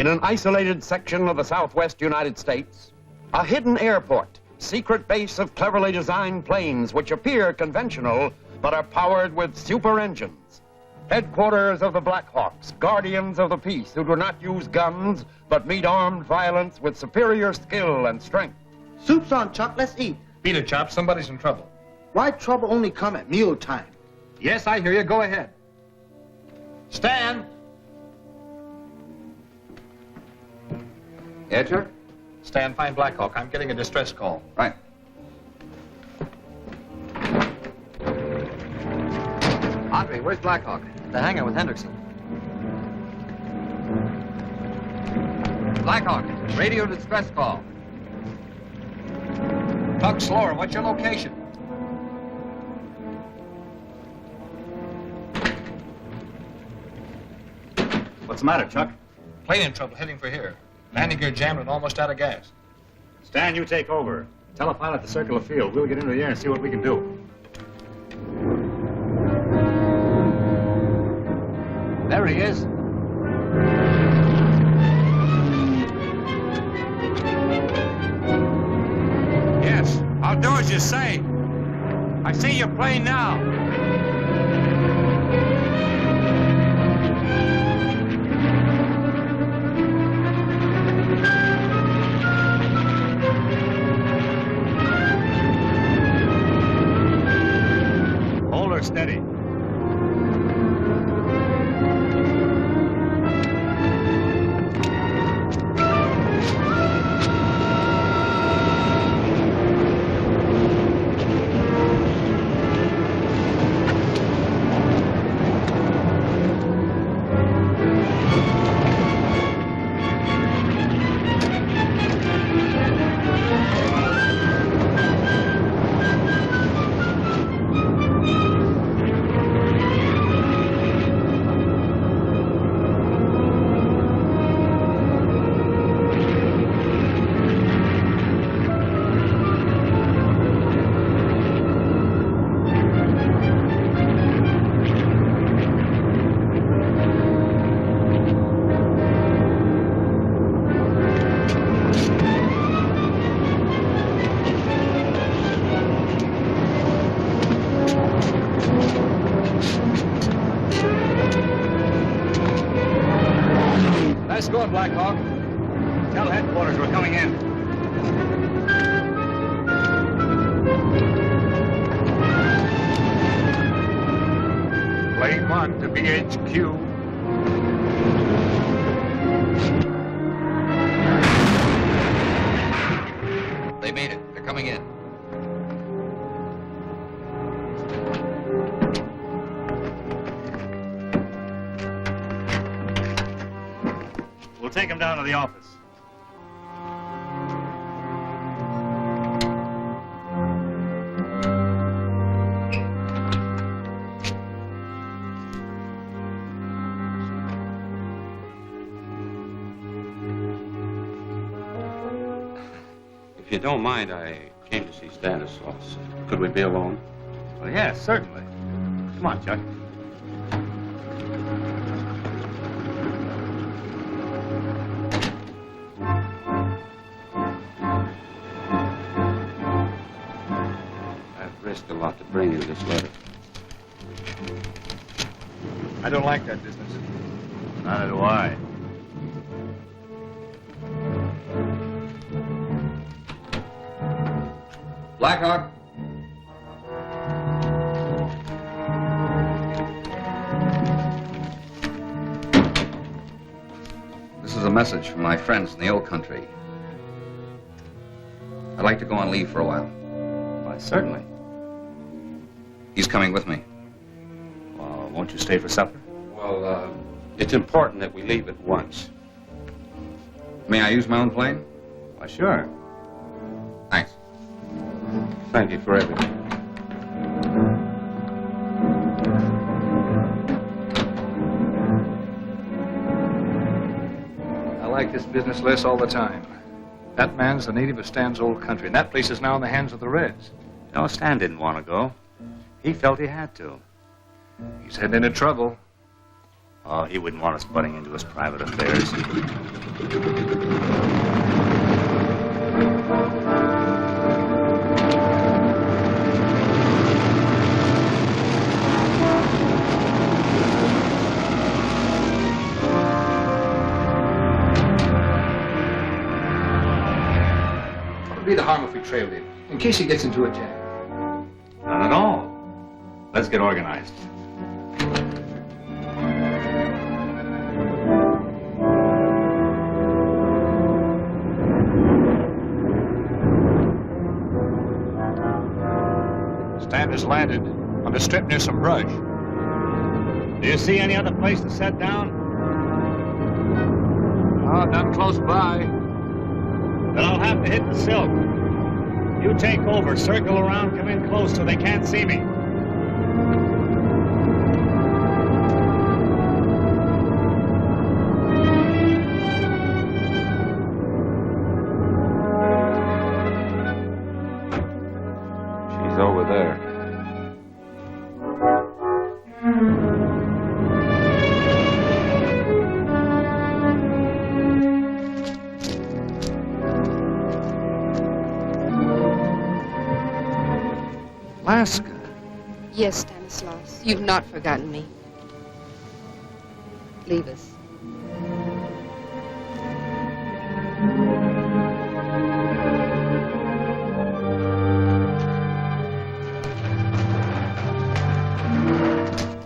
In an isolated section of the southwest United States, a hidden airport, secret base of cleverly designed planes which appear conventional but are powered with super engines. Headquarters of the Blackhawks, guardians of the peace who do not use guns but meet armed violence with superior skill and strength. Soup's on, Chuck. Let's eat. Beat it, Chop. Somebody's in trouble. Why trouble only come at mealtime? Yes, I hear you. Go ahead. Stan! Yeah, Chuck? Stan, find Blackhawk. I'm getting a distress call. Right. Andre, where's Blackhawk? The hangar with Hendrickson. Blackhawk, radio distress call. Talk slower. What's your location? What's the matter, Chuck? Plane in trouble, heading for here. Landing gear jammed and almost out of gas. Stan, you take over. Tell a pilot to circle the field. We'll get into the air and see what we can do. There he is. Yes, I'll do as you say. I see your plane now. Hold her steady. Nice going, Blackhawk. Tell headquarters we're coming in. Plane 1 to BHQ. They made it. They're coming in. We'll take him down to the office. If you don't mind, I came to see Stanislaus. Could we be alone? Well, yes, certainly. Come on, Chuck. I've risked a lot to bring you this letter. I don't like that business. Neither do I. Blackhawk. This is a message from my friends in the old country. I'd like to go on leave for a while. Why, certainly. He's coming with me. Well, won't you stay for supper? Well, it's important that we leave at once. May I use my own plane? Why, sure. Thanks. Thank you for everything. I like this business less all the time. That man's the native of Stan's old country, and that place is now in the hands of the Reds. No, Stan didn't want to go. He felt he had to. He's heading into trouble. Oh, he wouldn't want us butting into his private affairs. What would be the harm if we trailed him, in case he gets into a jam? None at all. Let's get organized. Stan has landed on the strip near some brush. Do you see any other place to set down? Oh, none close by. Then I'll have to hit the silk. You take over, circle around, come in close so they can't see me. She's over there. Laska. Yes, Stanislaus, you've not forgotten me. Leave us.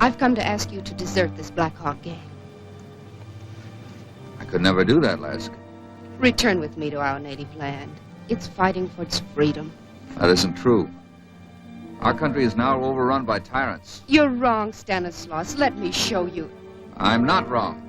I've come to ask you to desert this Blackhawk gang. I could never do that, Laska. Return with me to our native land. It's fighting for its freedom. That isn't true. Our country is now overrun by tyrants. You're wrong, Stanislaus. Let me show you. I'm not wrong.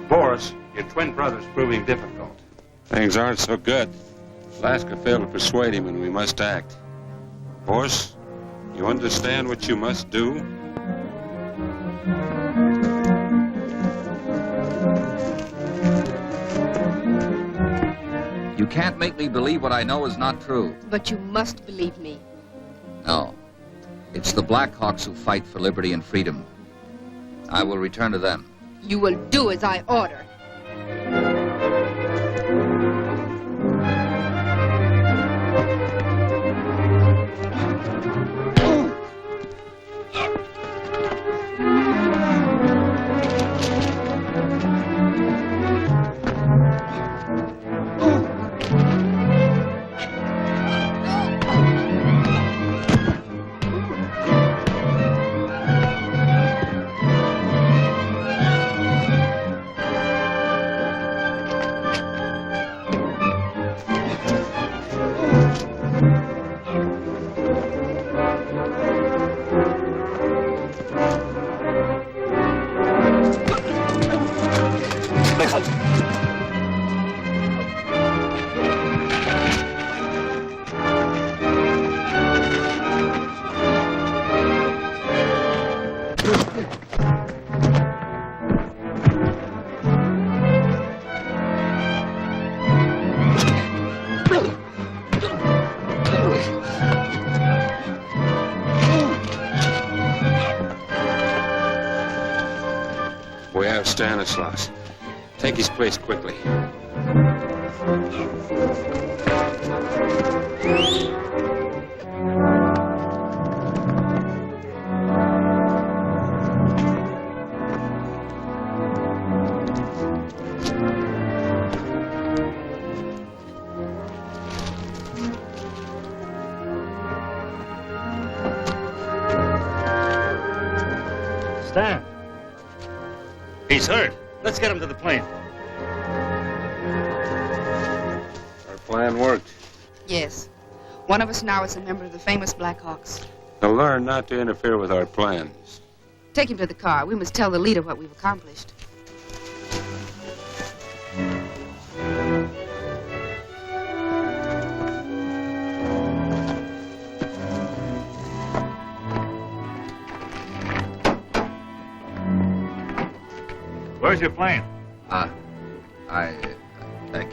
Boris, your twin brother's proving difficult. Things aren't so good. Laska failed to persuade him, and we must act. Boris, you understand what you must do? You can't make me believe what I know is not true. But you must believe me. No. It's the Blackhawks who fight for liberty and freedom. I will return to them. You will do as I order. We have Stanislaus. Take his place quickly. Stan. He's hurt. Let's get him to the plane. Our plan worked. Yes. One of us now is a member of the famous Blackhawks. Now learn not to interfere with our plans. Take him to the car. We must tell the leader what we've accomplished. Where's your plane? I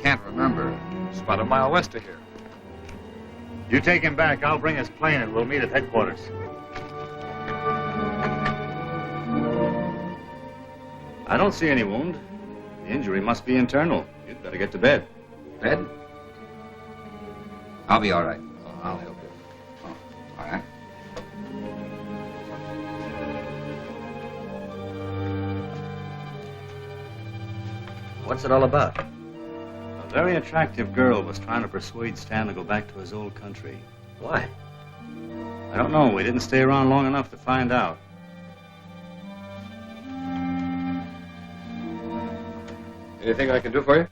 can't remember. It's about a mile west of here. You take him back. I'll bring his plane and we'll meet at headquarters. I don't see any wound. The injury must be internal. You'd better get to bed. Bed? I'll be all right. Oh, I'll help you. Oh, all right. What's it all about? A very attractive girl was trying to persuade Stan to go back to his old country. Why? I don't know. We didn't stay around long enough to find out. Anything I can do for you?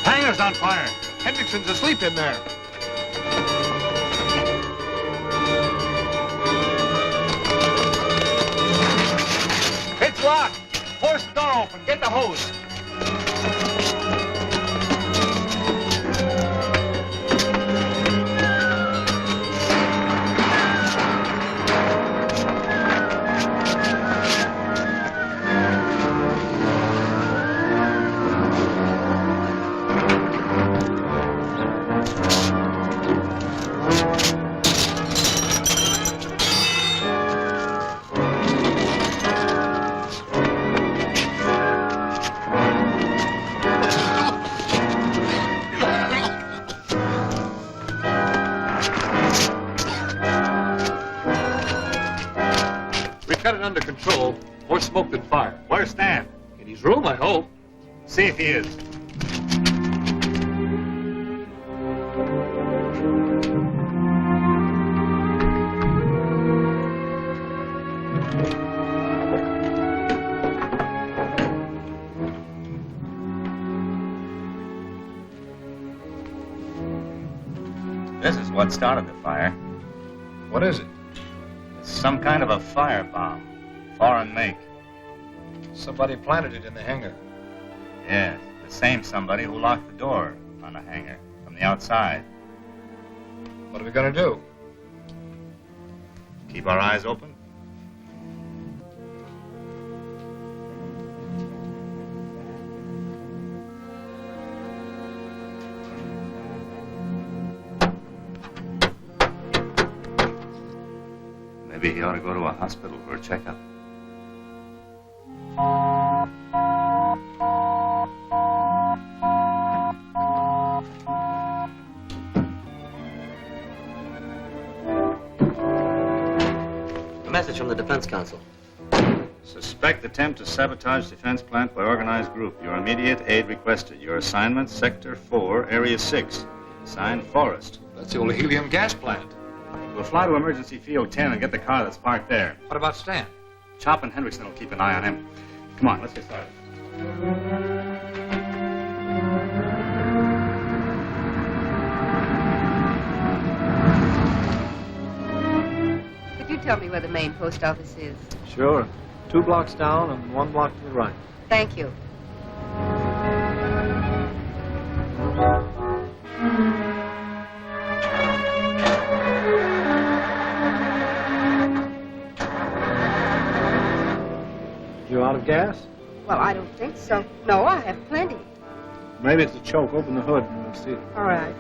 Hangar's on fire. Hendrickson's asleep in there. It's locked. Force the door open. Get the hose. Got it under control. More smoke than fire. Where's Stan? In his room, I hope. See if he is. This is what started the fire. What is it? Some kind of a firebomb. Foreign make. Somebody planted it in the hangar. Yes, the same somebody who locked the door on the hangar from the outside. What are we going to do? Keep our eyes open. Maybe he ought to go to a hospital for a checkup. A message from the Defense Council. Suspect attempt to sabotage defense plant by organized group. Your immediate aid requested. Your assignment, Sector 4, Area 6. Signed, Forrest. That's the old helium gas plant. We'll fly to Emergency Field 10 and get the car that's parked there. What about Stan? Chop and Hendrickson will keep an eye on him. Come on, let's get started. Could you tell me where the main post office is? Sure. 2 blocks down and 1 block to the right. Thank you. You out of gas? Well, I don't think so. No, I have plenty. Maybe it's a choke. Open the hood and we'll see it. All right.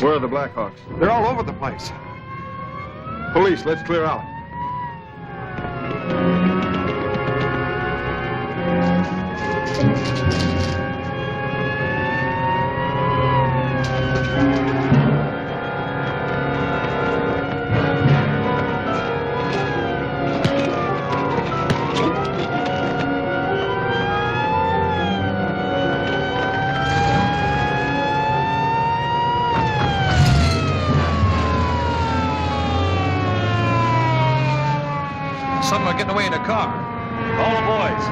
Where are the Blackhawks? They're all over the place. Police, let's clear out. Some are getting away in a car. All the boys.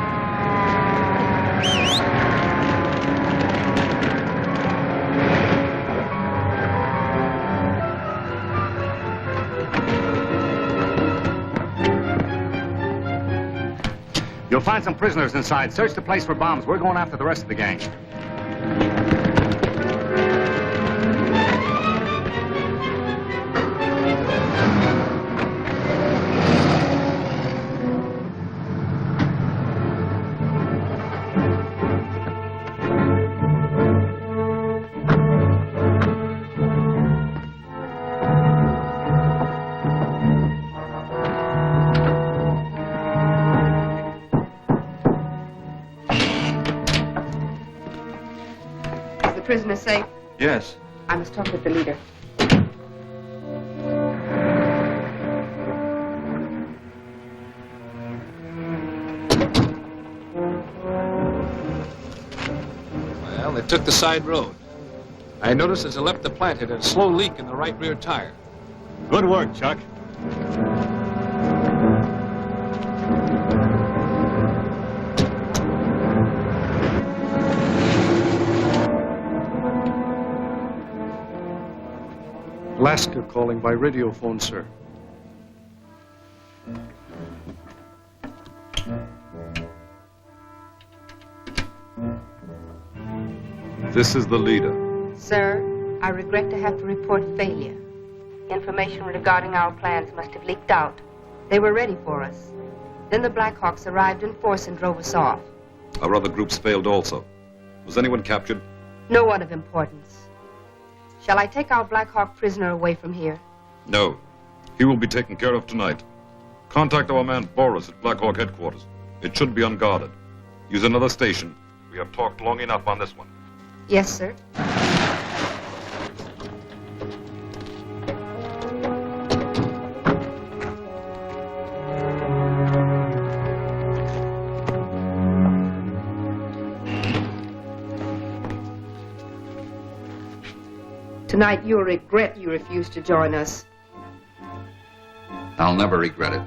You'll find some prisoners inside. Search the place for bombs. We're going after the rest of the gang. Prisoner safe? Yes. I must talk with the leader. Well, they took the side road. I noticed as I left the plant, it had a slow leak in the right rear tire. Good work, Chuck. Laska calling by radio phone, sir. This is the leader. Sir, I regret to have to report failure. Information regarding our plans must have leaked out. They were ready for us. Then the Blackhawks arrived in force and drove us off. Our other groups failed also. Was anyone captured? No one of importance. Shall I take our Blackhawk prisoner away from here? No. He will be taken care of tonight. Contact our man Boris at Blackhawk headquarters. It should be unguarded. Use another station. We have talked long enough on this one. Yes, sir. Tonight you'll regret you refused to join us. I'll never regret it.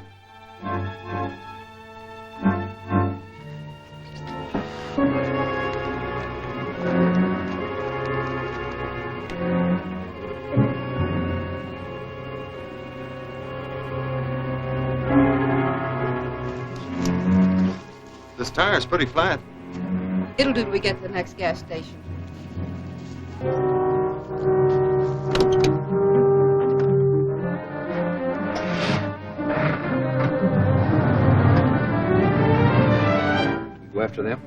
This tire's pretty flat. It'll do till we get to the next gas station. Go after them?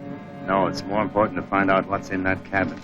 No, it's more important to find out what's in that cabin.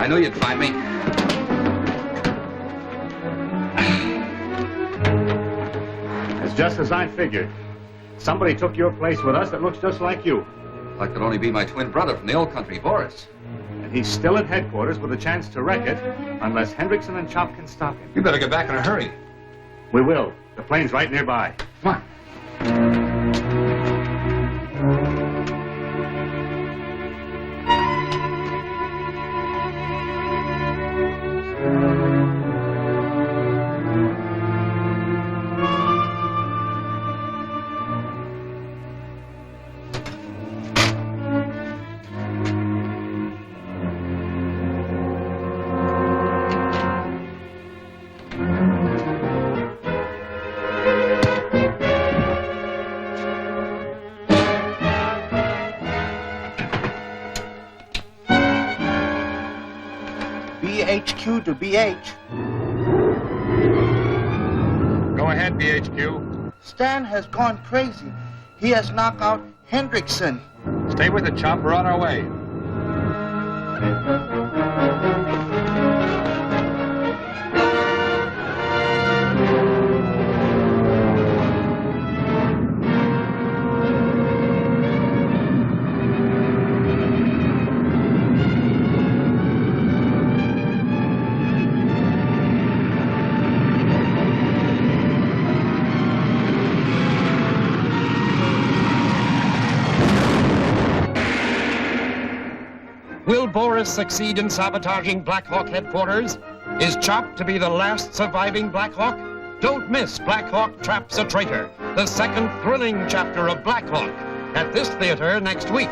I knew you'd find me. It's just as I figured. Somebody took your place with us that looks just like you. That could only be my twin brother from the old country, Boris. And he's still at headquarters with a chance to wreck it, unless Hendrickson and Chop can stop him. You better get back in a hurry. We will. The plane's right nearby. Come on. BHQ to BH. Go ahead, BHQ. Stan has gone crazy. He has knocked out Hendrickson. Stay with the chop. We're on our way. Will Boris succeed in sabotaging Blackhawk headquarters? Is Chop to be the last surviving Blackhawk? Don't miss Blackhawk Traps a Traitor, the second thrilling chapter of Blackhawk, at this theater next week.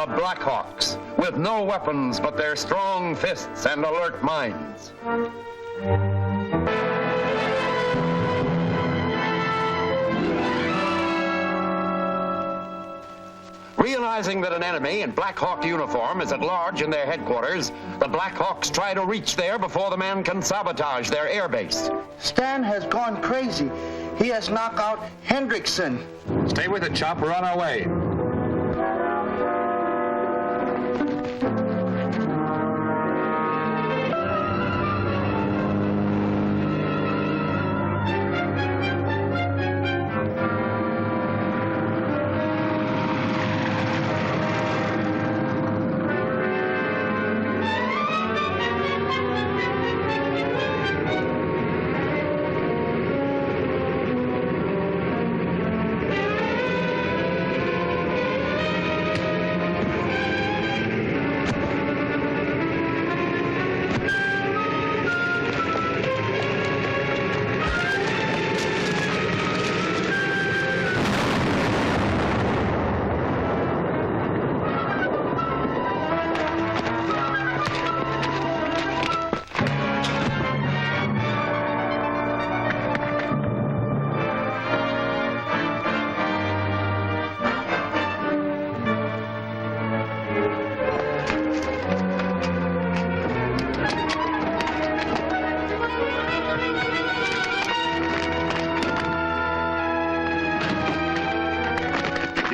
Blackhawks, with no weapons but their strong fists and alert minds. Realizing that an enemy in Blackhawk uniform is at large in their headquarters, the Blackhawks try to reach there before the man can sabotage their airbase. Stan has gone crazy. He has knocked out Hendrickson. Stay with the chop. We're on our way.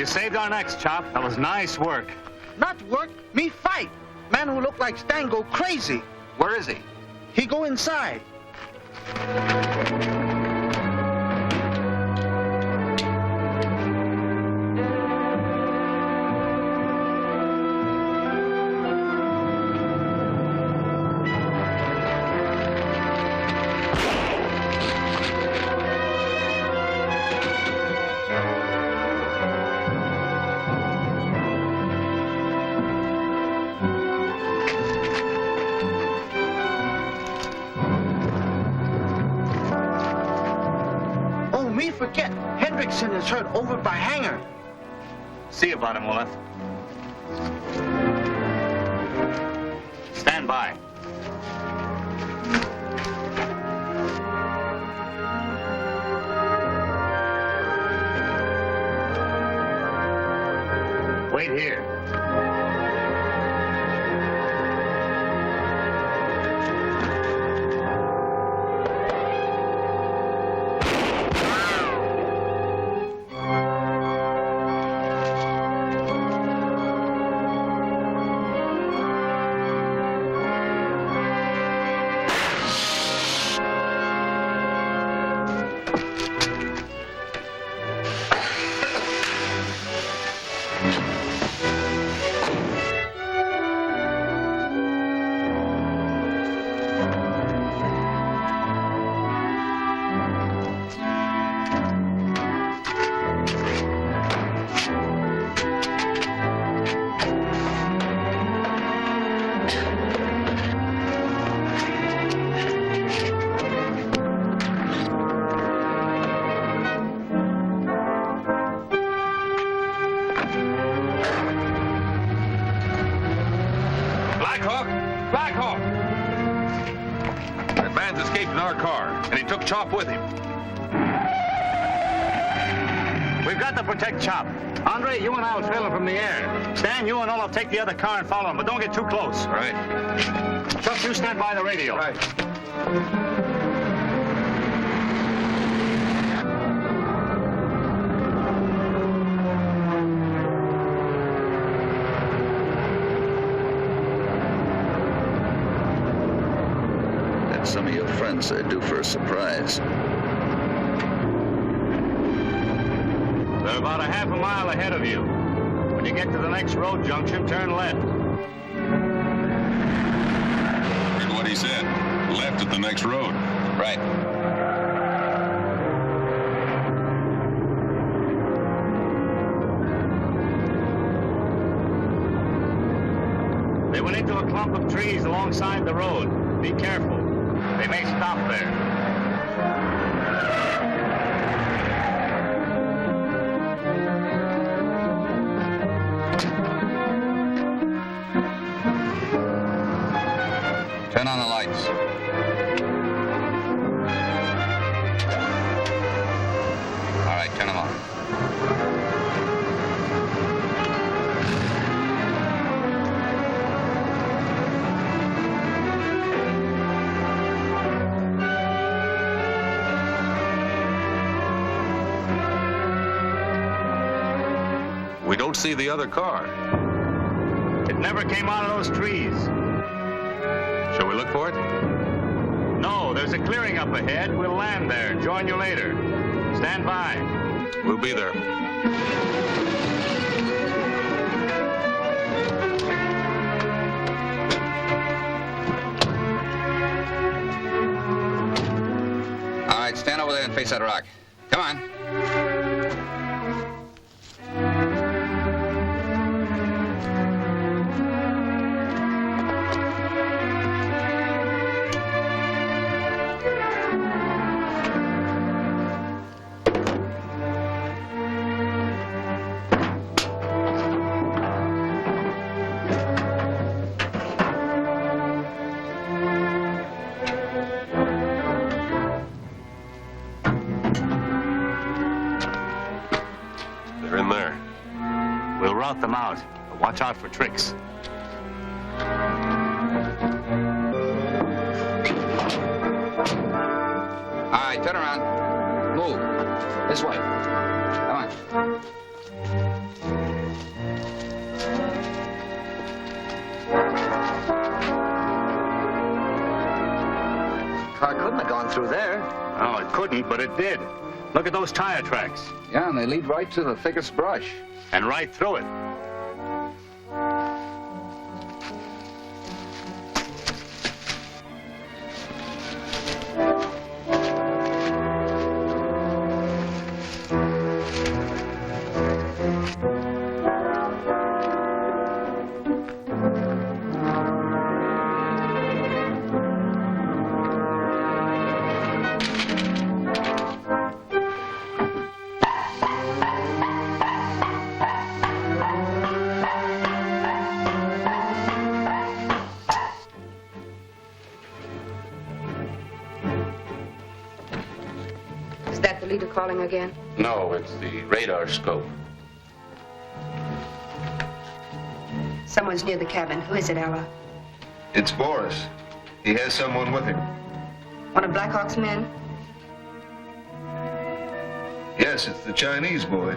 You saved our necks, Chop. That was nice work. Not work, me fight. Man who look like Stan go crazy. Where is he? He go inside. Me forget, Hendrickson is hurt over by Hangar. See you about him, Rolph. Stand by. Wait here. our car, and he took Chop with him. We've got to protect Chop. Andre, you and I will trail him from the air. Stan, you and Olaf take the other car and follow him, but don't get too close. All right. Chuck, you stand by the radio. Right. That's some of your friends are due for a surprise. They're about a half a mile ahead of you. When you get to the next road junction, turn left. Heard what he said. Left at the next road. Right. They went into a clump of trees alongside the road. Be careful. They may stop there. Turn on the lights. All right, turn them on. We don't see the other car. It never came out of those trees. Shall we look for it? No, there's a clearing up ahead. We'll land there and join you later. Stand by. We'll be there. All right, stand over there and face that rock. Come on. They're in there. We'll rout them out. But watch out for tricks. All right, turn around. Move. This way. Come on. Car couldn't have gone through there. Oh, it couldn't, but it did. Look at those tire tracks. Yeah, and they lead right to the thickest brush. And right through it. Is that the leader calling again? No, it's the radar scope. Someone's near the cabin. Who is it, Ella? It's Boris. He has someone with him. One of Blackhawk's men? Yes, it's the Chinese boy.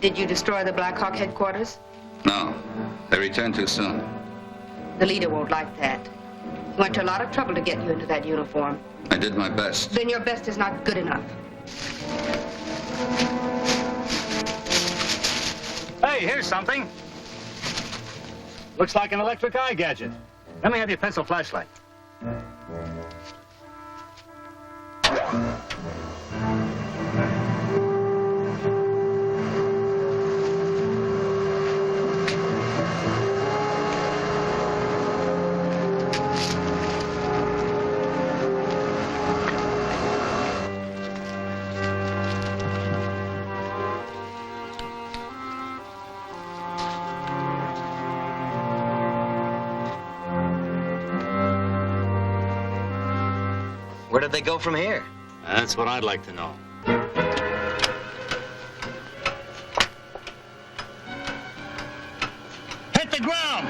Did you destroy the Blackhawk headquarters? No, they returned too soon. The leader won't like that. He went to a lot of trouble to get you into that uniform. I did my best. Then your best is not good enough. Hey, here's something. Looks like an electric eye gadget. Let me have your pencil flashlight. Where did they go from here? That's what I'd like to know. Hit the ground!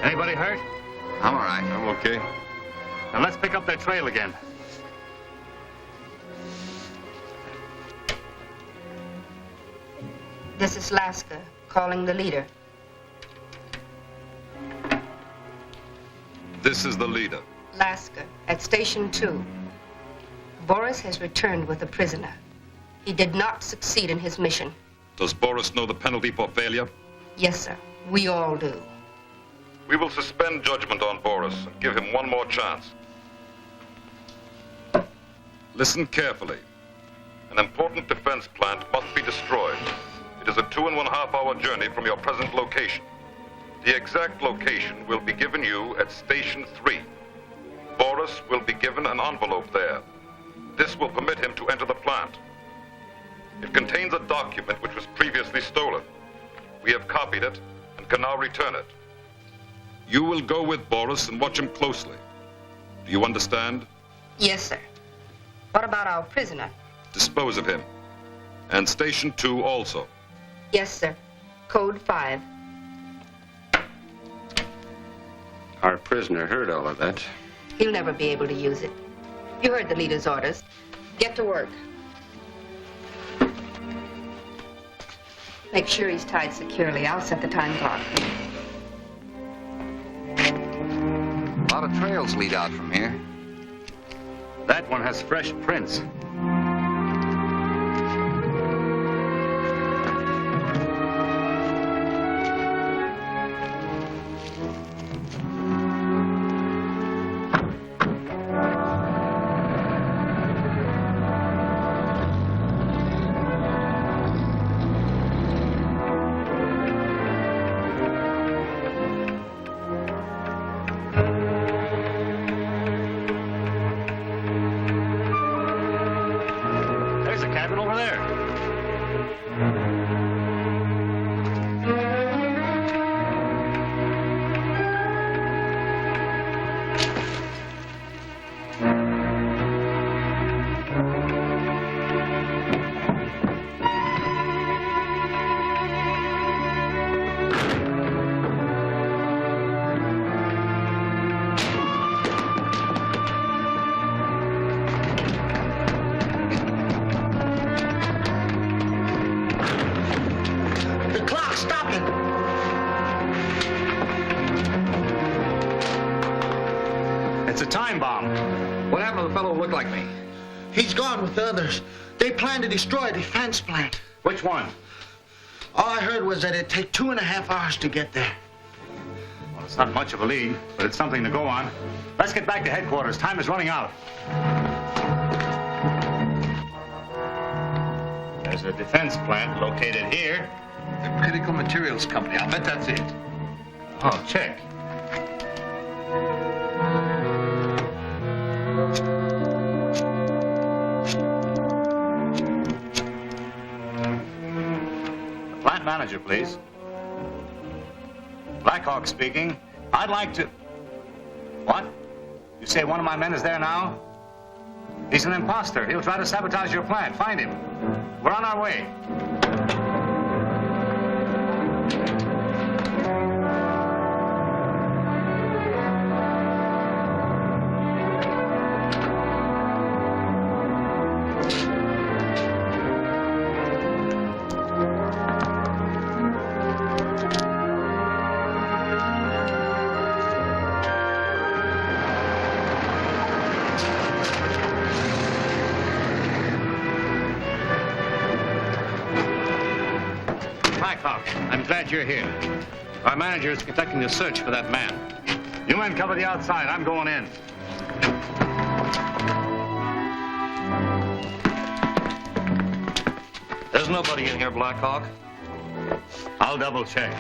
Anybody hurt? I'm all right. I'm okay. Now let's pick up their trail again. This is Laska, calling the leader. This is the leader. Laska, at Station 2. Boris has returned with a prisoner. He did not succeed in his mission. Does Boris know the penalty for failure? Yes, sir. We all do. We will suspend judgment on Boris and give him one more chance. Listen carefully. An important defense plant must be destroyed. It is a 2.5-hour journey from your present location. The exact location will be given you at Station 3. Boris will be given an envelope there. This will permit him to enter the plant. It contains a document which was previously stolen. We have copied it and can now return it. You will go with Boris and watch him closely. Do you understand? Yes, sir. What about our prisoner? Dispose of him. And Station 2 also. Yes, sir. Code 5. Our prisoner heard all of that. He'll never be able to use it. You heard the leader's orders. Get to work. Make sure he's tied securely. I'll set the time clock. A lot of trails lead out from here. That one has fresh prints. Like me. He's gone with the others. They plan to destroy a defense plant. Which one? All I heard was that it'd take 2.5 hours to get there. Well, it's not much of a lead, but it's something to go on. Let's get back to headquarters. Time is running out. There's a defense plant located here. The Critical Materials Company. I'll bet that's it. Oh, check. Plant manager, please. Blackhawk speaking. I'd like to... What? You say one of my men is there now? He's an imposter. He'll try to sabotage your plant. Find him. We're on our way. I'm glad you're here. Our manager is conducting a search for that man. You men cover the outside. I'm going in. There's nobody in here, Blackhawk. I'll double check.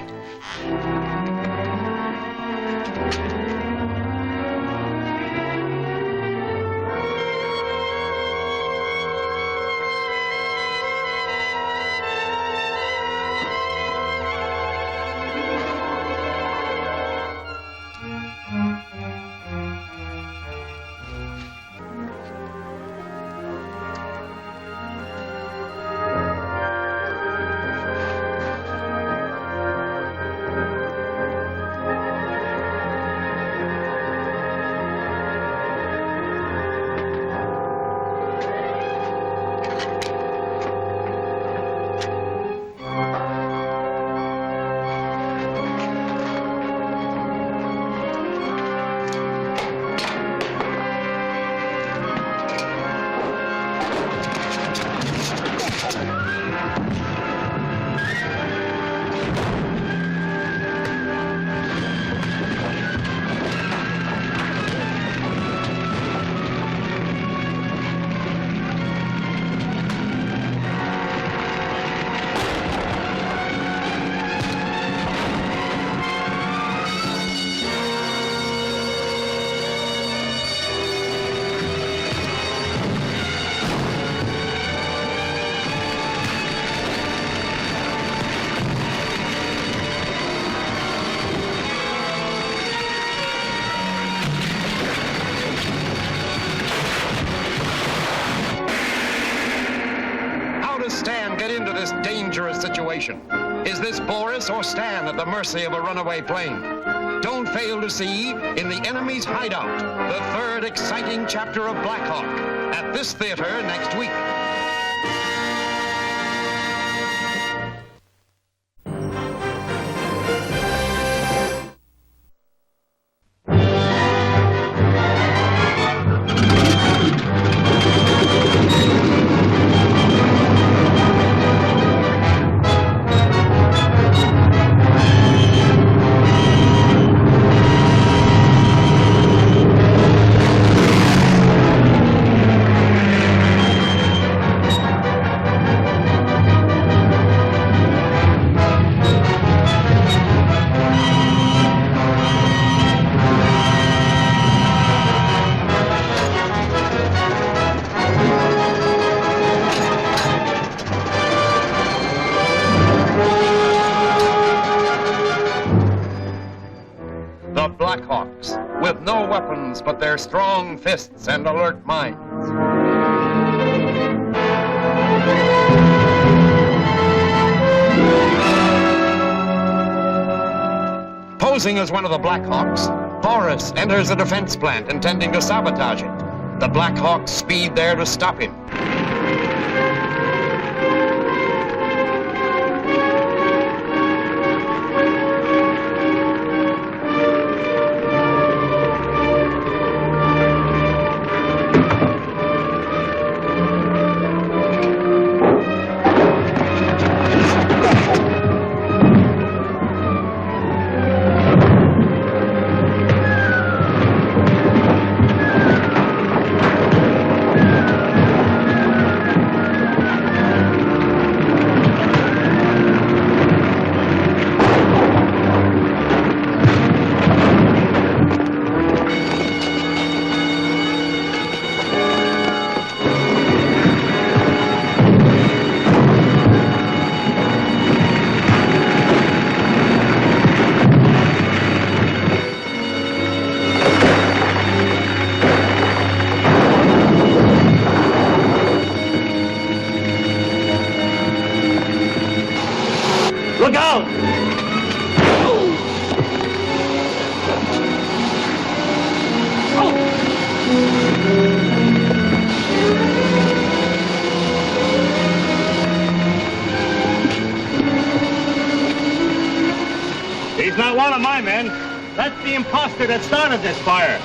get into this dangerous situation? Is this Boris or Stan at the mercy of a runaway plane? Don't fail to see In the Enemy's Hideout, the third exciting chapter of Blackhawk, at this theater next week. Blackhawks, with no weapons but their strong fists and alert minds. Posing as one of the Blackhawks, Boris enters a defense plant intending to sabotage it. The Blackhawks speed there to stop him. Look out! He's not one of my men. That's the imposter that started this fire.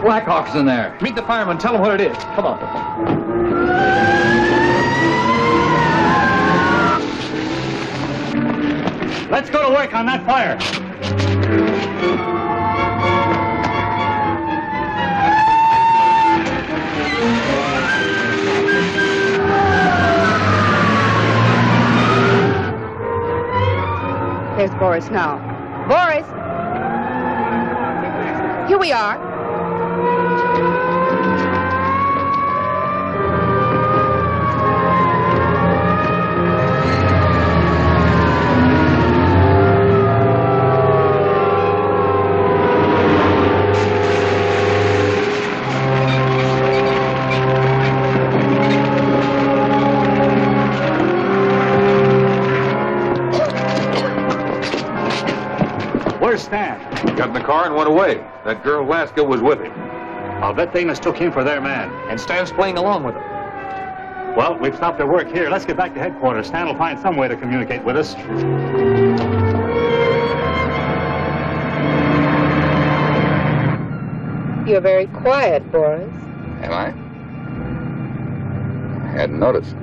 Blackhawk's in there. Meet the fireman. Tell him what it is. Come on. Let's go to work on that fire. There's Boris now. Boris! Here we are. Where's Stan? Got in the car and went away. That girl Laska was with him. I'll bet they mistook him for their man. And Stan's playing along with them. Well, we've stopped their work here. Let's get back to headquarters. Stan will find some way to communicate with us. You're very quiet, Boris. Am I? I hadn't noticed.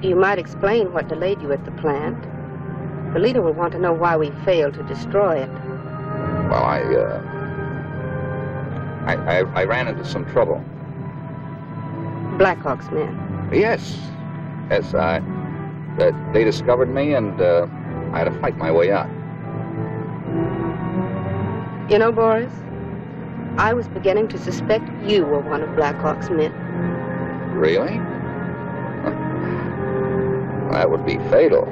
You might explain what delayed you at the plant. The leader will want to know why we failed to destroy it. Well, I ran into some trouble. Blackhawk's men. Yes. Yes, they discovered me, and I had to fight my way out. You know, Boris, I was beginning to suspect you were one of Blackhawk's men. Really? That would be fatal.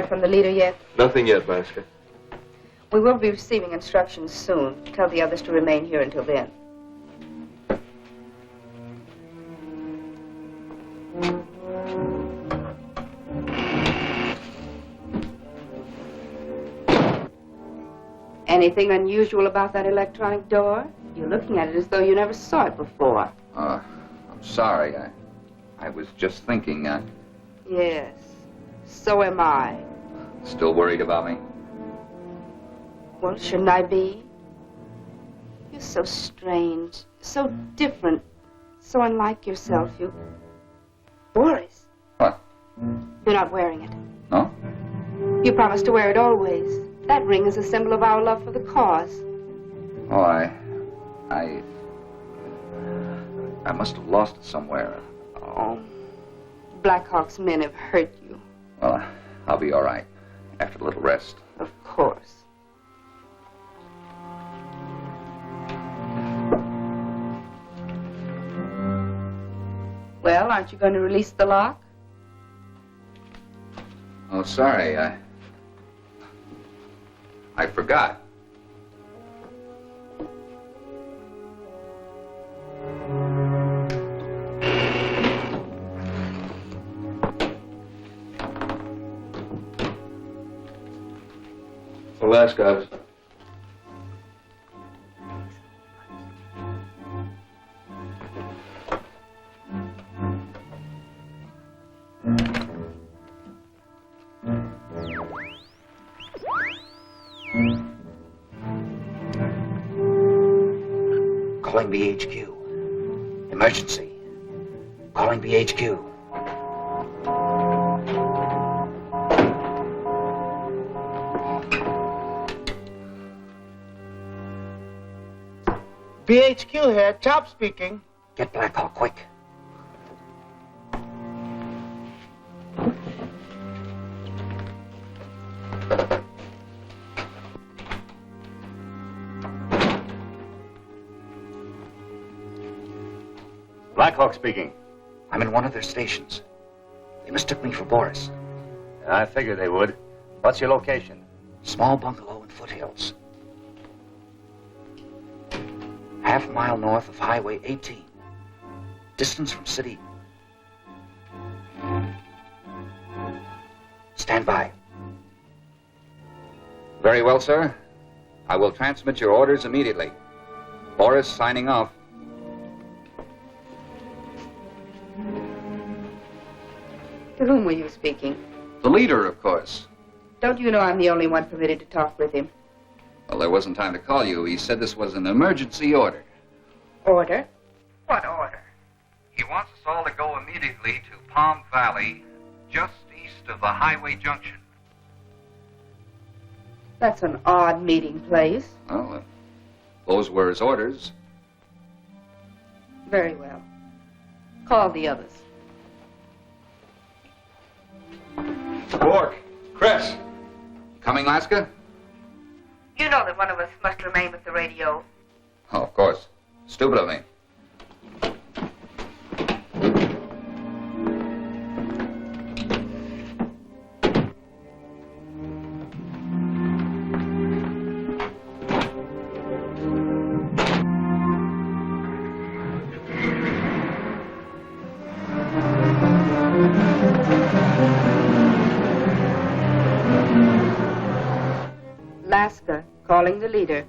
heard from the leader yet? Nothing yet, Laska. We will be receiving instructions soon. Tell the others to remain here until then. Anything unusual about that electronic door? You're looking at it as though you never saw it before. I'm sorry. I was just thinking, Yes, so am I. Still worried about me? Well, shouldn't I be? You're so strange, so different, so unlike yourself. You... Boris. What? You're not wearing it. No? You promised to wear it always. That ring is a symbol of our love for the cause. Oh, I must have lost it somewhere. Oh, Blackhawk's men have hurt you. Well, I'll be all right after a little rest. Of course. Well, aren't you going to release the lock? Oh, sorry. I forgot. Laska. Calling BHQ. Emergency. Calling BHQ. BHQ here, Chop speaking. Get Blackhawk, quick. Blackhawk speaking. I'm in one of their stations. They mistook me for Boris. I figured they would. What's your location? Small bungalow in foothills. Half mile north of Highway 18. Distance from city. Stand by. Very well, sir. I will transmit your orders immediately. Boris signing off. To whom were you speaking? The leader, of course. Don't you know I'm the only one permitted to talk with him? Well, there wasn't time to call you. He said this was an emergency order. Order? What order? He wants us all to go immediately to Palm Valley, just east of the highway junction. That's an odd meeting place. Well, those were his orders. Very well. Call the others. Bork, Cress. Coming, Laska? You know that one of us must remain with the radio. Oh, of course. Stupid of me. Laska, calling the leader.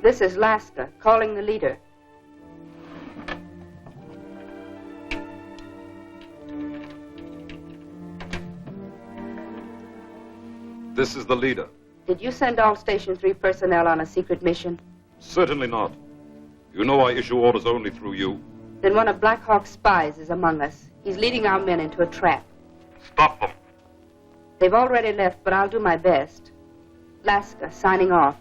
This is Laska, calling the leader. This is the leader. Did you send all Station 3 personnel on a secret mission? Certainly not. You know I issue orders only through you. Then one of Blackhawk's spies is among us. He's leading our men into a trap. Stop them. They've already left, but I'll do my best. Laska, signing off.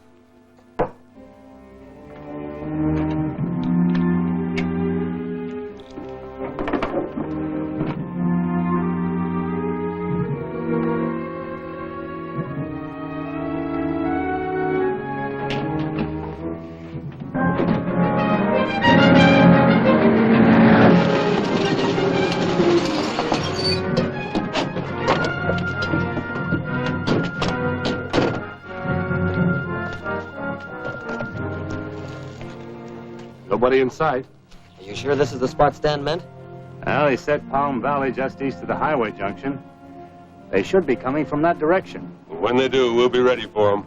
Nobody in sight. Are you sure this is the spot Stan meant? Well, he said Palm Valley just east of the highway junction. They should be coming from that direction. When they do, we'll be ready for them.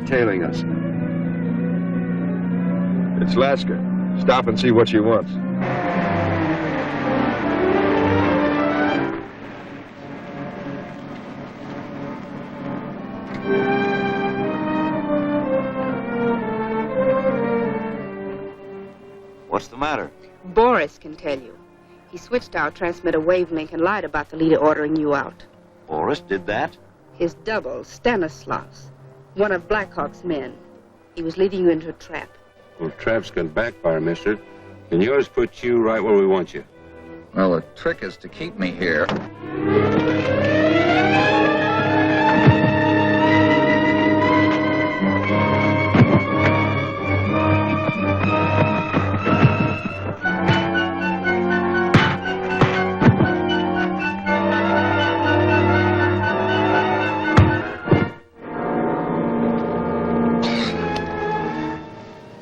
Tailing us. It's Laska. Stop and see what she wants. What's the matter? Boris can tell you. He switched our transmitter wavelength and lied about the leader ordering you out. Boris did that? His double, Stanislavs. One of Blackhawk's men. He was leading you into a trap. Well, traps can backfire, mister. Can yours put you right where we want you? Well, the trick is to keep me here.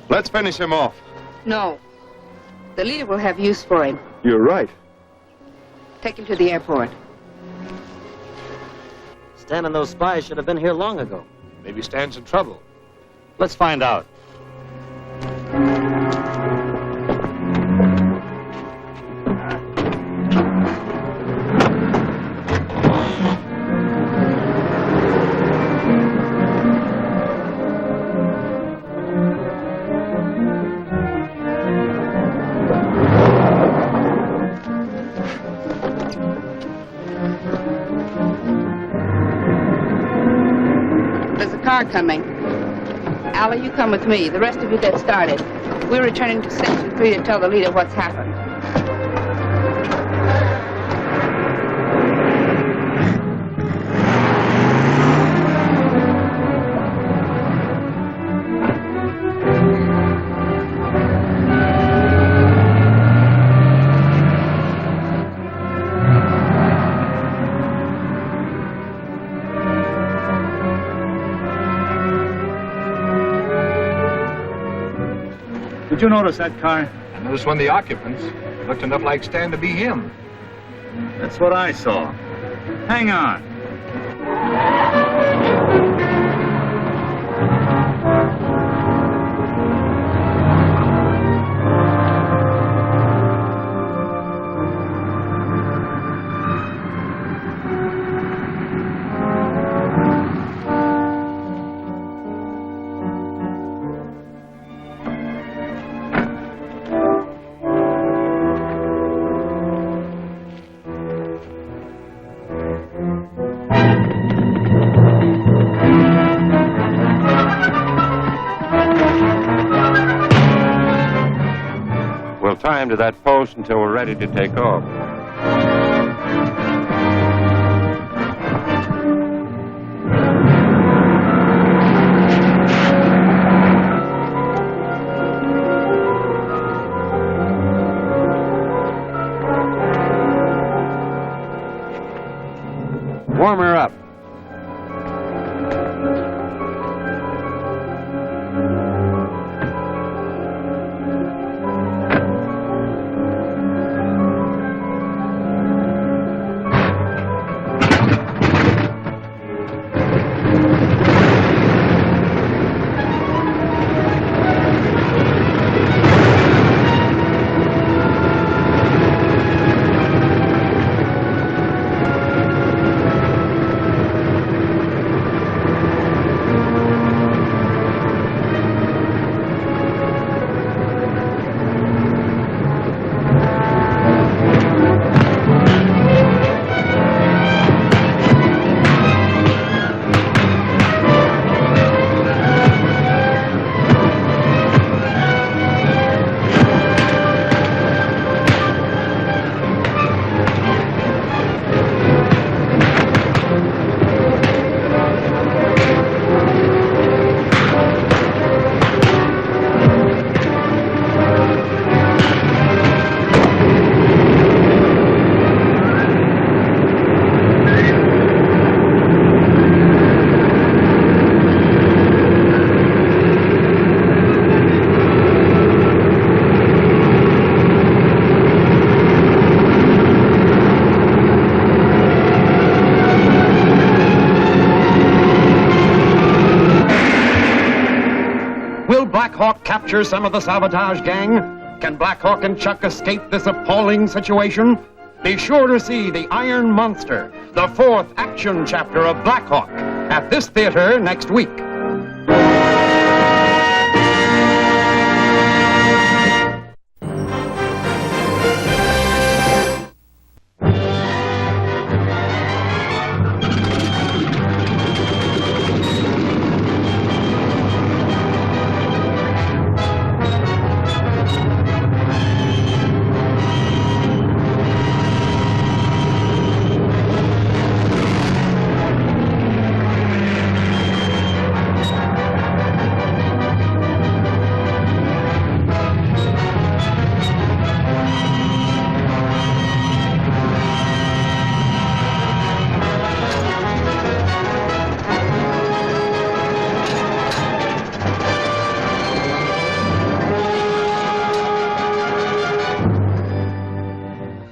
Let's finish him off. No. The leader will have use for him. You're right. Take him to the airport. Stan and those spies should have been here long ago. Maybe Stan's in trouble. Let's find out. Coming. Allie, you come with me. The rest of you get started. We're returning to Section 3 to tell the leader what's happened. Did you notice that car? I noticed one of the occupants looked enough like Stan to be him. That's what I saw. Hang on. Tie him to that post until we're ready to take off. Warm her up. Will Blackhawk capture some of the sabotage gang? Can Blackhawk and Chuck escape this appalling situation? Be sure to see The Iron Monster, the 4th action chapter of Blackhawk, at this theater next week.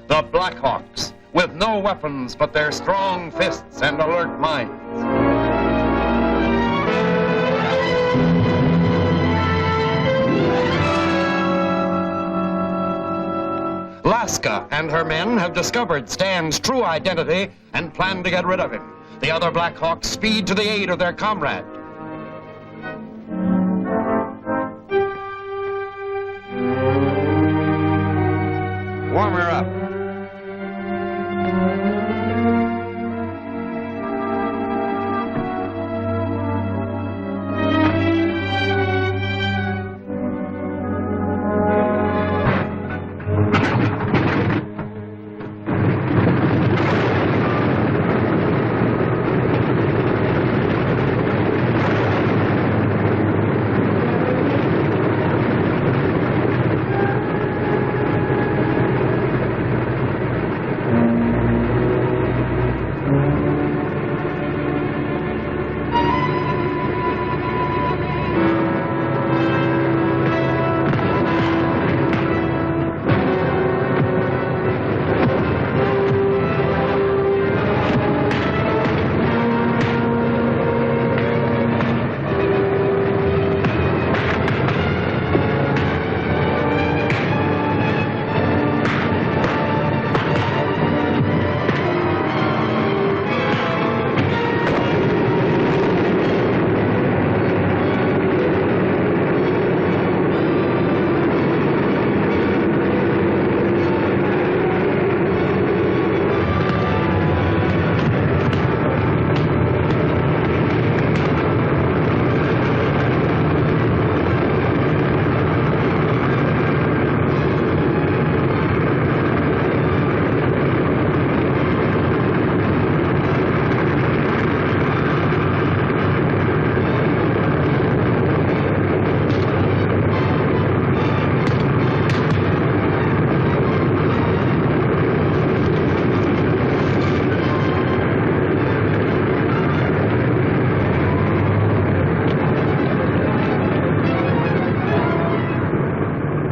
The Blackhawks, with no weapons but their strong fists and alert minds. Laska and her men have discovered Stan's true identity and plan to get rid of him. The other Blackhawks speed to the aid of their comrade. Warm her up.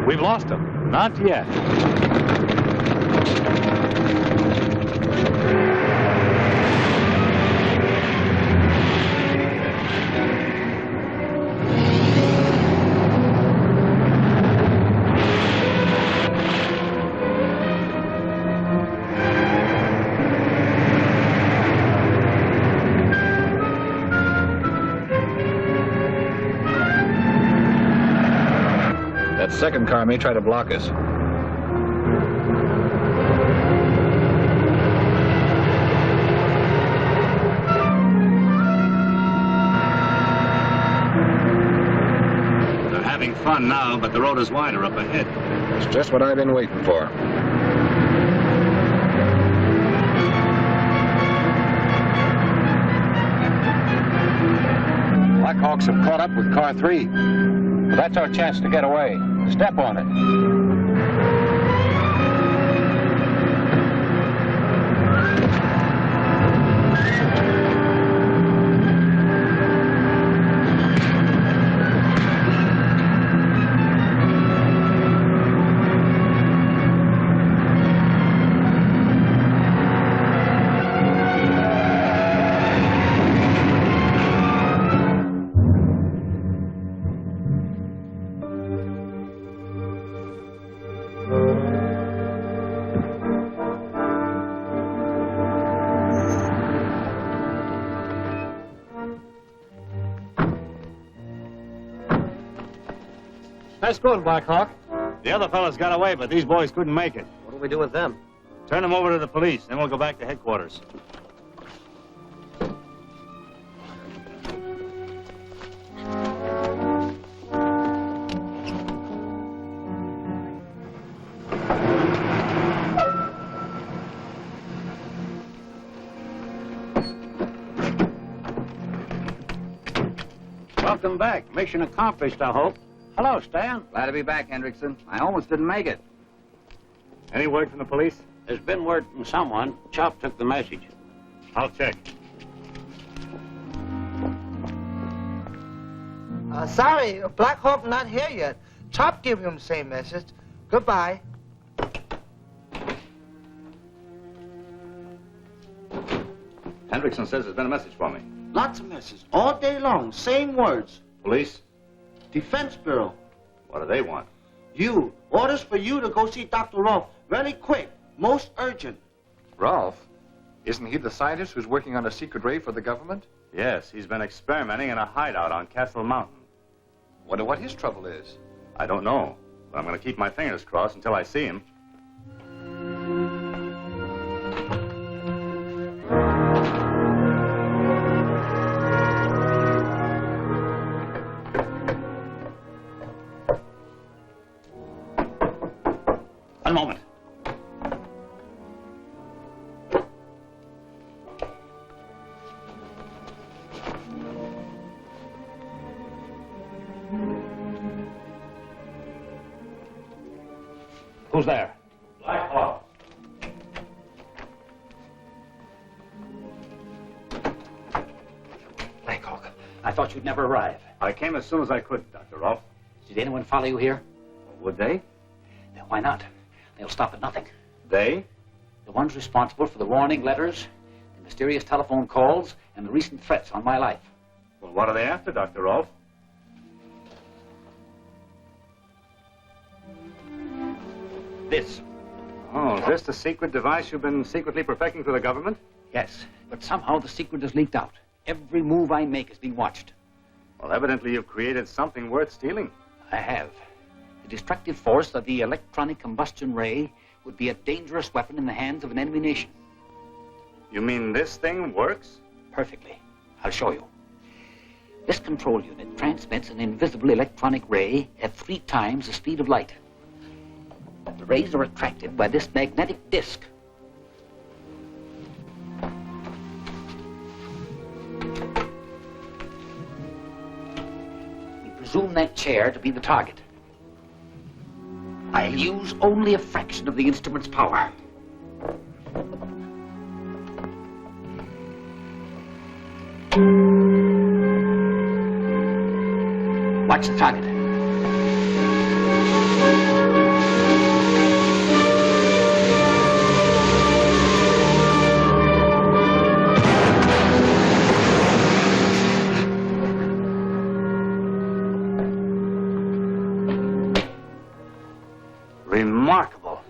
We've lost him. Not yet. That second car may try to block us. They're having fun now, but the road is wider up ahead. It's just what I've been waiting for. Blackhawks have caught up with Car 3. Well, that's our chance to get away. Step on it. Nice going, Blackhawk. The other fellas got away, but these boys couldn't make it. What do we do with them? Turn them over to the police, then we'll go back to headquarters. Welcome back. Mission accomplished, I hope. Hello, Stan. Glad to be back, Hendrickson. I almost didn't make it. Any word from the police? There's been word from someone. Chop took the message. I'll check. Sorry, Blackhawk not here yet. Chop gave him the same message. Goodbye. Hendrickson says there's been a message for me. Lots of messages, all day long, same words. Police? Defense Bureau. What do they want? You. Orders for you to go see Dr. Rolph. Very quick. Most urgent. Rolph? Isn't he the scientist who's working on a secret ray for the government? Yes, he's been experimenting in a hideout on Castle Mountain. Wonder what his trouble is. I don't know, but I'm going to keep my fingers crossed until I see him. One moment. Who's there? Blackhawk. Blackhawk, I thought you'd never arrive. I came as soon as I could, Dr. Rolph. Did anyone follow you here? Would they? Then why not? They'll stop at nothing. They? The ones responsible for the warning letters, the mysterious telephone calls, and the recent threats on my life. Well, what are they after, Dr. Rolph? This. Oh, is this the secret device you've been secretly perfecting for the government? Yes, but somehow the secret has leaked out. Every move I make is being watched. Well, evidently you've created something worth stealing. I have. The destructive force of the electronic combustion ray would be a dangerous weapon in the hands of an enemy nation. You mean this thing works? Perfectly. I'll show you. This control unit transmits an invisible electronic ray at 3 times the speed of light. The rays are attracted by this magnetic disc. We presume that chair to be the target. I'll use only a fraction of the instrument's power. Watch the target. Remarkable.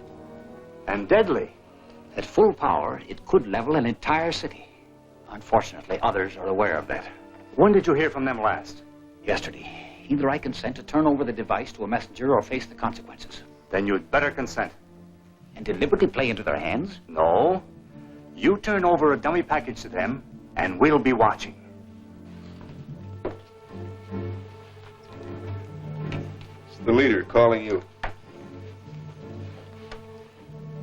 And deadly. At full power, it could level an entire city. Unfortunately, others are aware of that. When did you hear from them last? Yesterday. Either I consent to turn over the device to a messenger or face the consequences. Then you'd better consent. And deliberately play into their hands? No. You turn over a dummy package to them, and we'll be watching. It's the leader calling you.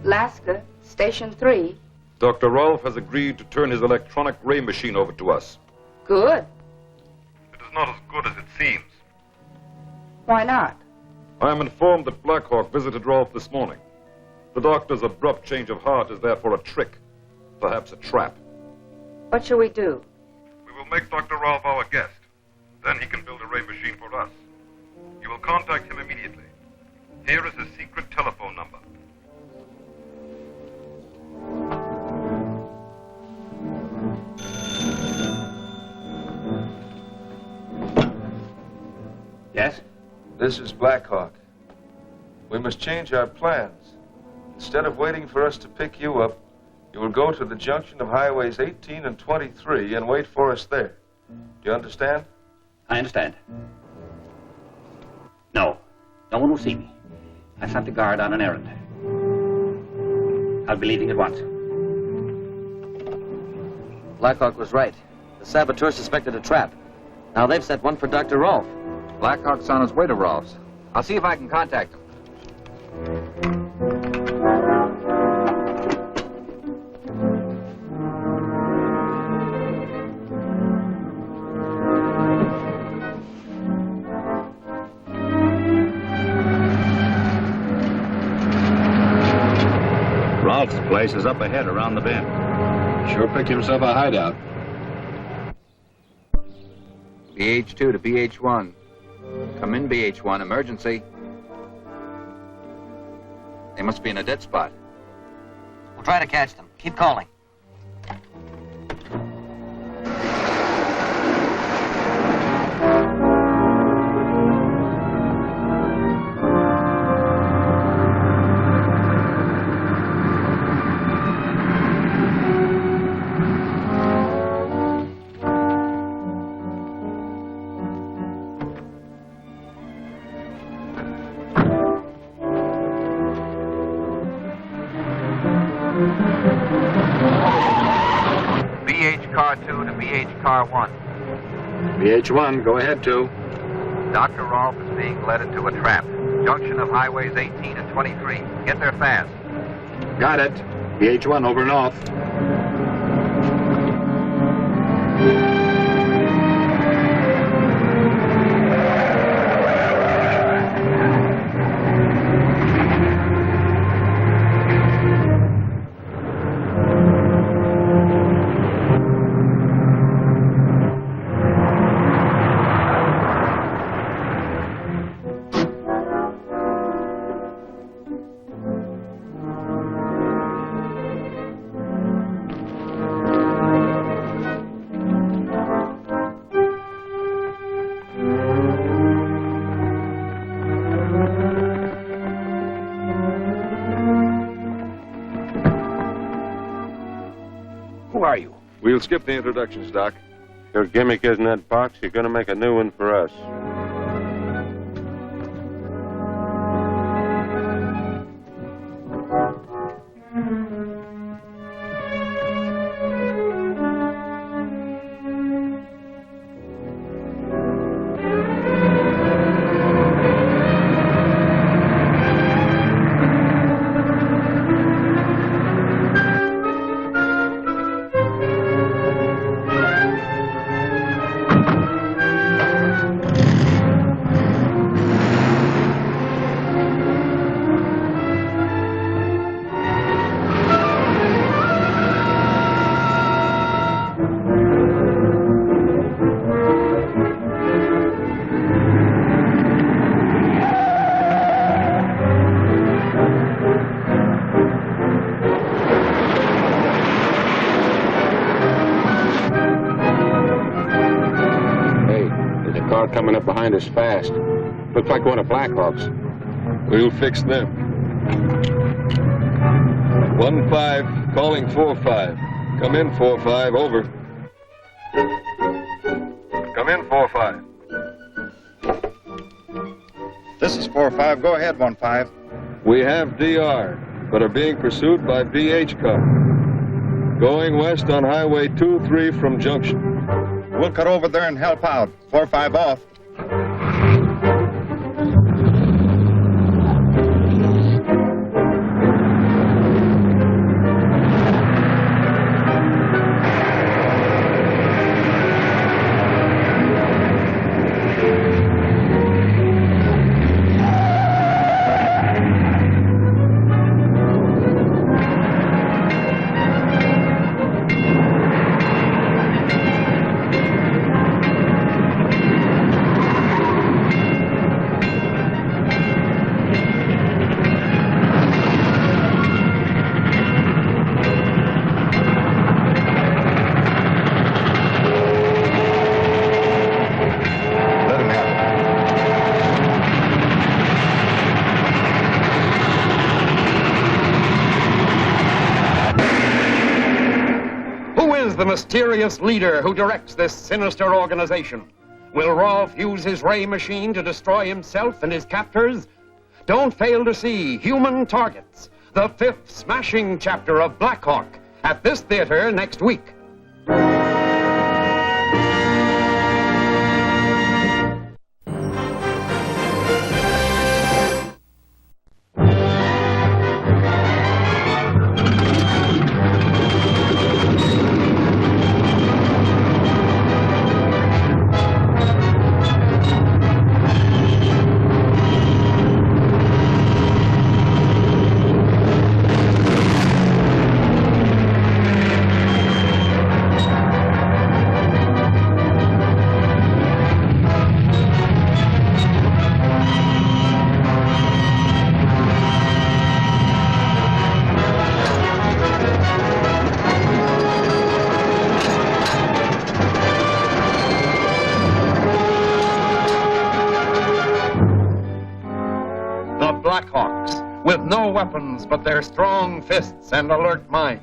Laska, Station 3. Dr. Rolph has agreed to turn his electronic ray machine over to us. Good. It is not as good as it seems. Why not? I am informed that Blackhawk visited Rolph this morning. The doctor's abrupt change of heart is therefore a trick, perhaps a trap. What shall we do? We will make Dr. Rolph our guest. Then he can build a ray machine for us. You will contact him immediately. Here is his secret telephone number. Yes? This is Blackhawk. We must change our plans. Instead of waiting for us to pick you up, you will go to the junction of highways 18 and 23 and wait for us there. Do you understand? I understand. No. No one will see me. I sent the guard on an errand. I'll be leaving at once. Blackhawk was right. The saboteurs suspected a trap. Now they've set one for Dr. Rolph. Blackhawk's on his way to Rolph's. I'll see if I can contact him. Rolph's place is up ahead around the bend. Sure picked himself a hideout. BH2 to BH1. Come in, BH1. Emergency. They must be in a dead spot. We'll try to catch them. Keep calling. BH car 2 to BH car 1. BH1, go ahead, 2. Dr. Rolph is being led into a trap. Junction of highways 18 and 23. Get there fast. Got it. BH1, over and off. We'll skip the introductions, Doc. Your gimmick isn't that box. You're going to make a new one for us. Coming up behind us fast. Looks like one of Blackhawk's. We'll fix them. 1-5, calling 4-5. Come in, 4-5, over. Come in, 4-5. This is 4-5. Go ahead, 1-5. We have DR, but are being pursued by BH car. Going west on Highway 23 from Junction. We'll cut over there and help out. 4-5 off. The mysterious leader who directs this sinister organization. Will Rolph use his ray machine to destroy himself and his captors, don't fail to see Human Targets, the 5th smashing chapter of Blackhawk, at this theater next week. Blackhawks, with no weapons but their strong fists and alert minds.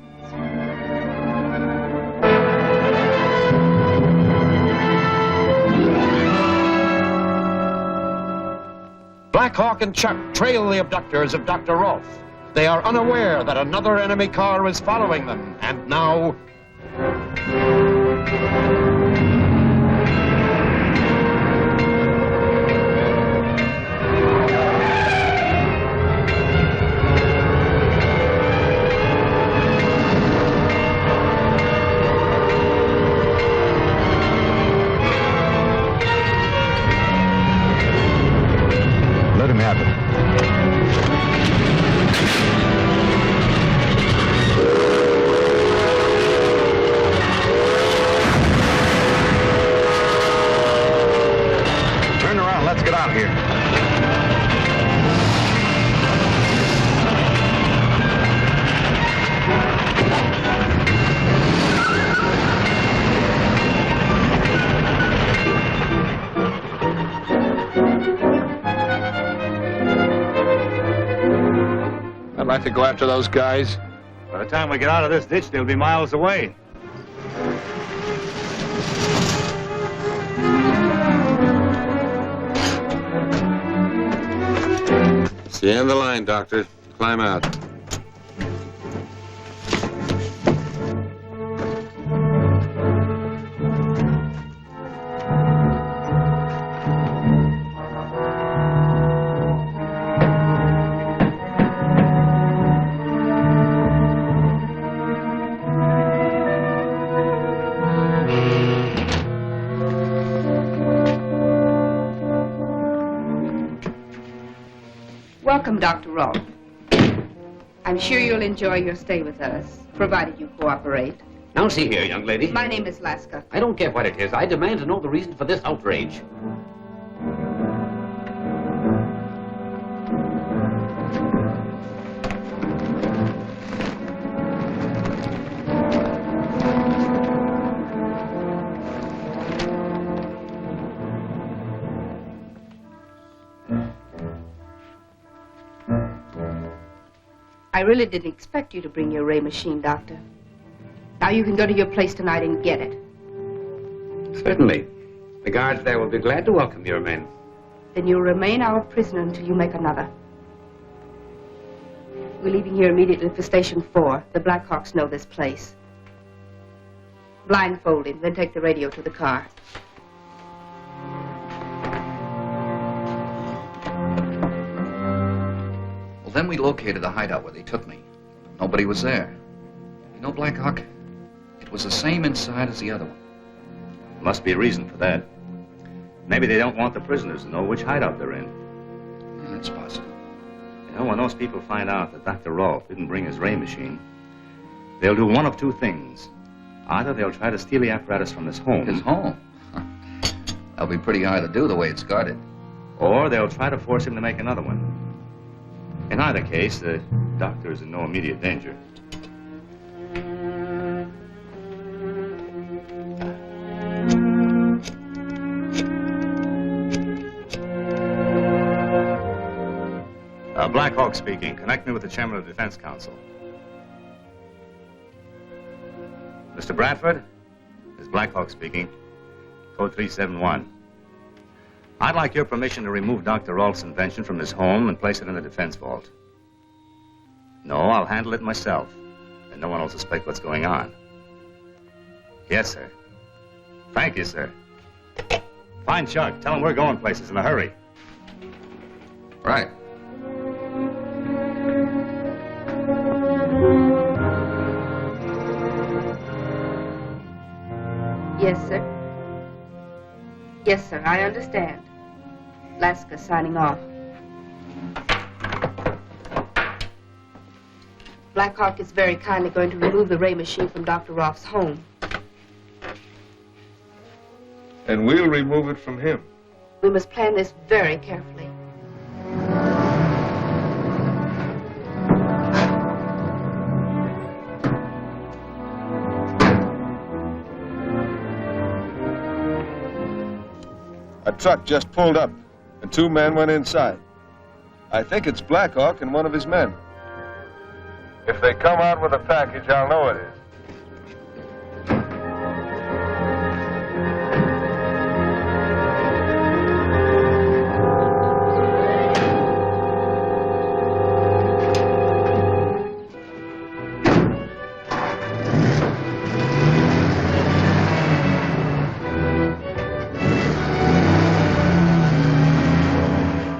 Blackhawk and Chuck trail the abductors of Dr. Rolph. They are unaware that another enemy car is following them, and now... Let him have it. Turn around, let's get out of here. I'd like to go after those guys. By the time we get out of this ditch, they'll be miles away. It's the end of the line, Doctor. Climb out. Welcome, Dr. Rolph. I'm sure you'll enjoy your stay with us, provided you cooperate. Now see here, young lady. My name is Laska. I don't care what it is. I demand to know the reason for this outrage. I really didn't expect you to bring your ray machine, Doctor. Now you can go to your place tonight and get it. Certainly. The guards there will be glad to welcome your men. Then you'll remain our prisoner until you make another. We're leaving here immediately for Station 4. The Blackhawks know this place. Blindfold him, then take the radio to the car. Then we located the hideout where they took me. Nobody was there. You know, Blackhawk, it was the same inside as the other one. Must be a reason for that. Maybe they don't want the prisoners to know which hideout they're in. Yeah, that's possible. You know, when those people find out that Dr. Rolph didn't bring his ray machine, they'll do one of two things. Either they'll try to steal the apparatus from his home. His home? That'll be pretty hard to do the way it's guarded. Or they'll try to force him to make another one. In either case, the doctor is in no immediate danger. Blackhawk speaking. Connect me with the chairman of the Defense Council. Mr. Bradford? This is Blackhawk speaking. Code 371. I'd like your permission to remove Dr. Rolph's invention from his home and place it in the defense vault. No, I'll handle it myself, and no one will suspect what's going on. Yes, sir. Thank you, sir. Find Chuck. Tell him we're going places in a hurry. Right. Yes, sir. Yes, sir, I understand. Laska signing off. Blackhawk is very kindly going to remove the ray machine from Dr. Rolph's home. And we'll remove it from him. We must plan this very carefully. A truck just pulled up, and 2 men went inside. I think it's Blackhawk and one of his men. If they come out with a package, I'll know it is.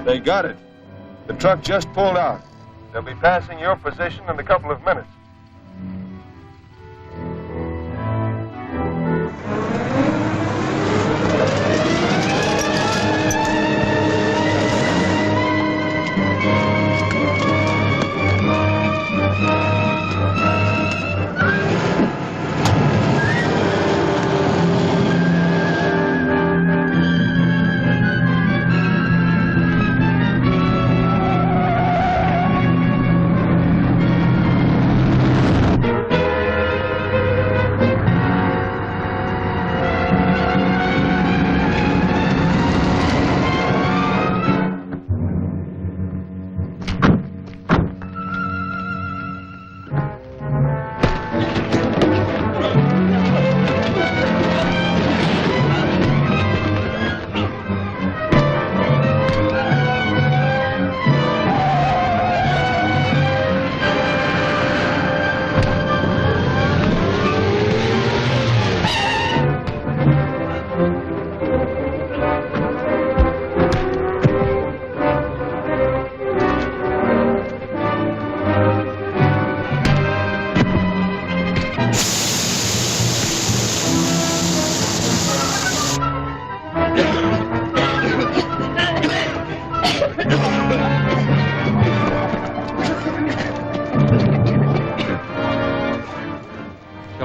They got it. The truck just pulled out. They'll be passing your position in a couple of minutes.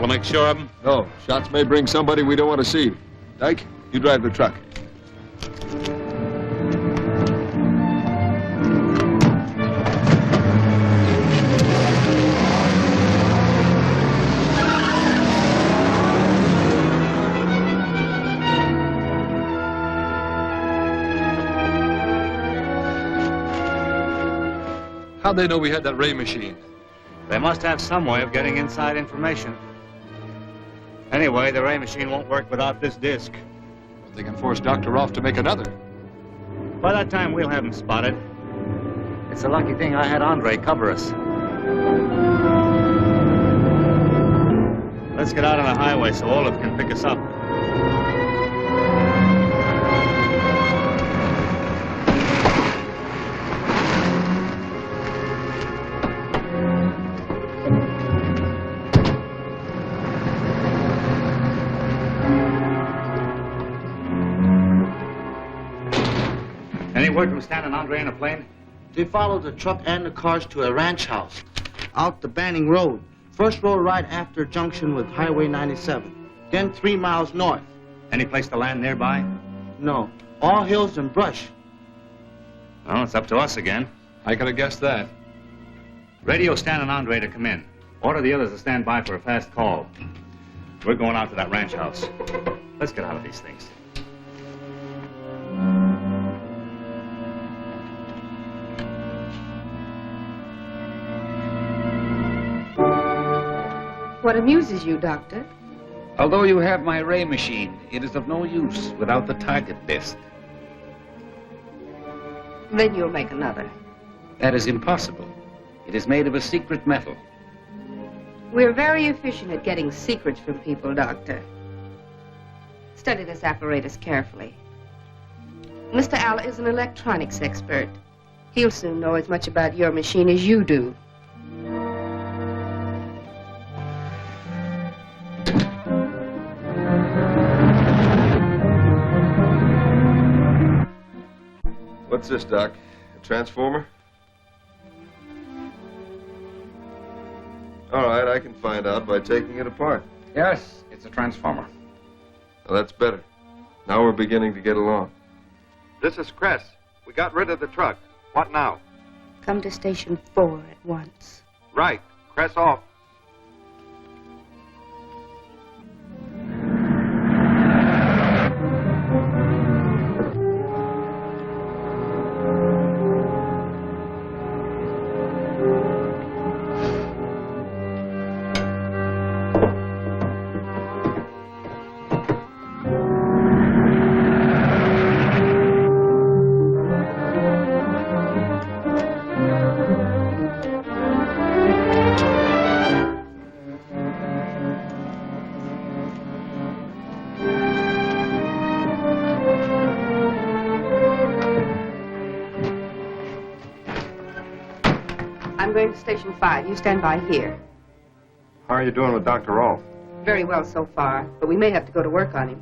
Make sure of them? No. Shots may bring somebody we don't want to see. Dyke, you drive the truck. How'd they know we had that ray machine? They must have some way of getting inside information. Anyway, the ray machine won't work without this disc. But they can force Dr. Rolph to make another. By that time, we'll have him spotted. It's a lucky thing I had Andre cover us. Let's get out on the highway so Olaf can pick us up. Any word from Stan and Andre in a plane? They followed the truck and the cars to a ranch house out the Banning Road. First road right after junction with Highway 97. Then 3 miles north. Any place to land nearby? No. All hills and brush. Well, it's up to us again. I could have guessed that. Radio Stan and Andre to come in. Order the others to stand by for a fast call. We're going out to that ranch house. Let's get out of these things. What amuses you, Doctor? Although you have my ray machine, it is of no use without the target disc. Then you'll make another. That is impossible. It is made of a secret metal. We're very efficient at getting secrets from people, Doctor. Study this apparatus carefully. Mr. Allen is an electronics expert. He'll soon know as much about your machine as you do. What's this, Doc? A transformer? All right, I can find out by taking it apart. Yes, it's a transformer. Well, that's better. Now we're beginning to get along. This is Cress. We got rid of the truck. What now? Come to Station 4 at once. Right. Cress off. I'm going to Station 5. You stand by here. How are you doing with Dr. Rolph? Very well so far, but we may have to go to work on him.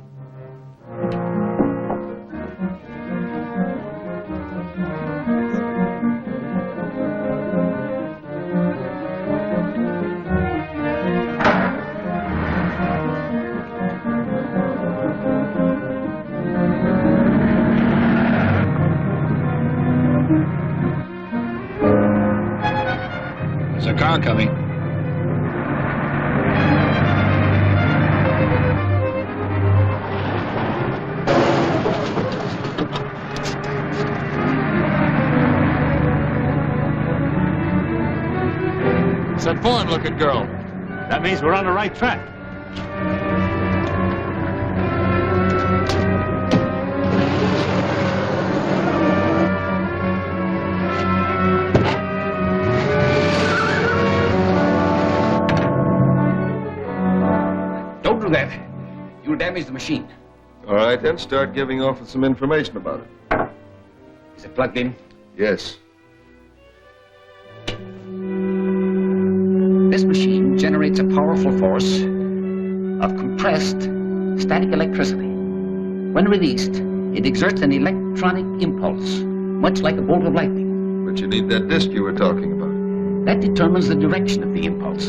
There's a car coming. It's that foreign-looking girl. That means we're on the right track. Don't do that. You'll damage the machine. All right, then start giving off with some information about it. Is it plugged in? Yes. This machine generates a powerful force of compressed static electricity. When released, it exerts an electronic impulse, much like a bolt of lightning. But you need that disc you were talking about. That determines the direction of the impulse,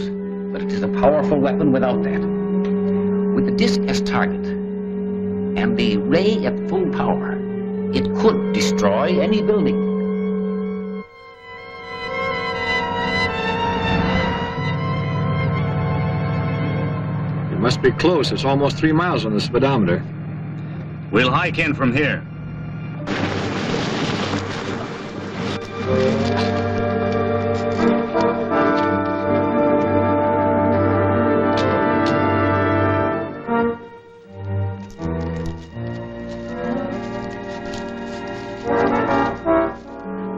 but it is a powerful weapon without that. With the disc as target and the ray at full power, it could destroy any building. It must be close. It's almost 3 miles on the speedometer. We'll hike in from here.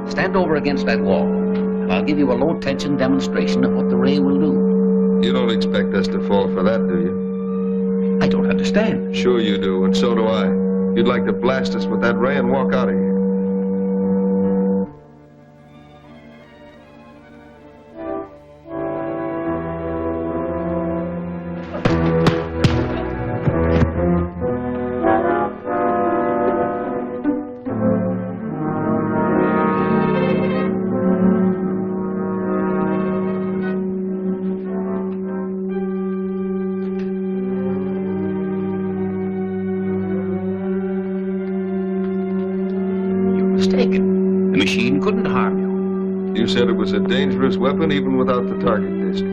Stand over against that wall, and I'll give you a low-tension demonstration of what the ray will do. You don't expect us to fall for that, do you? I don't understand. Sure you do, and so do I. You'd like to blast us with that ray and walk out of here. Mistaken. The machine couldn't harm you. You said it was a dangerous weapon even without the target disc.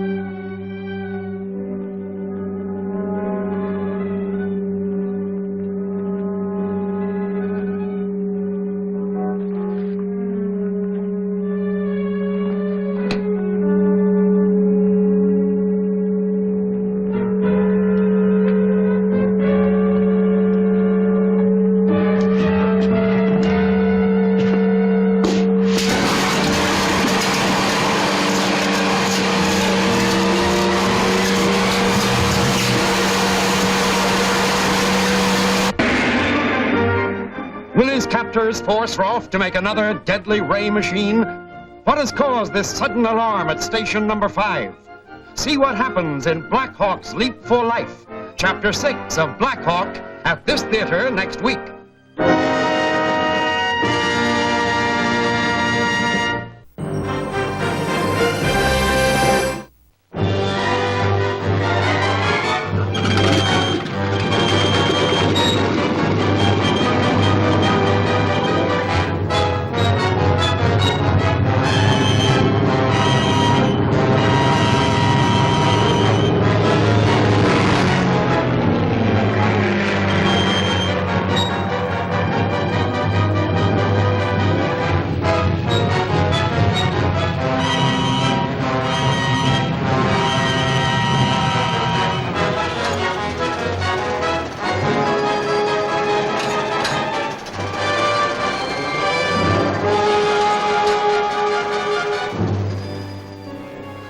captors force Rolph to make another deadly ray machine? What has caused this sudden alarm at station number 5? See what happens in Blackhawk's Leap for Life, Chapter 6 of Blackhawk, at this theater next week.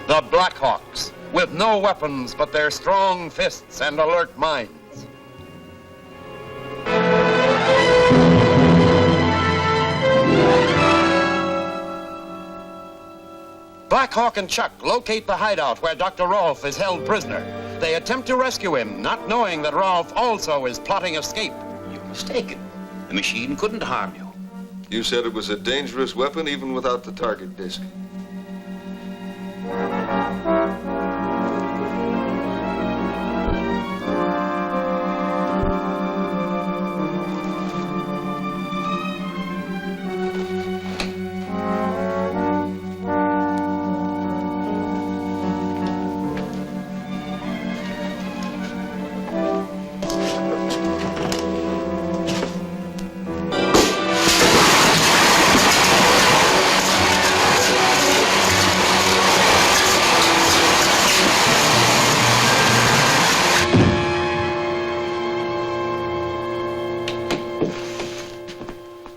The Blackhawks, with no weapons but their strong fists and alert minds. Blackhawk and Chuck locate the hideout where Dr. Rolph is held prisoner. They attempt to rescue him, not knowing that Rolph also is plotting escape. You're mistaken. The machine couldn't harm you. You said it was a dangerous weapon even without the target disc.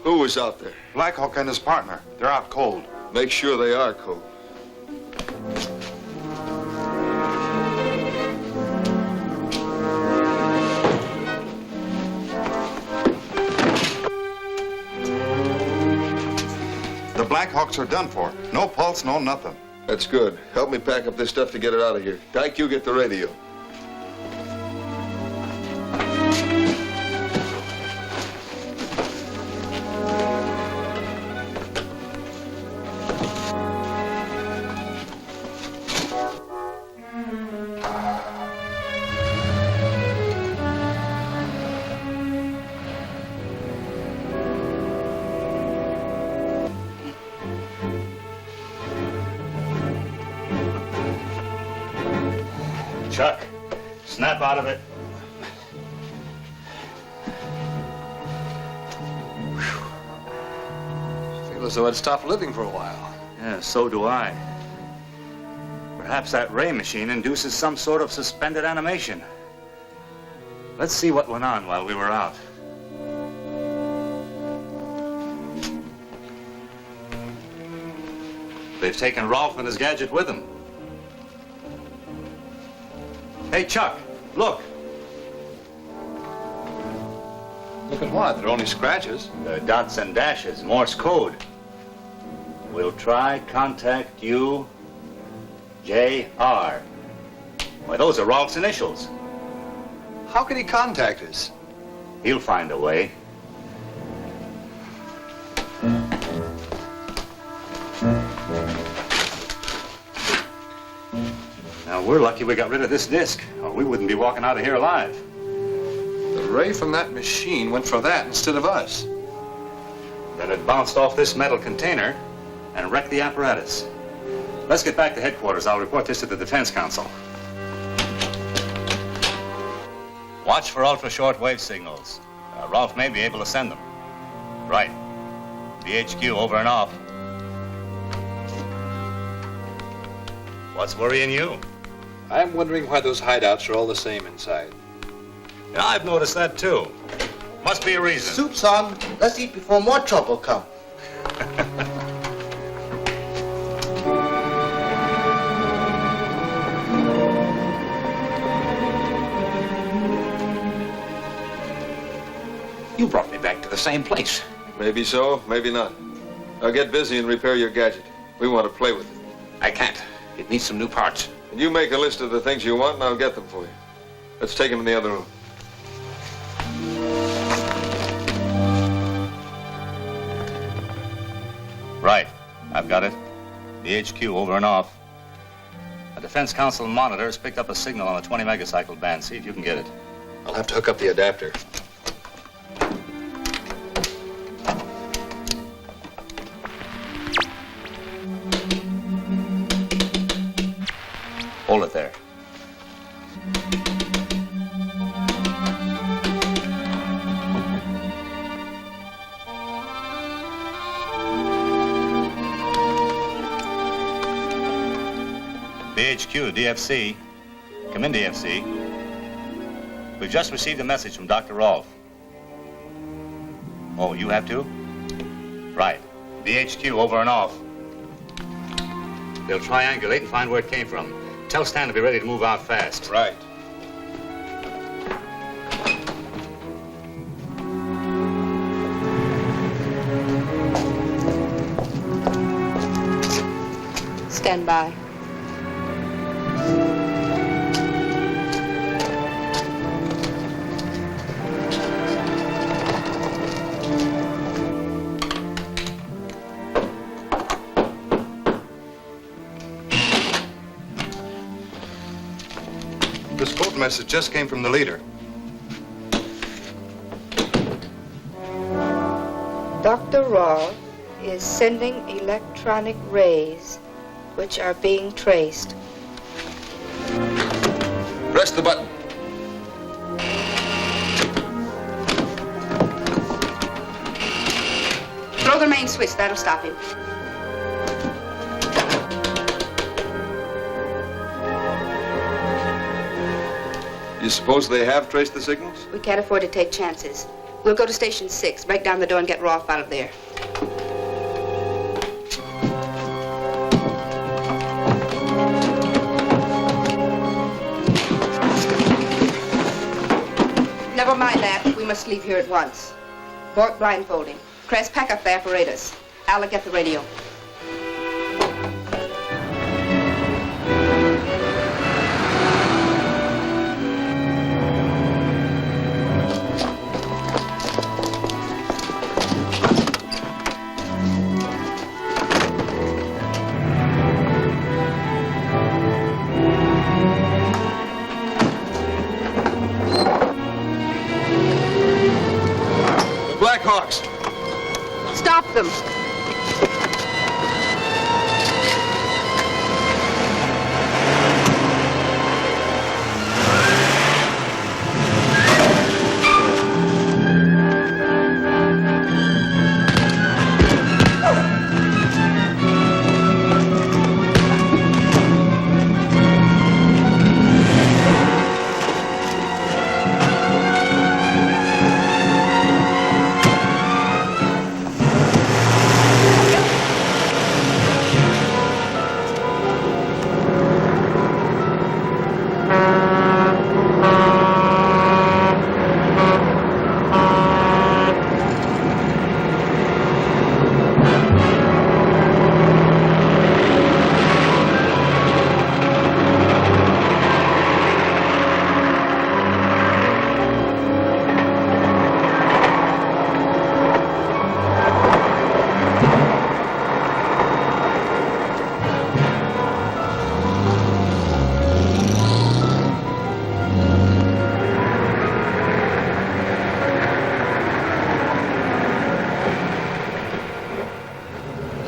Who was out there? Blackhawk and his partner. They're out cold. Make sure they are cold. The Blackhawks are done for. No pulse, no nothing. That's good. Help me pack up this stuff to get it out of here. Dyke, you get the radio. Chuck, snap out of it. I feel as though I'd stopped living for a while. Yeah, so do I. Perhaps that ray machine induces some sort of suspended animation. Let's see what went on while we were out. They've taken Rolph and his gadget with them. Hey, Chuck, look. Look at what? They're only scratches. The dots and dashes, Morse code. We'll try contact you, J.R. Why, those are Rolph's initials. How could he contact us? He'll find a way. Now, we're lucky we got rid of this disc, or we wouldn't be walking out of here alive. The ray from that machine went for that instead of us. Then it bounced off this metal container and wrecked the apparatus. Let's get back to headquarters. I'll report this to the Defense Council. Watch for ultra-short-wave signals. Rolph may be able to send them. Right. DHQ, over and off. What's worrying you? I'm wondering why those hideouts are all the same inside. Yeah, I've noticed that, too. Must be a reason. Soup's on. Let's eat before more trouble comes. You brought me back to the same place. Maybe so, maybe not. Now get busy and repair your gadget. We want to play with it. I can't. It needs some new parts. And you make a list of the things you want, and I'll get them for you. Let's take them in the other room. Right. I've got it. The HQ over and off. A Defense Council monitor has picked up a signal on the 20 megacycle band. See if you can get it. I'll have to hook up the adapter. Hold it there. BHQ, DFC. Come in, DFC. We've just received a message from Dr. Rolph. Oh, you have to? Right. BHQ, over and off. They'll triangulate and find where it came from. Tell Stan to be ready to move out fast. Right. Stand by. This code message just came from the leader. Dr. Rolph is sending electronic rays which are being traced. Press the button. Throw the main switch, that'll stop him. You suppose they have traced the signals? We can't afford to take chances. We'll go to Station 6, break down the door and get Rolph out of there. Never mind that. We must leave here at once. Bork blindfolding. Cress, pack up the apparatus. Alec, get the radio. Blackhawks! Stop them!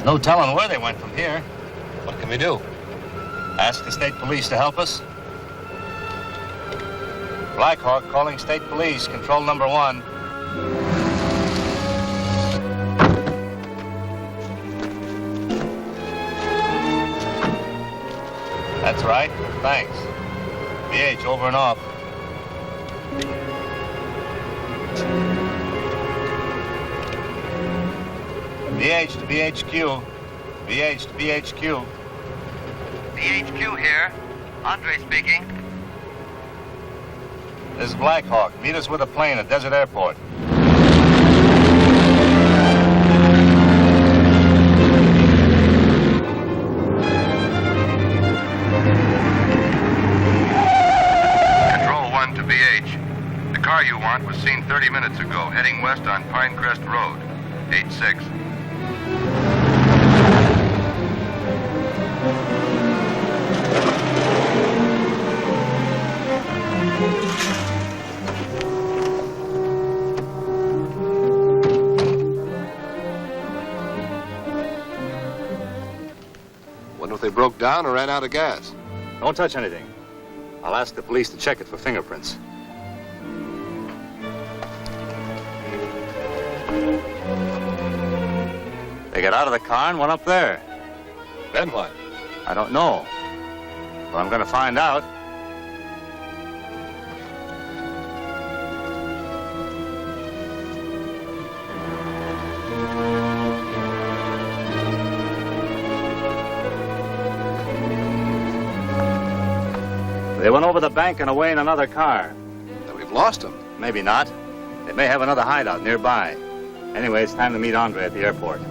No telling where they went from here. What can we do? Ask the state police to help us. Blackhawk calling state police, control number 1. That's right. Thanks. BH, over and off. BH to BHQ. BH to BHQ. BHQ here. Andre speaking. This is Blackhawk. Meet us with a plane at Desert Airport. part was seen 30 minutes ago, heading west on Pinecrest Road, 8-6. Wonder if they broke down or ran out of gas. Don't touch anything. I'll ask the police to check it for fingerprints. They got out of the car and went up there. Then what? I don't know. But I'm going to find out. They went over the bank and away in another car. Then we've lost them. Maybe not. They may have another hideout nearby. Anyway, it's time to meet Andre at the airport.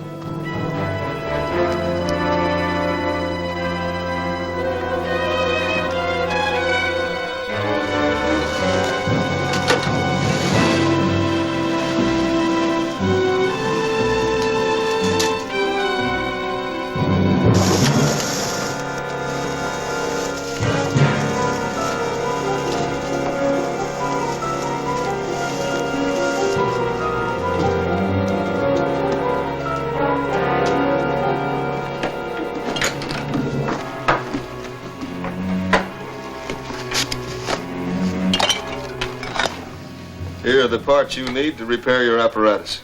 Here are the parts you need to repair your apparatus.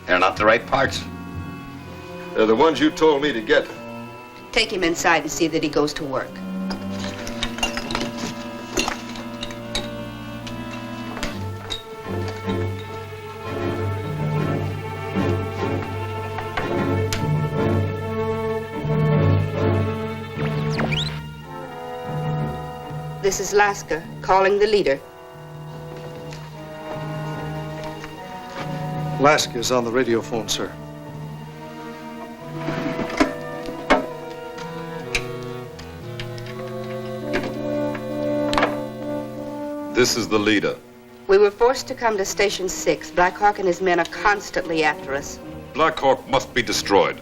They're not the right parts. They're the ones you told me to get. Take him inside and see that he goes to work. This is Laska, calling the leader. Laska is on the radio phone, sir. This is the leader. We were forced to come to Station 6. Blackhawk and his men are constantly after us. Blackhawk must be destroyed.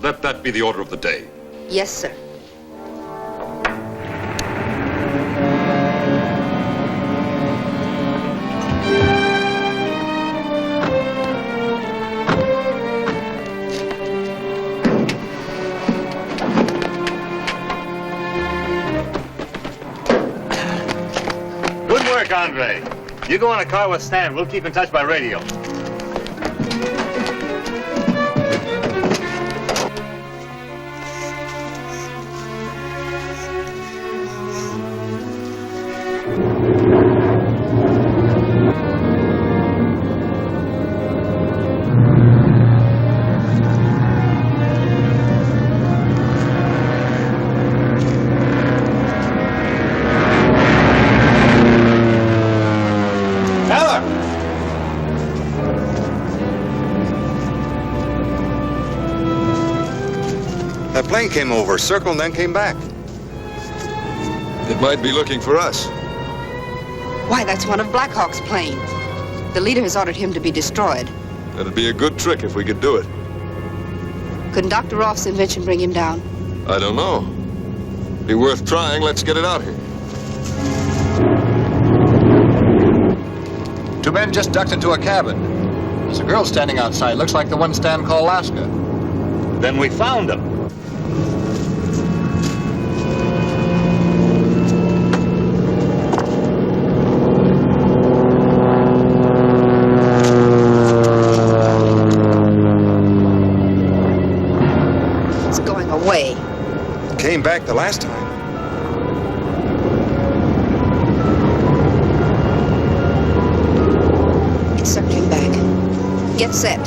Let that be the order of the day. Yes, sir. Andre. You go in a car with Stan. We'll keep in touch by radio. That plane came over, circled, and then came back. It might be looking for us. Why, that's one of Blackhawk's planes. The leader has ordered him to be destroyed. That'd be a good trick if we could do it. Couldn't Dr. Rolph's invention bring him down? I don't know. Be worth trying. Let's get it out here. Two men just ducked into a cabin. There's a girl standing outside. Looks like the one Stan called Laska. Then we found them. It's going away. Came back the last time. It's circling back. Get set.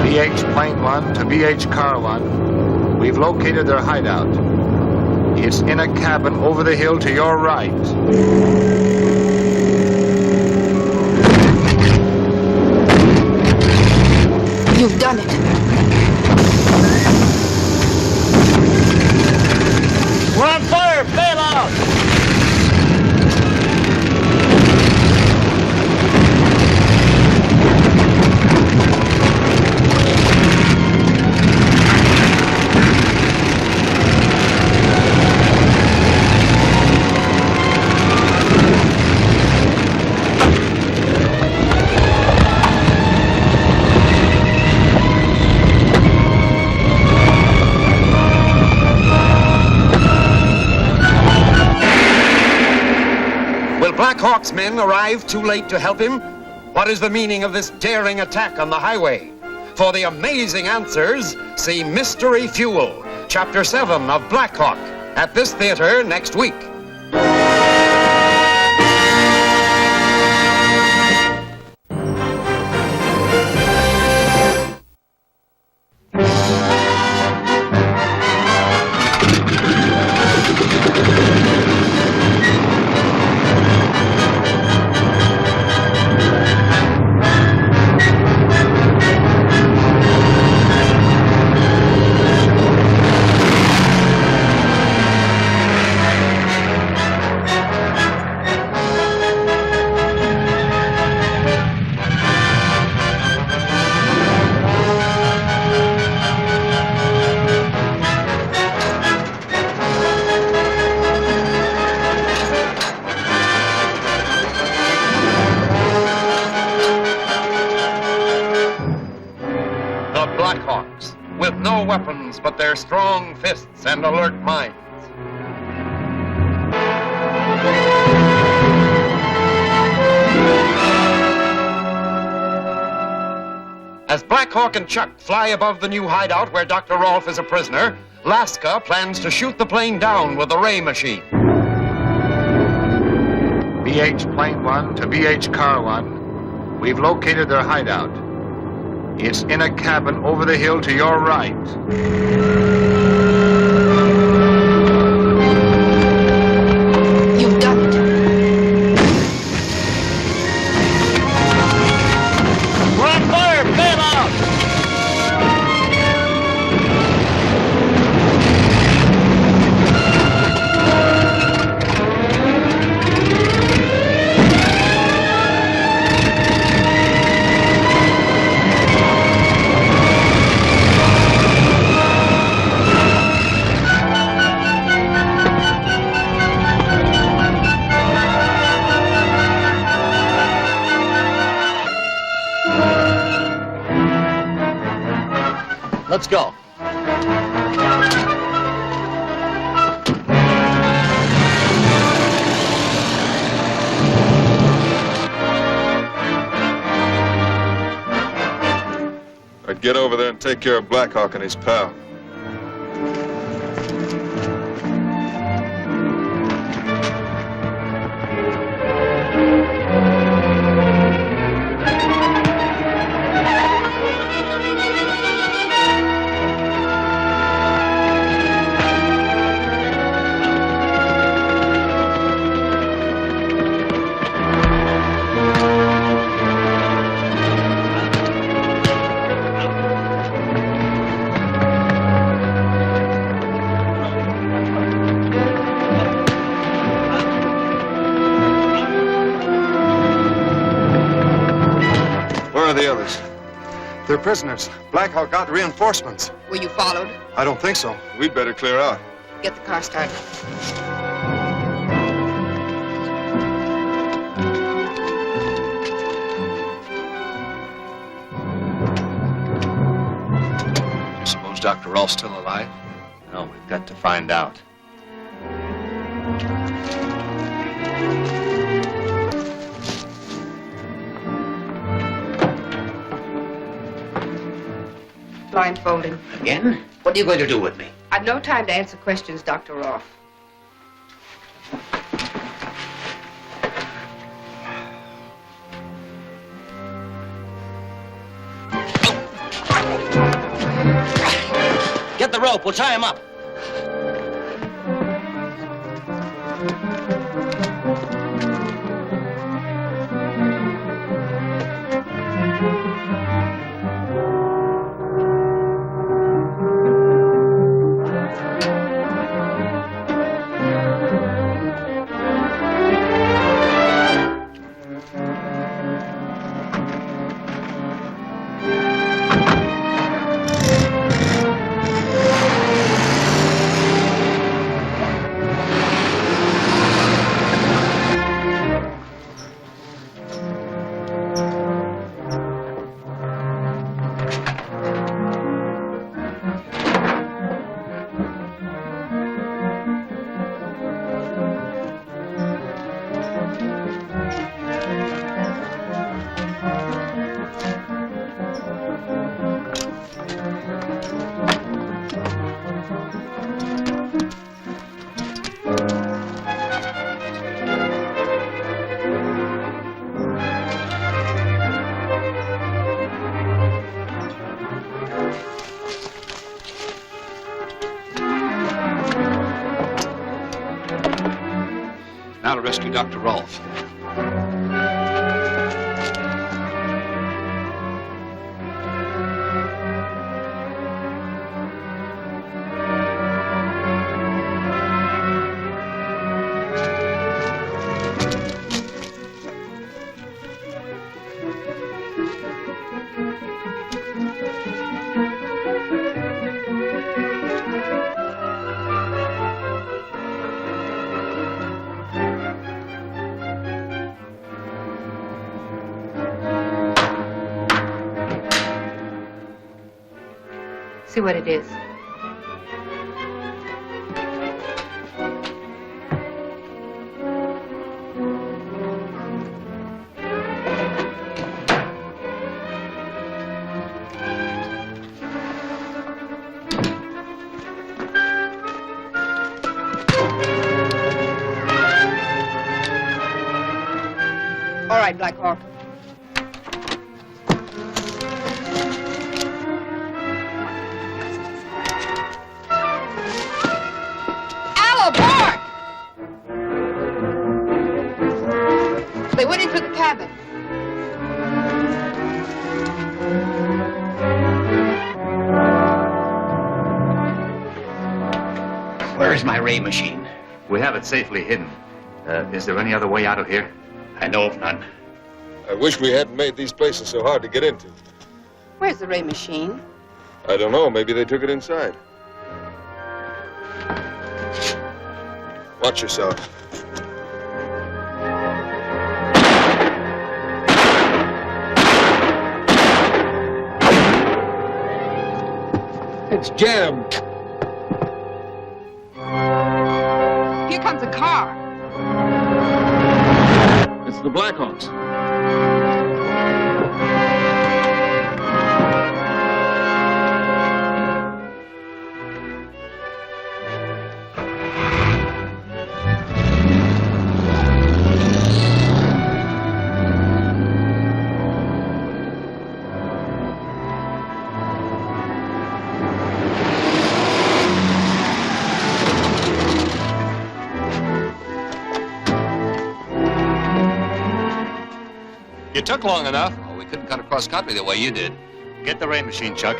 BH Plane 1 to BH Car 1. We've located their hideout. It's in a cabin over the hill to your right. You've done it. We're on fire! Bail out! Blackhawk's men arrived too late to help him? What is the meaning of this daring attack on the highway? For the amazing answers, see Mystery Fuel, Chapter 7 of Blackhawk, at this theater next week. Blackhawks, with no weapons but their strong fists and alert minds. As Blackhawk and Chuck fly above the new hideout where Dr. Rolph is a prisoner, Laska plans to shoot the plane down with the ray machine. BH Plane 1 to BH Car 1. We've located their hideout. It's in a cabin over the hill to your right. You've done it. We're on fire! Bail out! Let's go. I'd get over there and take care of Blackhawk and his pal. The others? They're prisoners. Blackhawk got reinforcements. Were you followed? I don't think so. We'd better clear out. Get the car started. Suppose Dr. Rolph's still alive? No, we've got to find out. Blindfolding. Again? What are you going to do with me? I've no time to answer questions, Dr. Rolph. Get the rope. We'll tie him up. to rescue Dr. Rolph. See what it is. All right, Blackhawk. They went into the cabin. Where is my ray machine? We have it safely hidden. Is there any other way out of here? I know of none. I wish we hadn't made these places so hard to get into. Where's the ray machine? I don't know. Maybe they took it inside. Watch yourself. It's jammed. Here comes a car. It's the Blackhawks. You took long enough. Oh, we couldn't cut across country the way you did. Get the ray machine, Chuck.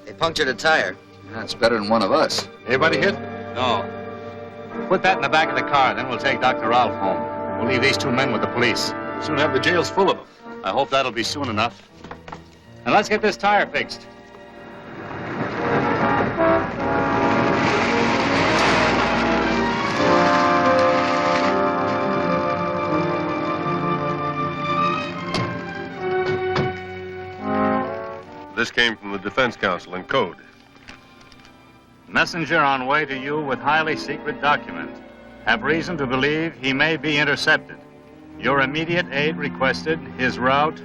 They punctured a tire. That's better than one of us. Anybody hit? No. Put that in the back of the car, then we'll take Dr. Rolph home. We'll leave these two men with the police. Soon have the jails full of them. I hope that'll be soon enough. And let's get this tire fixed. This came from the Defense Council in code. Messenger on way to you with highly secret document. Have reason to believe he may be intercepted. Your immediate aid requested. His route.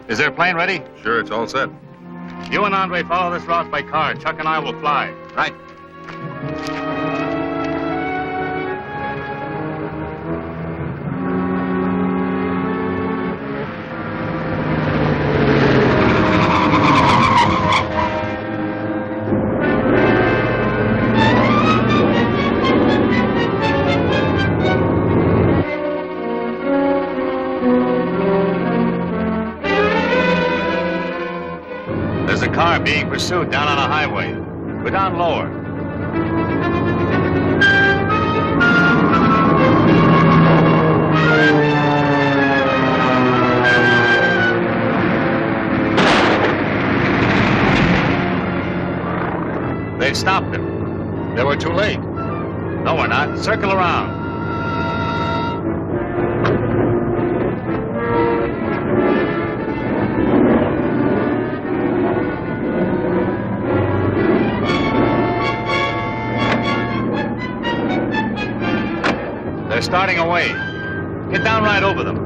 Is their plane ready? Sure, it's all set. You and Andre follow this route by car. Chuck and I will fly. Right. There's a car being pursued down on a highway. Go down lower. They've stopped him. They were too late. No, we're not. Circle around. They're starting away. Get down right over them.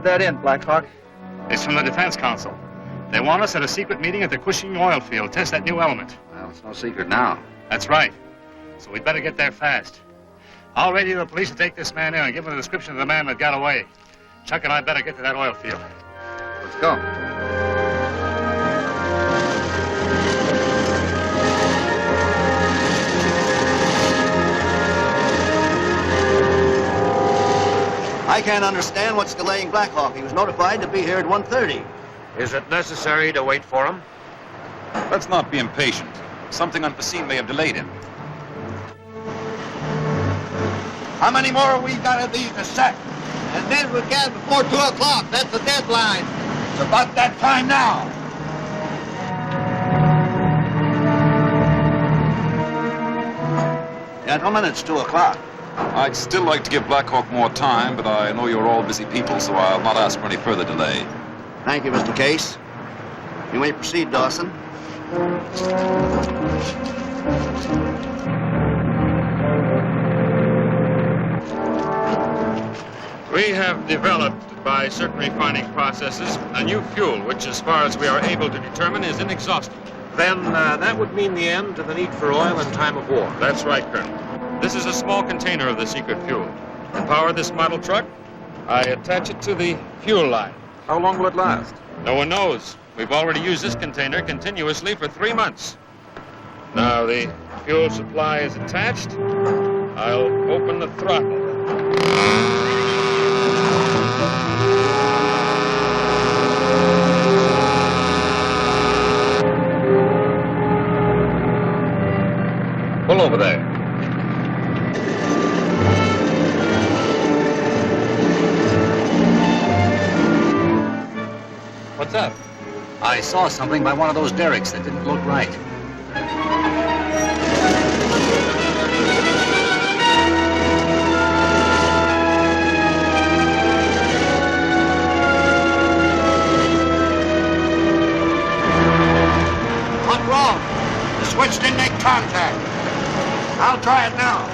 did that in, Blackhawk? It's from the Defense Council. They want us at a secret meeting at the Cushing oil field. Test that new element. Well, it's no secret now. That's right. So we'd better get there fast. I'll radio the police to take this man in and give them a description of the man that got away. Chuck and I better get to that oil field. Let's go. I can't understand what's delaying Blackhawk. He was notified to be here at 1:30. Is it necessary to wait for him? Let's not be impatient. Something unforeseen may have delayed him. How many more have we got of these to set? And then we'll get before 2 o'clock. That's the deadline. It's about that time now. Gentlemen, it's 2 o'clock. I'd still like to give Blackhawk more time, but I know you're all busy people, so I'll not ask for any further delay. Thank you, Mr. Case. You may proceed, Dawson. We have developed, by certain refining processes, a new fuel, which, as far as we are able to determine, is inexhaustible. Then that would mean the end to the need for oil in time of war. That's right, Colonel. This is a small container of the secret fuel. To power this model truck, I attach it to the fuel line. How long will it last? No one knows. We've already used this container continuously for 3 months. Now the fuel supply is attached. I'll open the throttle. Pull over there. What's up? I saw something by one of those derricks that didn't look right. What's wrong? The switch didn't make contact. I'll try it now.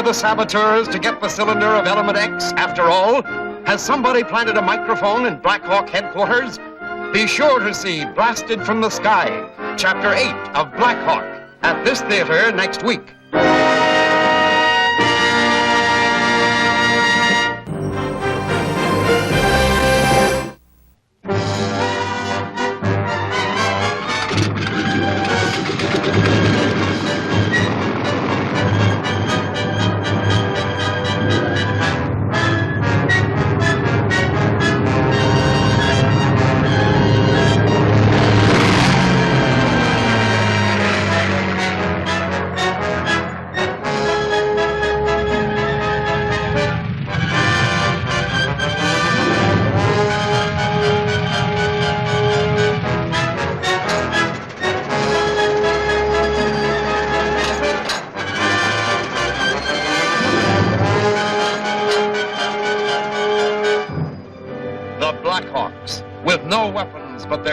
The saboteurs to get the cylinder of element X after all? Has somebody planted a microphone in Blackhawk headquarters? Be sure to see Blasted from the Sky, Chapter 8 of Blackhawk, at this theater next week.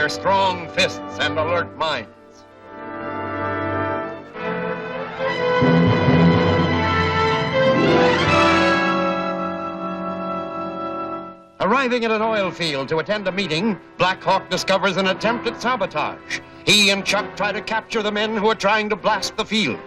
their strong fists and alert minds. Arriving at an oil field to attend a meeting, Blackhawk discovers an attempt at sabotage. He and Chuck try to capture the men who are trying to blast the field.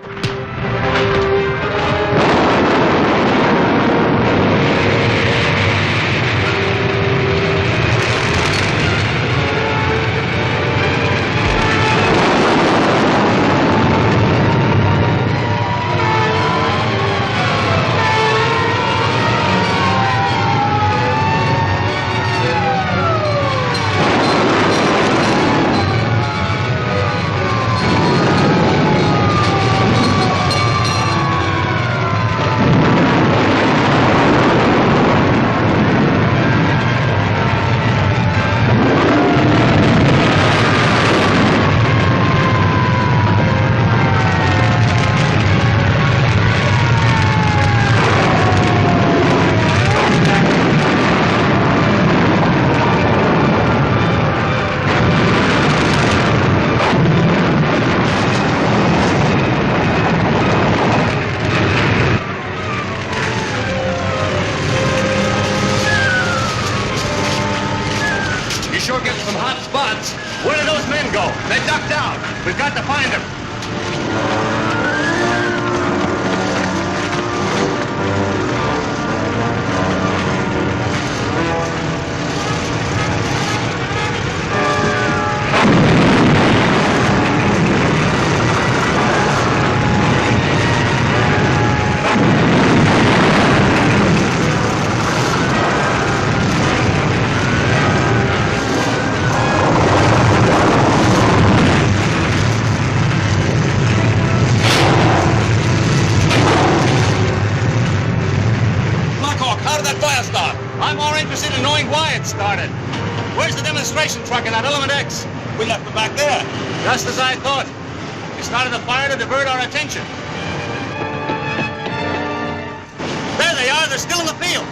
Truck in that Element X. We left them back there. Just as I thought. We started a fire to divert our attention. There they are. They're still in the field.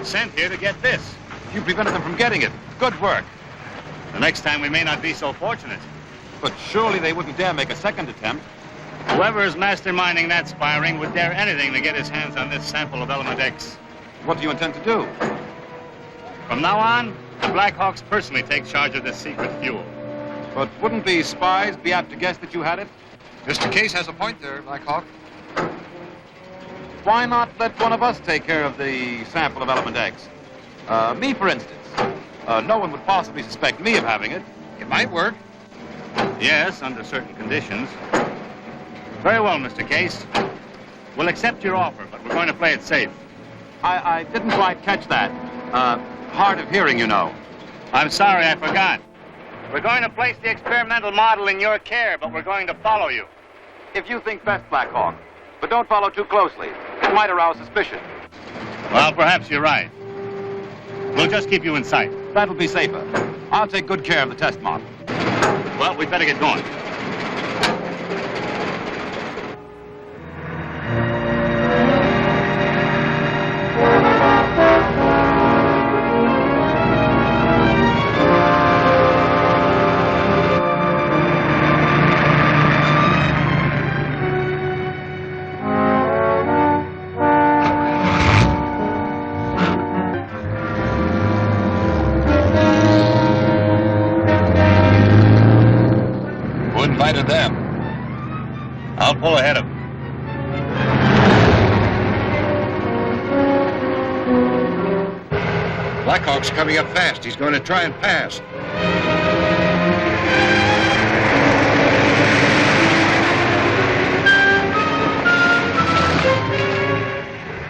Sent here to get this. You prevented them from getting it. Good work. The next time we may not be so fortunate. But surely they wouldn't dare make a second attempt. Whoever is masterminding that spy ring would dare anything to get his hands on this sample of Element X. What do you intend to do? From now on, the Blackhawks personally take charge of this secret fuel. But wouldn't the spies be apt to guess that you had it? Mr. Case has a point there, Blackhawk. Why not let one of us take care of the sample of Element X? Me, for instance. No one would possibly suspect me of having it. It might work. Yes, under certain conditions. Very well, Mr. Case. We'll accept your offer, but we're going to play it safe. I didn't quite catch that. Hard of hearing, you know. I'm sorry, I forgot. We're going to place the experimental model in your care, but we're going to follow you. If you think best, Blackhawk. But don't follow too closely. It might arouse suspicion. Well, perhaps you're right. We'll just keep you in sight. That'll be safer. I'll take good care of the test model. Well, we'd better get going. Who invited them? I'll pull ahead of them. Blackhawk's coming up fast. He's going to try and pass.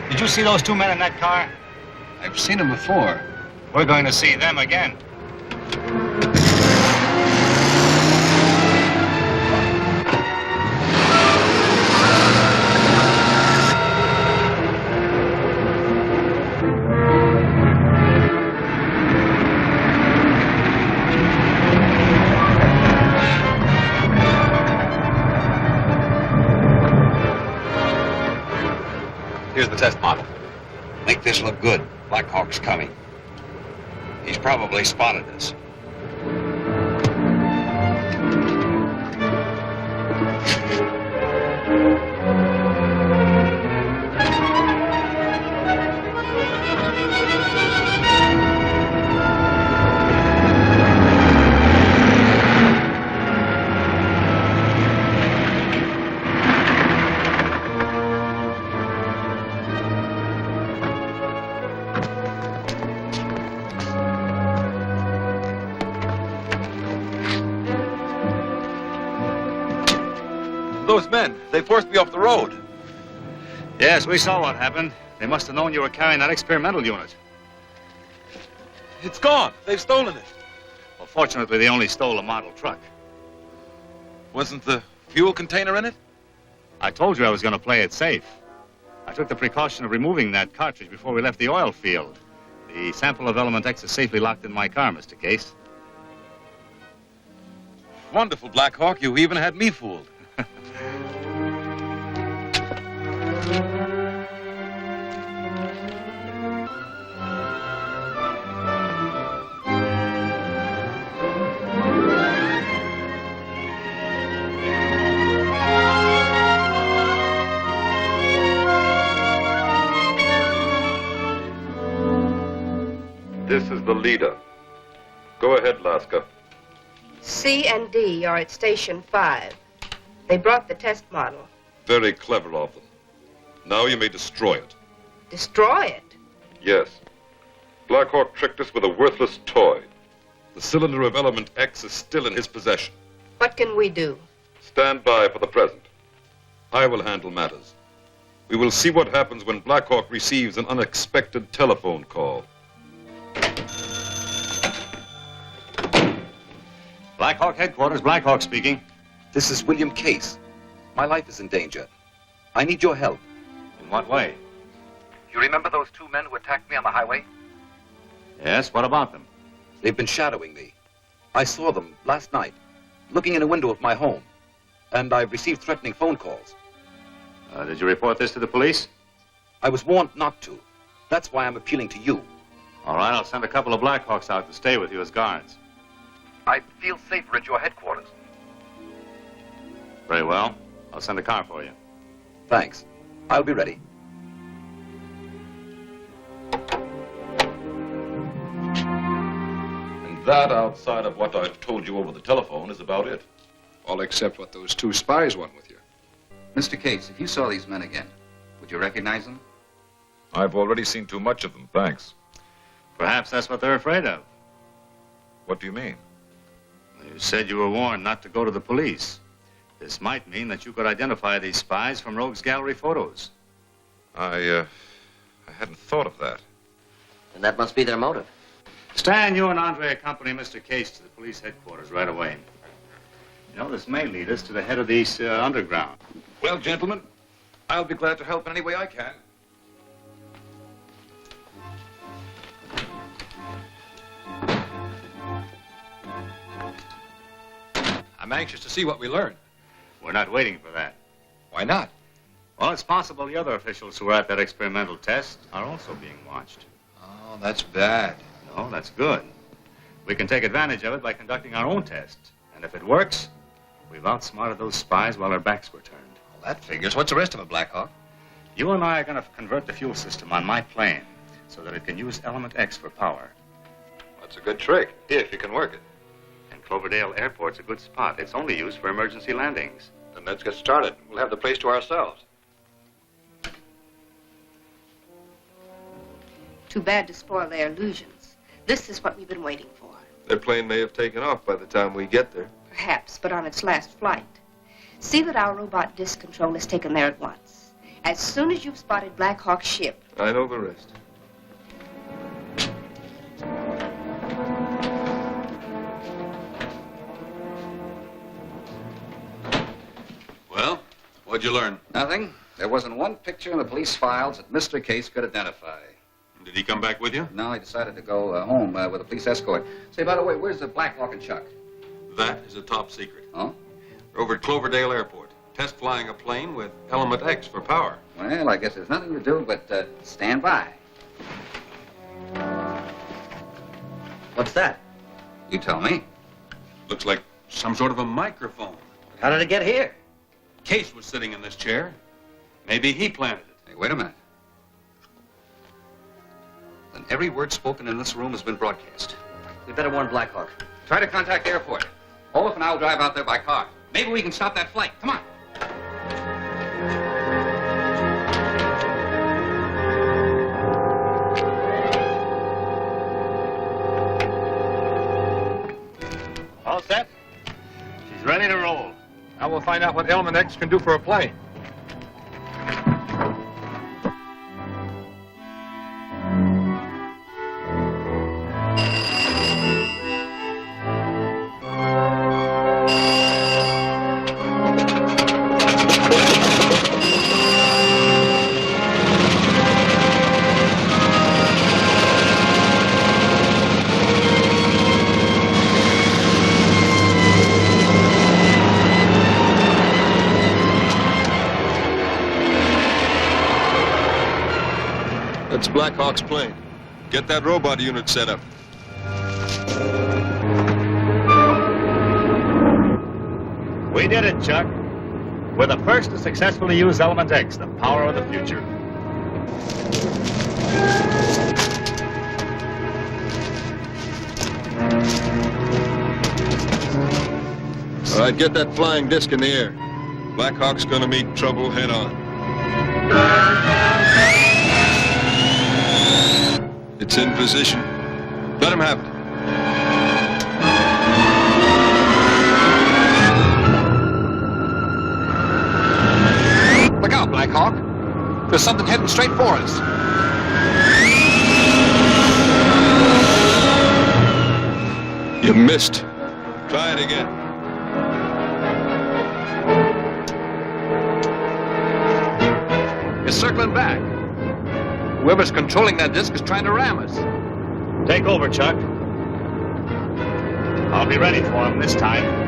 Did you see those two men in that car? I've seen them before. We're going to see them again. Here's the test model. Make this look good. Blackhawk's coming. He's probably spotted us. Those men, they forced me off the road. Yes, we saw what happened. They must have known you were carrying that experimental unit. It's gone. They've stolen it. Well, fortunately, they only stole a model truck. Wasn't the fuel container in it? I told you I was going to play it safe. I took the precaution of removing that cartridge before we left the oil field. The sample of element X is safely locked in my car, Mr. Case. Wonderful, Blackhawk. You even had me fooled. This is the leader. Go ahead, Laska. C and D are at Station 5. They brought the test model. Very clever of them. Now you may destroy it. Destroy it? Yes. Blackhawk tricked us with a worthless toy. The cylinder of element X is still in his possession. What can we do? Stand by for the present. I will handle matters. We will see what happens when Blackhawk receives an unexpected telephone call. Blackhawk headquarters, Blackhawk speaking. This is William Case. My life is in danger. I need your help. In what way? You remember those two men who attacked me on the highway? Yes, what about them? They've been shadowing me. I saw them last night, looking in a window of my home. And I've received threatening phone calls. Did you report this to the police? I was warned not to. That's why I'm appealing to you. All right, I'll send a couple of Blackhawks out to stay with you as guards. I'd feel safer at your headquarters. Very well. I'll send a car for you. Thanks. I'll be ready. And that, outside of what I've told you over the telephone, is about it. All except what those two spies want with you. Mr. Case, if you saw these men again, would you recognize them? I've already seen too much of them, thanks. Perhaps that's what they're afraid of. What do you mean? You said you were warned not to go to the police. This might mean that you could identify these spies from Rogue's Gallery photos. I hadn't thought of that. And that must be their motive. Stan, you and Andre accompany Mr. Case to the police headquarters right away. You know, this may lead us to the head of the underground. Well, gentlemen, I'll be glad to help in any way I can. I'm anxious to see what we learn. We're not waiting for that. Why not? Well, it's possible the other officials who were at that experimental test are also being watched. Oh, that's bad. No, that's good. We can take advantage of it by conducting our own test. And if it works, we've outsmarted those spies while their backs were turned. Well, that figures. What's the rest of it, Blackhawk? You and I are going to convert the fuel system on my plane so that it can use element X for power. That's a good trick, if you can work it. And Cloverdale Airport's a good spot. It's only used for emergency landings. Then let's get started. We'll have the place to ourselves. Too bad to spoil their illusions. This is what we've been waiting for. Their plane may have taken off by the time we get there. Perhaps, but on its last flight. See that our robot disc control is taken there at once. As soon as you've spotted Blackhawk's ship. I know the rest. Well, what'd you learn? Nothing. There wasn't one picture in the police files that Mr. Case could identify. Did he come back with you? No, he decided to go home with a police escort. Say, by the way, where's the Blackhawk and Chuck? That is a top secret. Oh? They're over at Cloverdale Airport, test flying a plane with Element X for power. Well, I guess there's nothing to do but stand by. What's that? You tell me. Looks like some sort of a microphone. How did it get here? Case was sitting in this chair. Maybe he planted it. Hey, wait a minute. Then every word spoken in this room has been broadcast. We better warn Blackhawk. Try to contact the airport. Rolph and I will drive out there by car. Maybe we can stop that flight. Come on. All set? She's ready to roll. Now we'll find out what Element X can do for a plane. That's Blackhawk's plane. Get that robot unit set up. We did it, Chuck. We're the first to successfully use Element X, the power of the future. All right, get that flying disc in the air. Blackhawk's gonna meet trouble head on. It's in position. Let him have it. Look out, Blackhawk. There's something heading straight for us. You missed. Try it again. It's circling back. Whoever's controlling that disc is trying to ram us. Take over, Chuck. I'll be ready for him this time.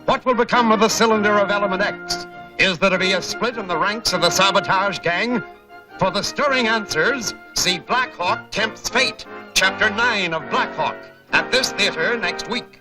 What will become of the cylinder of Element X? Is there to be a split in the ranks of the sabotage gang? For the stirring answers, see Blackhawk Tempts Fate, Chapter 9 of Blackhawk, at this theater next week.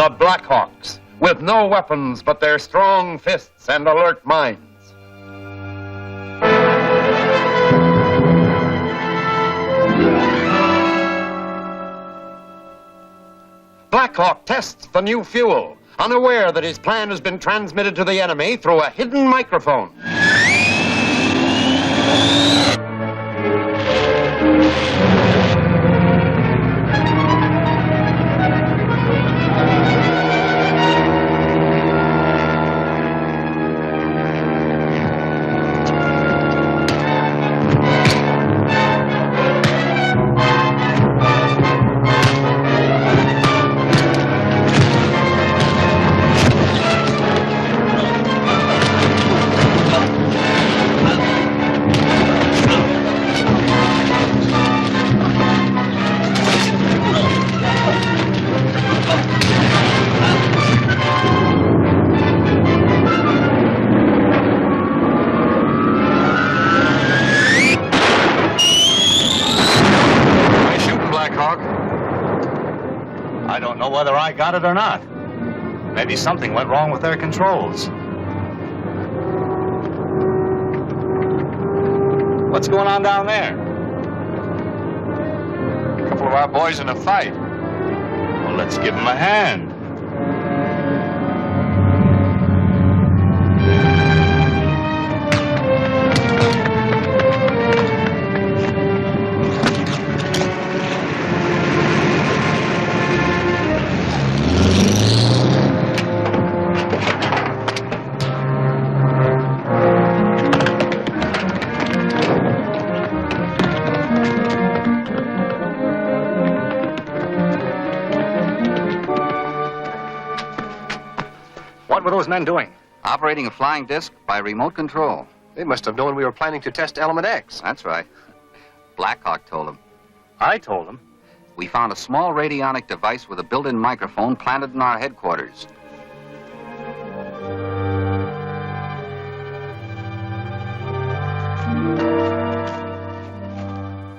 The Blackhawks, with no weapons but their strong fists and alert minds. Blackhawk tests the new fuel, unaware that his plan has been transmitted to the enemy through a hidden microphone. Whether I got it or not. Maybe something went wrong with their controls. What's going on down there? A couple of our boys in a fight. Well, let's give them a hand. What were those men doing? Operating a flying disc by remote control. They must have known we were planning to test Element X. That's right. Blackhawk told them. I told them. We found a small radionic device with a built-in microphone planted in our headquarters.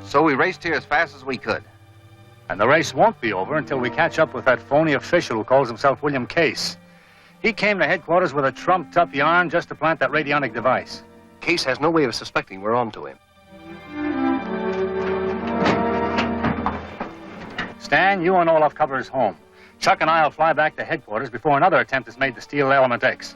So we raced here as fast as we could. And the race won't be over until we catch up with that phony official who calls himself William Case. He came to headquarters with a trumped-up yarn just to plant that radionic device. Case has no way of suspecting we're on to him. Stan, you and Olaf cover his home. Chuck and I will fly back to headquarters before another attempt is made to steal Element X.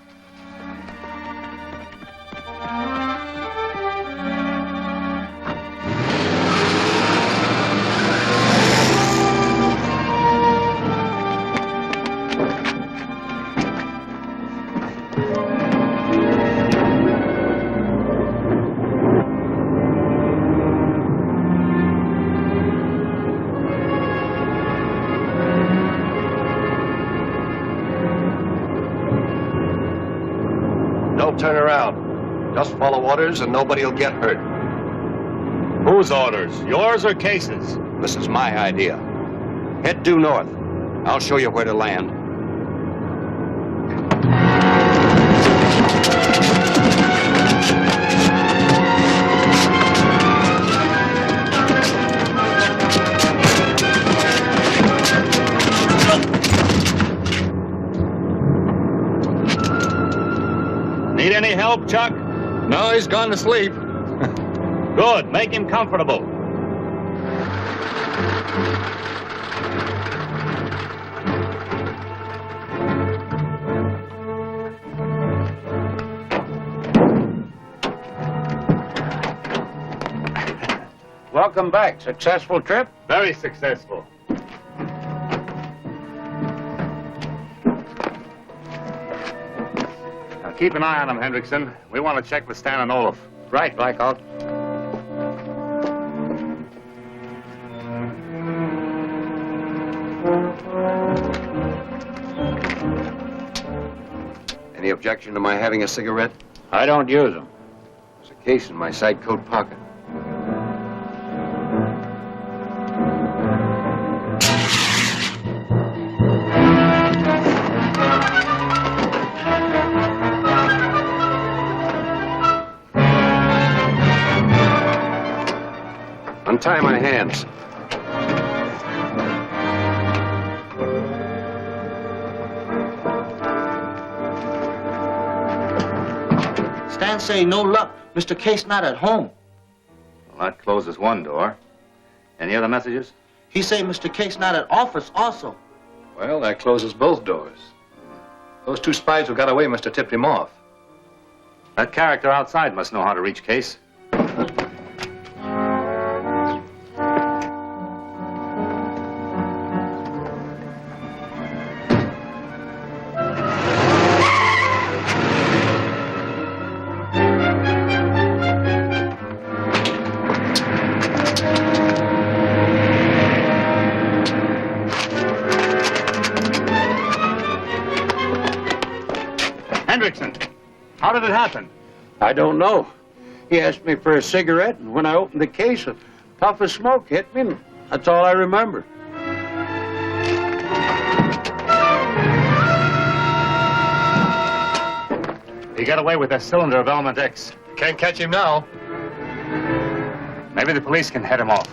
Turn around. Just follow orders and nobody will get hurt. Whose orders? Yours or Case's? This is my idea. Head due north. I'll show you where to land. Need any help, Chuck? No, he's gone to sleep. Good. Make him comfortable. Welcome back. Successful trip? Very successful. Keep an eye on him, Hendrickson. We want to check with Stan and Olaf. Right, Blackhawk. Any objection to my having a cigarette? I don't use them. There's a case in my side coat pocket. Untie my hands. man say no luck. Mr. Case not at home. Well, that closes one door. Any other messages? He say Mr. Case not at office also. Well, that closes both doors. Those two spies who got away must have tipped him off. That character outside must know how to reach Case. How did it happen? I don't know. He asked me for a cigarette, and when I opened the case, a puff of smoke hit me, and that's all I remember. He got away with a cylinder of element X. Can't catch him now. Maybe the police can head him off.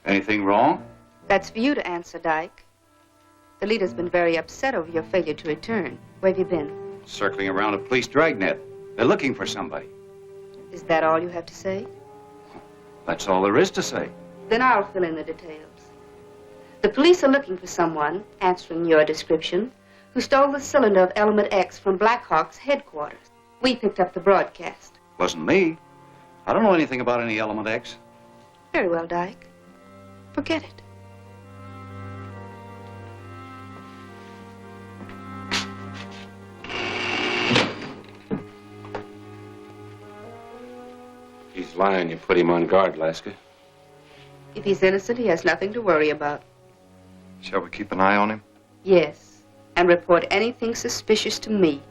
Anything wrong? That's for you to answer, Dyke. The leader's been very upset over your failure to return. Where have you been? Circling around a police dragnet. They're looking for somebody. Is that all you have to say? That's all there is to say. Then I'll fill in the details. The police are looking for someone, answering your description, who stole the cylinder of element X from Blackhawk's headquarters. We picked up the broadcast. Wasn't me. I don't know anything about any element X. Very well, Dyke. Forget it. He's lying. You put him on guard, Laska. If he's innocent, he has nothing to worry about. Shall we keep an eye on him? Yes, and report anything suspicious to me.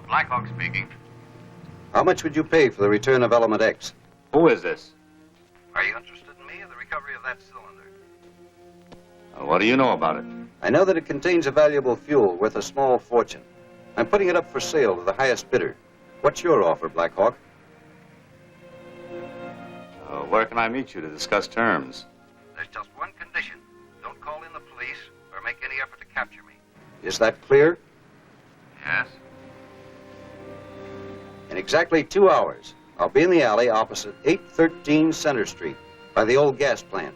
Blackhawk speaking. How much would you pay for the return of element X? Who is this? Are you interested in me or the recovery of that cylinder? What do you know about it? I know that it contains a valuable fuel worth a small fortune. I'm putting it up for sale to the highest bidder. What's your offer, Blackhawk? Where can I meet you to discuss terms? There's just one condition. Don't call in the police or make any effort to capture me. Is that clear? Yes. In exactly 2 hours, I'll be in the alley opposite 813 Center Street by the old gas plant.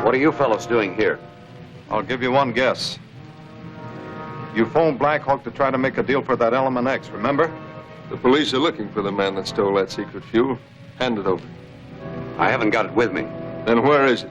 What are you fellows doing here? I'll give you one guess. You phoned Blackhawk to try to make a deal for that element X, remember? The police are looking for the man that stole that secret fuel. Hand it over. I haven't got it with me. Then where is it?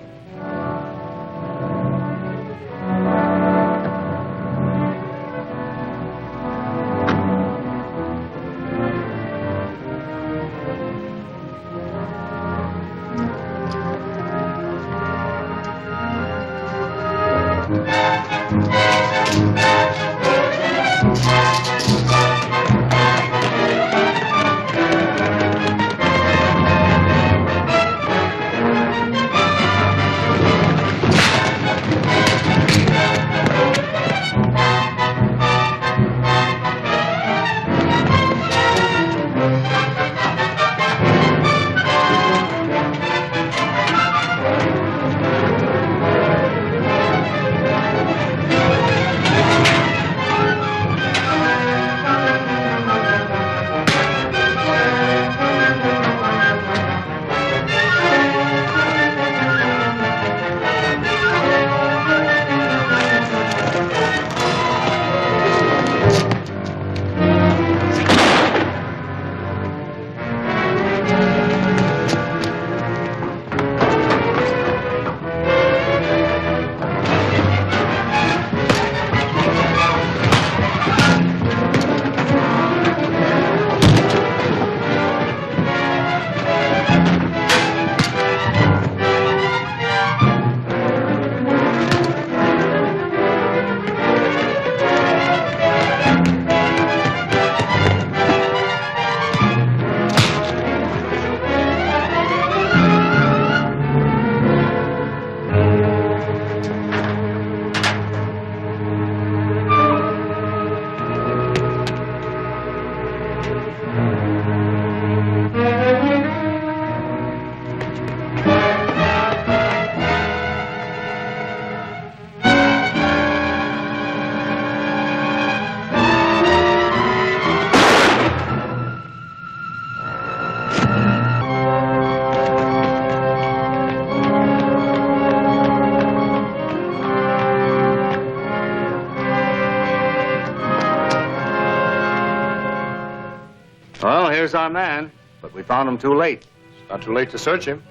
our man, but we found him too late. It's not too late to search him.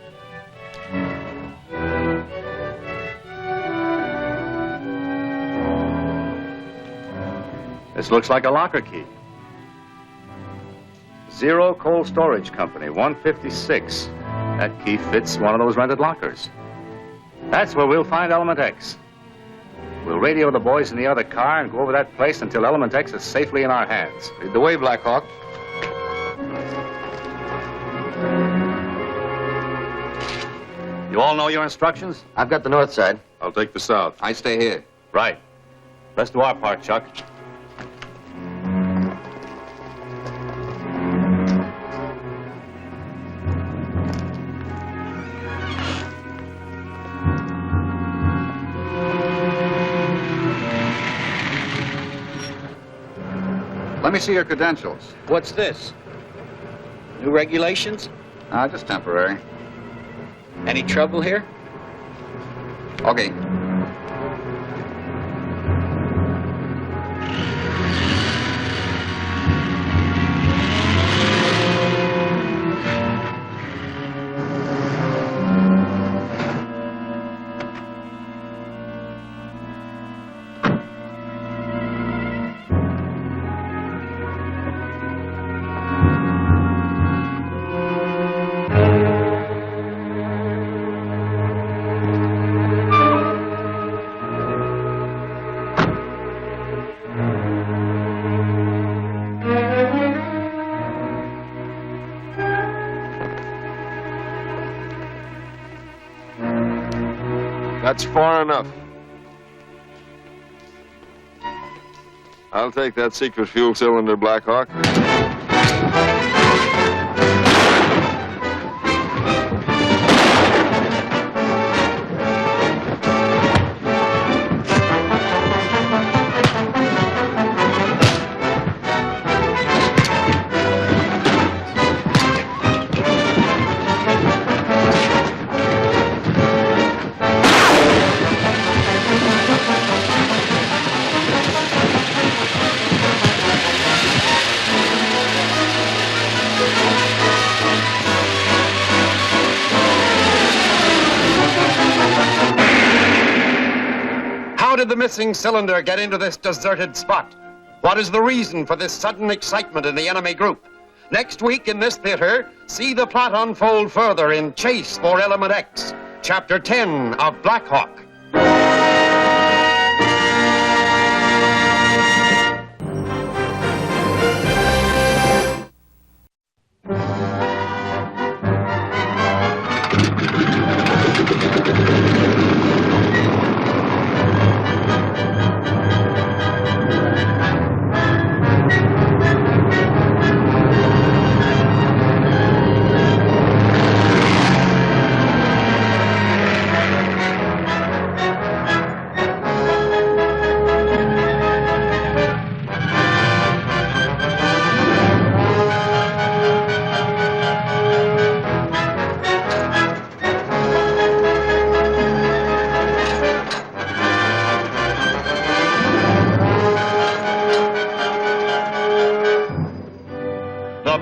This looks like a locker key. Zero Cold Storage Company, 156. That key fits one of those rented lockers. That's where we'll find Element X. We'll radio the boys in the other car and go over that place until Element X is safely in our hands. Lead the way, Blackhawk. You all know your instructions? I've got the north side. I'll take the south. I stay here. Right. Let's do our part, Chuck. Let me see your credentials. What's this? New regulations? Just temporary. Any trouble here? Okay. That's far enough. I'll take that secret fuel cylinder, Blackhawk. How did the missing cylinder get into this deserted spot? What is the reason for this sudden excitement in the enemy group? Next week in this theater, see the plot unfold further in Chase for Element X, Chapter 10 of Blackhawk.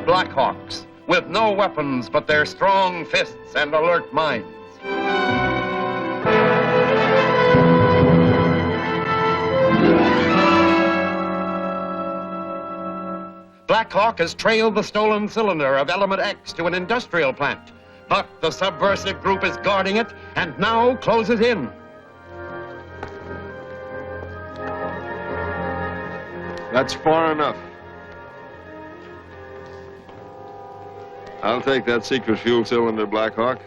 Blackhawks, with no weapons but their strong fists and alert minds. Blackhawk has trailed the stolen cylinder of Element X to an industrial plant, but the subversive group is guarding it and now closes in. That's far enough. I'll take that secret fuel cylinder, Blackhawk.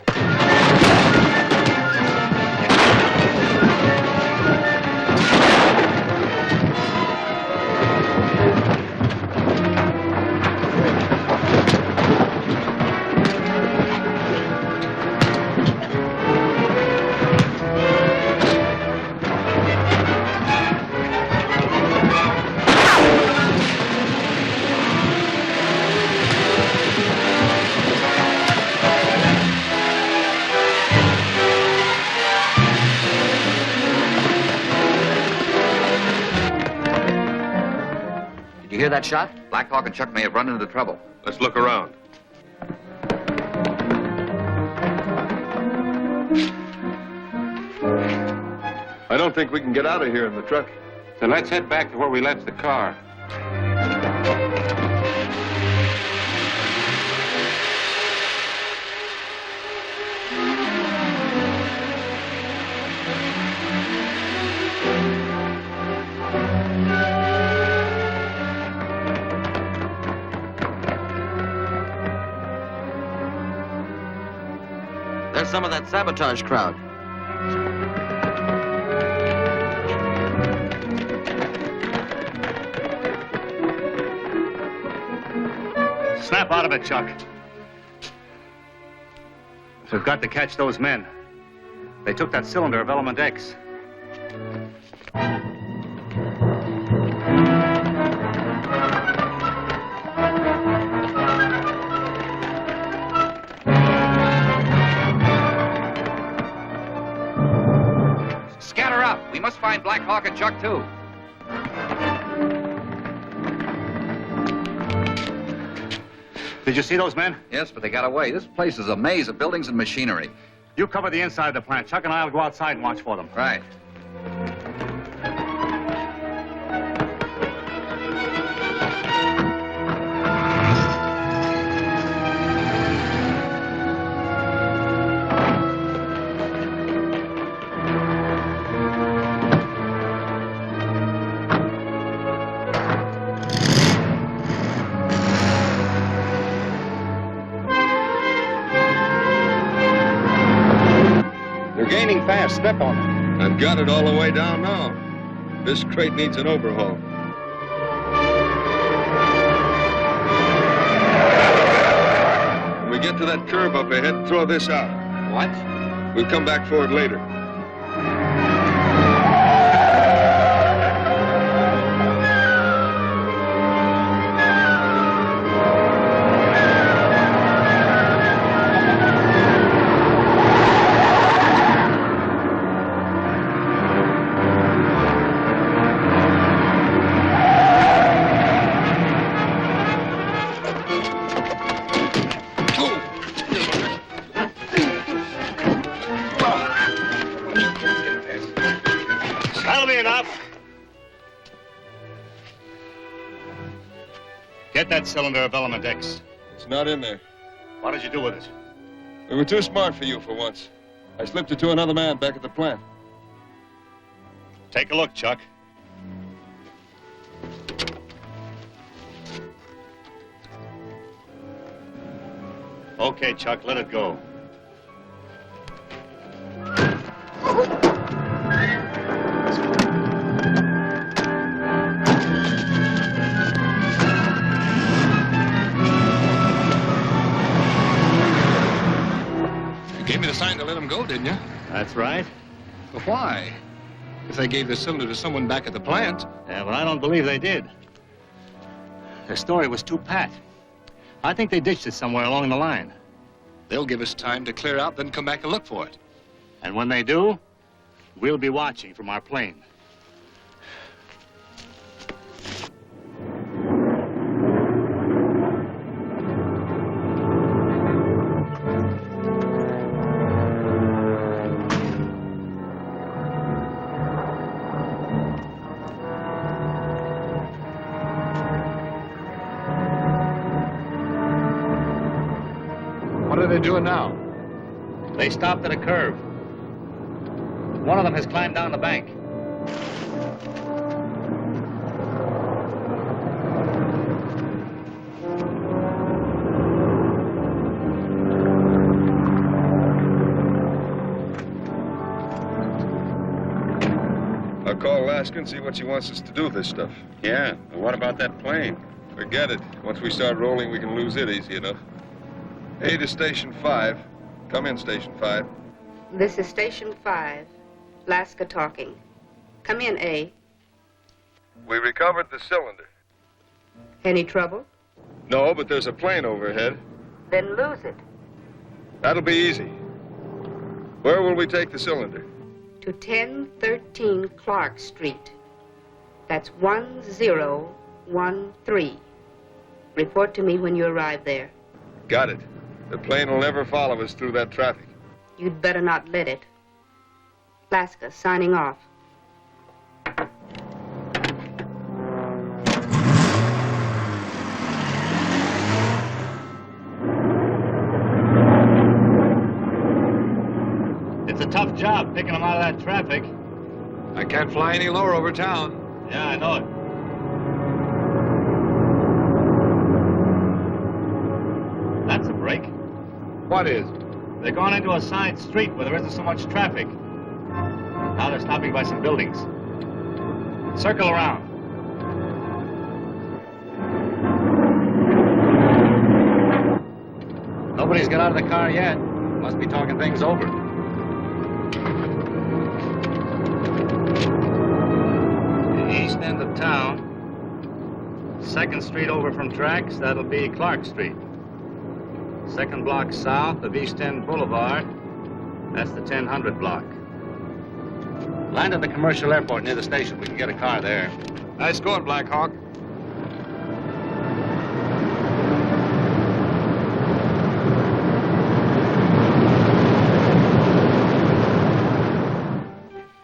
You hear that shot? Blackhawk and Chuck may have run into trouble. Let's look around. I don't think we can get out of here in the truck. Then let's head back to where we left the car. There's some of that sabotage crowd. Snap out of it, Chuck. We've got to catch those men. They took that cylinder of element X. Scatter up. We must find Blackhawk and Chuck, too. Did you see those men? Yes, but they got away. This place is a maze of buildings and machinery. You cover the inside of the plant. Chuck and I will go outside and watch for them. Right. Gaining fast. Step on it. I've got it all the way down now. This crate needs an overhaul. When we get to that curve up ahead, throw this out. What? We'll come back for it later. Get that cylinder of element X. It's not in there. What did you do with it? We were too smart for you for once. I slipped it to another man back at the plant. Take a look, Chuck. Okay, Chuck, let it go. Gave me the sign to let him go, didn't you? That's right. But why? If they gave the cylinder to someone back at the plant. Yeah, but I don't believe they did. Their story was too pat. I think they ditched it somewhere along the line. They'll give us time to clear out, then come back and look for it. And when they do, we'll be watching from our plane. What are they doing now? They stopped at a curve. One of them has climbed down the bank. I'll call Laska and see what she wants us to do with this stuff. Yeah, but what about that plane? Forget it. Once we start rolling, we can lose it easy enough. A to Station 5. Come in, Station 5. This is Station 5. Laska talking. Come in, A. We recovered the cylinder. Any trouble? No, but there's a plane overhead. Then lose it. That'll be easy. Where will we take the cylinder? To 1013 Clark Street. That's 1013 13. Report to me when you arrive there. Got it. The plane will never follow us through that traffic. You'd better not let it. Laska, signing off. It's a tough job picking them out of that traffic. I can't fly any lower over town. Yeah, I know it. That's a break. What is? They're going into a side street where there isn't so much traffic. Now they're stopping by some buildings. Circle around. Nobody's got out of the car yet. Must be talking things over. The east end of town. 2nd Street over from tracks, that'll be Clark Street. 2nd block south of East End Boulevard, that's the 1000 block. Land at the commercial airport near the station. We can get a car there. Nice going, Blackhawk.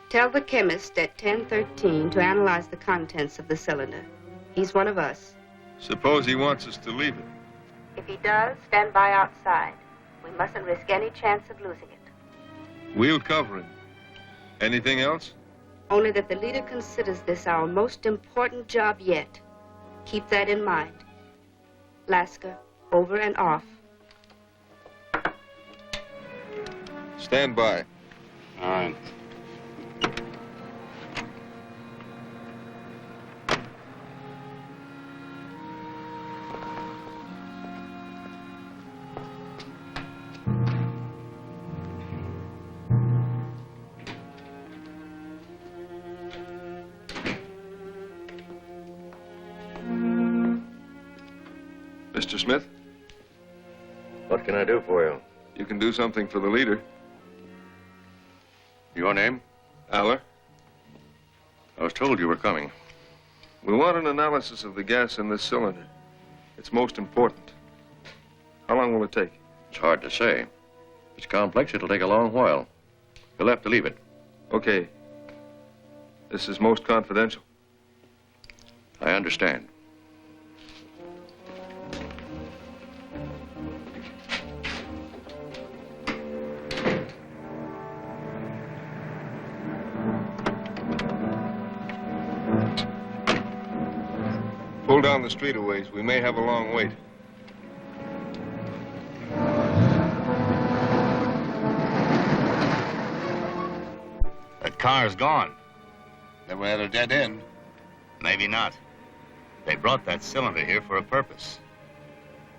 Tell the chemist at 1013 to analyze the contents of the cylinder. He's one of us. Suppose he wants us to leave it. If he does, stand by outside. We mustn't risk any chance of losing it. We'll cover him. Anything else? Only that the leader considers this our most important job yet. Keep that in mind. Laska, over and off. Stand by. All right. Mr. Smith? What can I do for you? You can do something for the leader. Your name? Aller. I was told you were coming. We want an analysis of the gas in this cylinder. It's most important. How long will it take? It's hard to say. If it's complex, it'll take a long while. You'll have to leave it. Okay. This is most confidential. I understand. Pull down the street a ways. We may have a long wait. That car's gone. Never had a dead end. Maybe not. They brought that cylinder here for a purpose.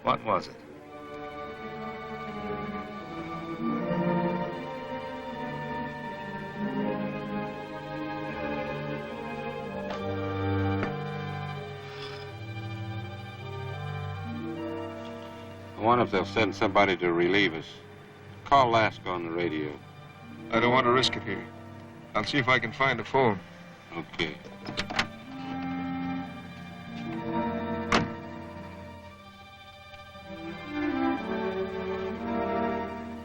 What was it? I wonder if they'll send somebody to relieve us. Call Laska on the radio. I don't want to risk it here. I'll see if I can find a phone. Okay.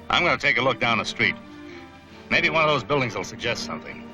I'm going to take a look down the street. Maybe one of those buildings will suggest something.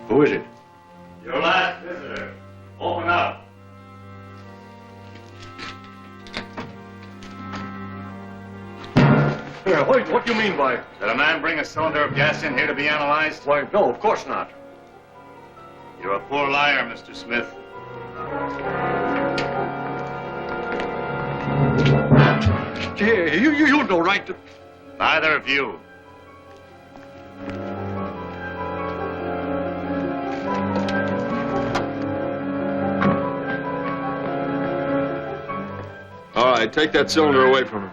Who is it? Your last visitor. Open up. Yeah, what do you mean by... Did a man bring a cylinder of gas in here to be analyzed? Why, no, of course not. You're a poor liar, Mr. Smith. Gee, you have no right to... Neither of you. All right, take that cylinder away from him.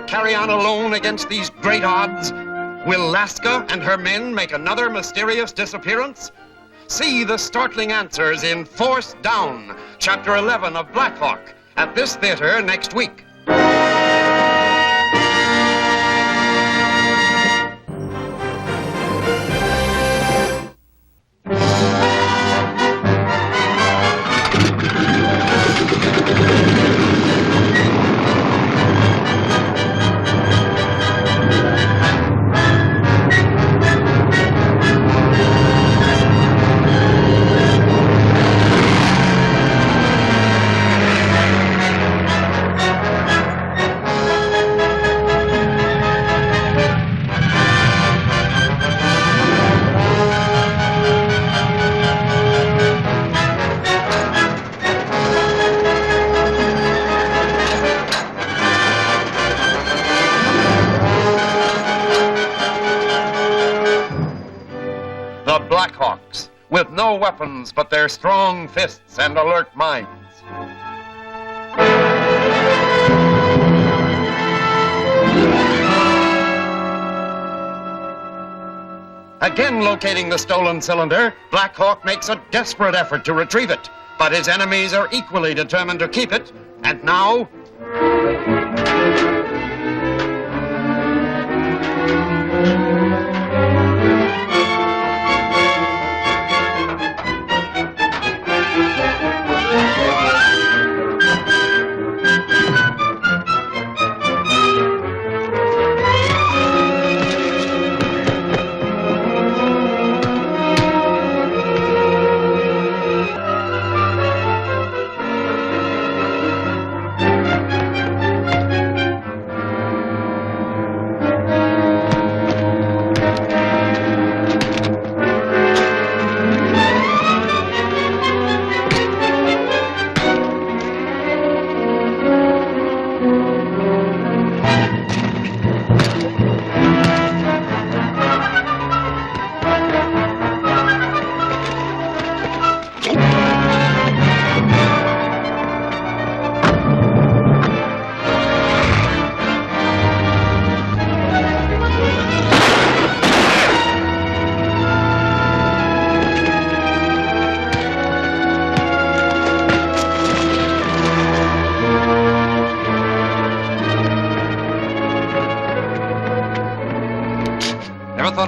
Carry on alone against these great odds? Will Laska and her men make another mysterious disappearance? See the startling answers in Force Down, Chapter 11 of Blackhawk, at this theater next week. The Blackhawks, with no weapons but their strong fists and alert minds. Again locating the stolen cylinder, Blackhawk makes a desperate effort to retrieve it, but his enemies are equally determined to keep it, and now...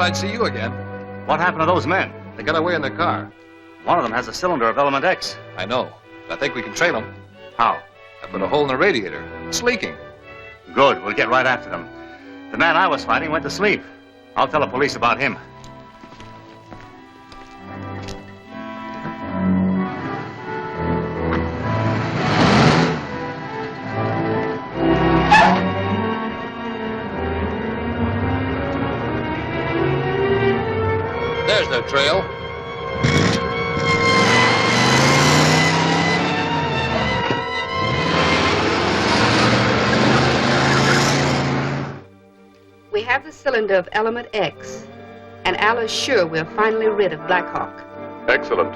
I'd see you again. What happened to those men? They got away in their car. One of them has a cylinder of element X. I know. I think we can trail them. How? I put a hole in the radiator. It's leaking. Good. We'll get right after them. The man I was fighting went to sleep. I'll tell the police about him. There's their trail. We have the cylinder of element X, and Al is sure we're finally rid of Blackhawk. Excellent.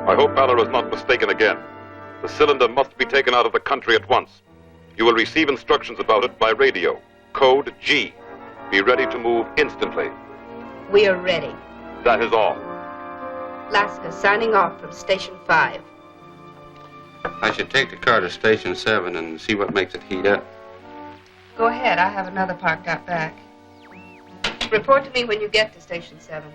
I hope Valor is not mistaken again. The cylinder must be taken out of the country at once. You will receive instructions about it by radio. Code G. Be ready to move instantly. We are ready. That is all. Laska signing off from Station 5. I should take the car to Station 7 and see what makes it heat up. Go ahead. I have another parked out back. Report to me when you get to Station 7.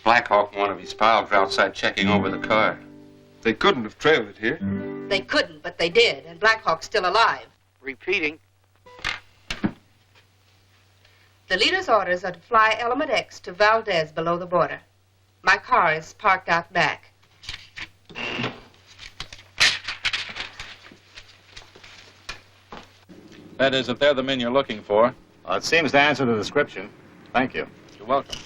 Blackhawk and one of his pals were outside checking over the car. They couldn't have trailed it here. They couldn't, but they did, and Blackhawk's still alive. Repeating. The leader's orders are to fly element X to Valdez below the border. My car is parked out back. That is, if they're the men you're looking for. Well, it seems to answer the description. Thank you. You're welcome.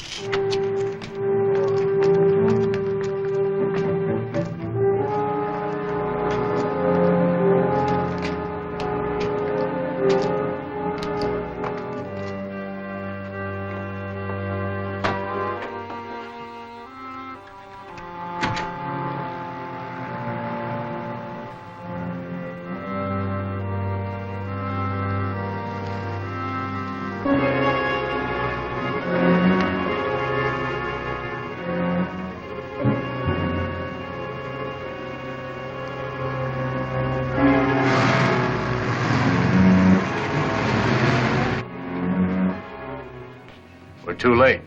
Too late.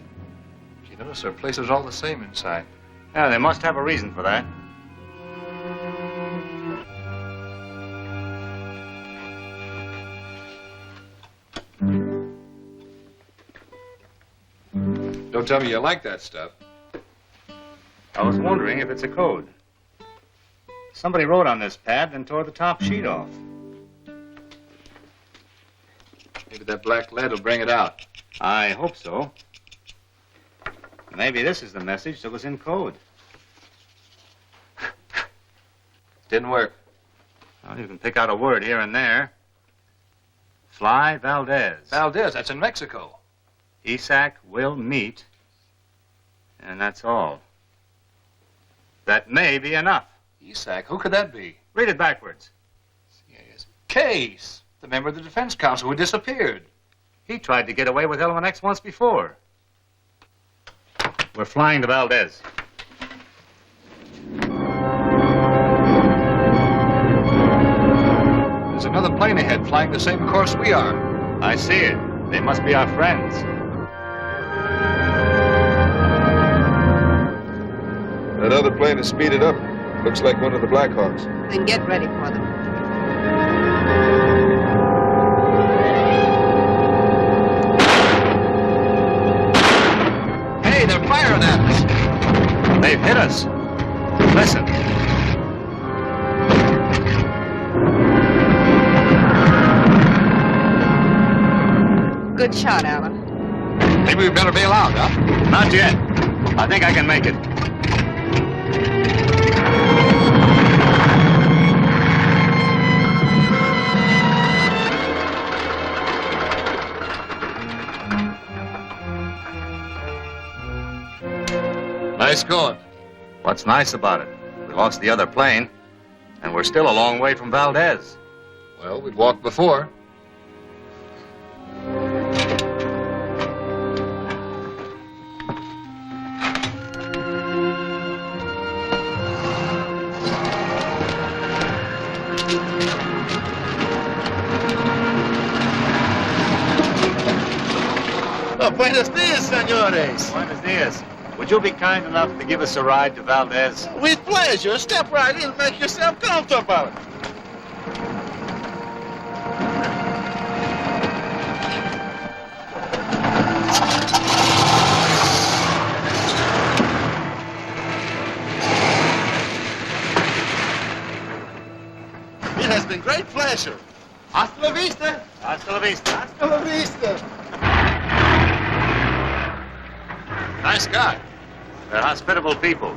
You notice their place is all the same inside. Yeah, they must have a reason for that. Don't tell me you like that stuff. I was wondering if it's a code. Somebody wrote on this pad and tore the top sheet off. Maybe that black lead will bring it out. I hope so. Maybe this is the message that was in code. Didn't work. Well, you can pick out a word here and there. Fly Valdez. Valdez, that's in Mexico. Isak will meet. And that's all. That may be enough. Isak, who could that be? Read it backwards. Yes. Case, the member of the Defense Council who disappeared. He tried to get away with element X once before. We're flying to Valdez. There's another plane ahead flying the same course we are. I see it. They must be our friends. That other plane is speeded up. Looks like one of the Blackhawks. Then get ready for them. Hey, they're firing at us. They've hit us. Listen. Good shot, Alyn. Maybe we better bail out, huh? Not yet. I think I can make it. Nice going. What's nice about it? We lost the other plane, and we're still a long way from Valdez. Well, we'd walked before. Buenos dias, senores. Buenos dias. Would you be kind enough to give us a ride to Valdez? With pleasure. Step right in and make yourself comfortable. It has been great pleasure. Hasta la vista. Hasta la vista. Hasta la vista. Nice guy. They're hospitable people.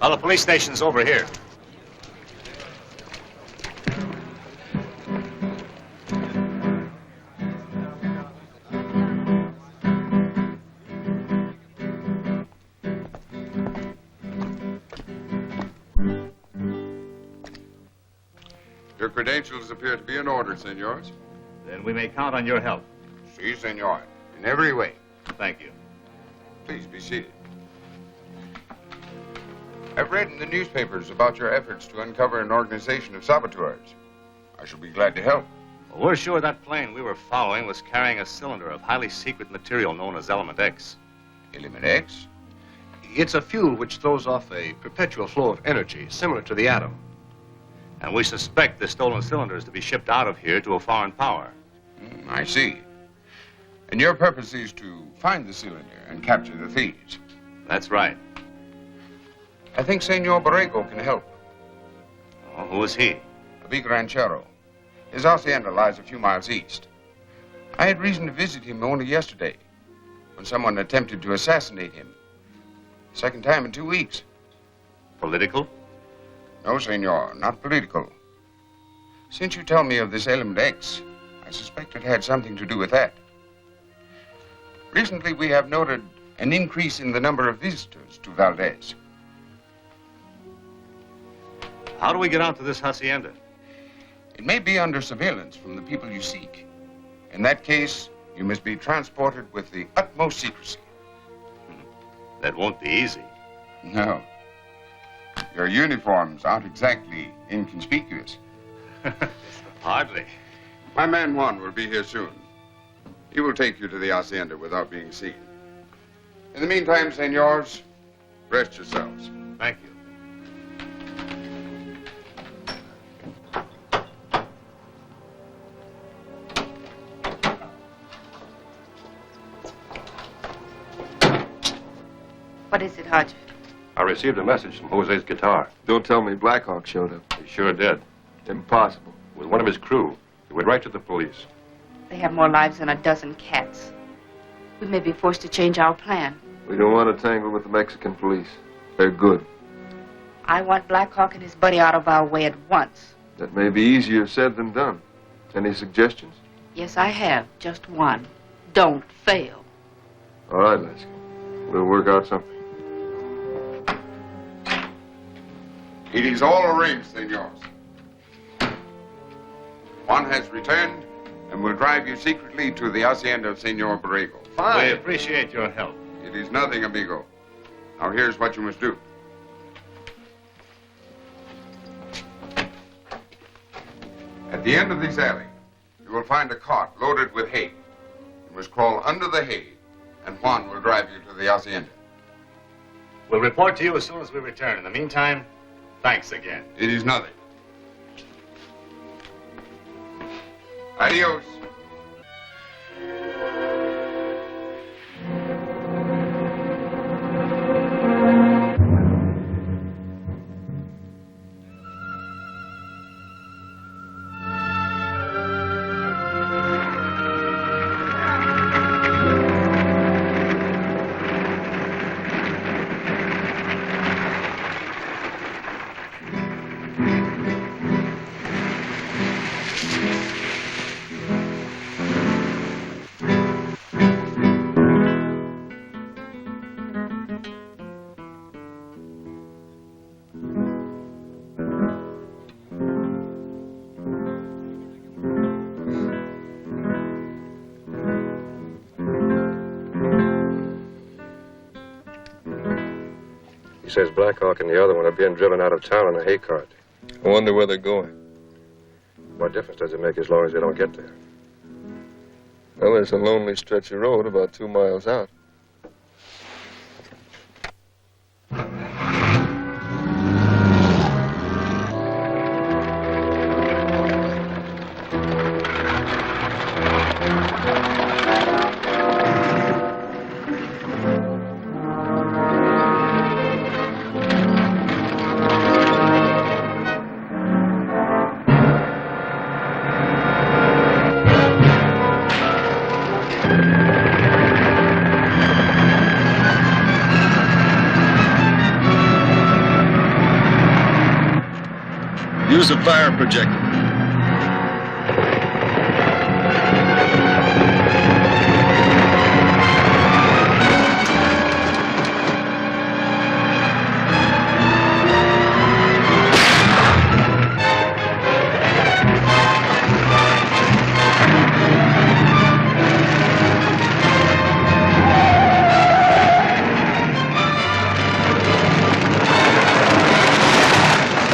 Well, the police station's over here. Your credentials appear to be in order, senors. Then we may count on your help. Si, senor. In every way. Thank you. Please be seated. I've read in the newspapers about your efforts to uncover an organization of saboteurs. I shall be glad to help. Well, we're sure that plane we were following was carrying a cylinder of highly secret material known as Element X. Element X? It's a fuel which throws off a perpetual flow of energy, similar to the atom. And we suspect the stolen cylinder is to be shipped out of here to a foreign power. I see. And your purpose is to find the cylinder and capture the thieves. That's right. I think Senor Borrego can help. Oh, who is he? A big ranchero. His hacienda lies a few miles east. I had reason to visit him only yesterday, when someone attempted to assassinate him. Second time in 2 weeks. Political? No, senor, not political. Since you tell me of this Element X, I suspect it had something to do with that. Recently, we have noted an increase in the number of visitors to Valdez. How do we get out to this hacienda? It may be under surveillance from the people you seek. In that case, you must be transported with the utmost secrecy. That won't be easy. No. Your uniforms aren't exactly inconspicuous. Hardly. My man Juan will be here soon. He will take you to the hacienda without being seen. In the meantime, senors, rest yourselves. Thank you. What is it, Hodge? I received a message from Jose's guitar. Don't tell me Blackhawk showed up. He sure did. Impossible. It was one of his crew. He went right to the police. They have more lives than a dozen cats. We may be forced to change our plan. We don't want to tangle with the Mexican police. They're good. I want Blackhawk and his buddy out of our way at once. That may be easier said than done. Any suggestions? Yes, I have. Just one. Don't fail. All right, Laska. We'll work out something. It is all arranged, senors. Juan has returned and will drive you secretly to the hacienda of Senor Borrego. We appreciate your help. It is nothing, amigo. Now here's what you must do. At the end of this alley, you will find a cart loaded with hay. You must crawl under the hay, and Juan will drive you to the hacienda. We'll report to you as soon as we return. In the meantime, thanks again. It is nothing. Adios. He says Blackhawk and the other one are being driven out of town in a hay cart. I wonder where they're going. What difference does it make as long as they don't get there? Well, there's a lonely stretch of road about 2 miles out. Use a fire projector.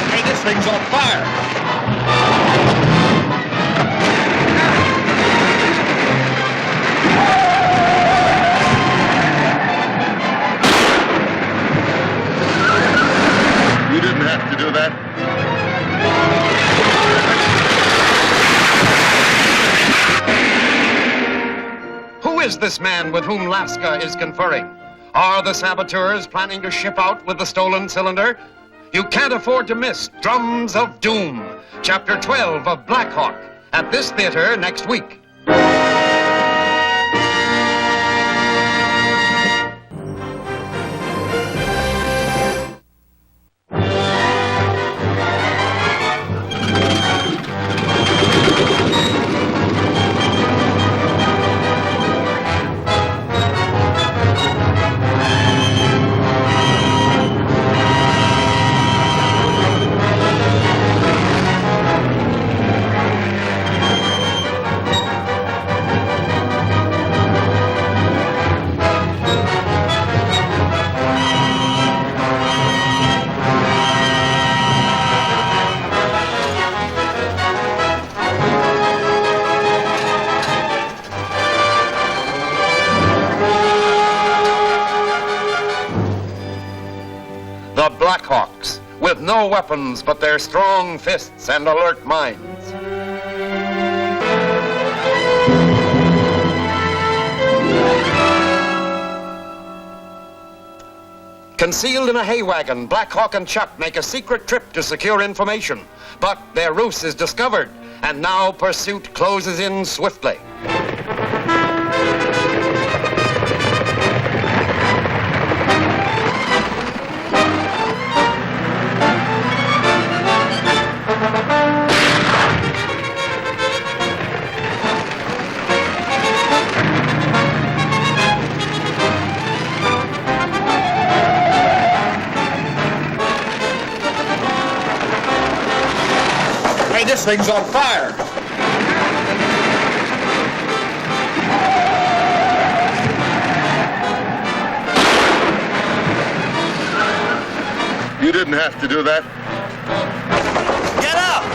Hey, this thing's on fire. You didn't have to do that. Who is this man with whom Laska is conferring? Are the saboteurs planning to ship out with the stolen cylinder? You can't afford to miss Drums of Doom, Chapter 12 of Blackhawk, at this theater next week. The Blackhawks, with no weapons but their strong fists and alert minds. Concealed in a hay wagon, Blackhawk and Chuck make a secret trip to secure information. But their ruse is discovered, and now pursuit closes in swiftly. Hey, this thing's on fire. You didn't have to do that. Get up!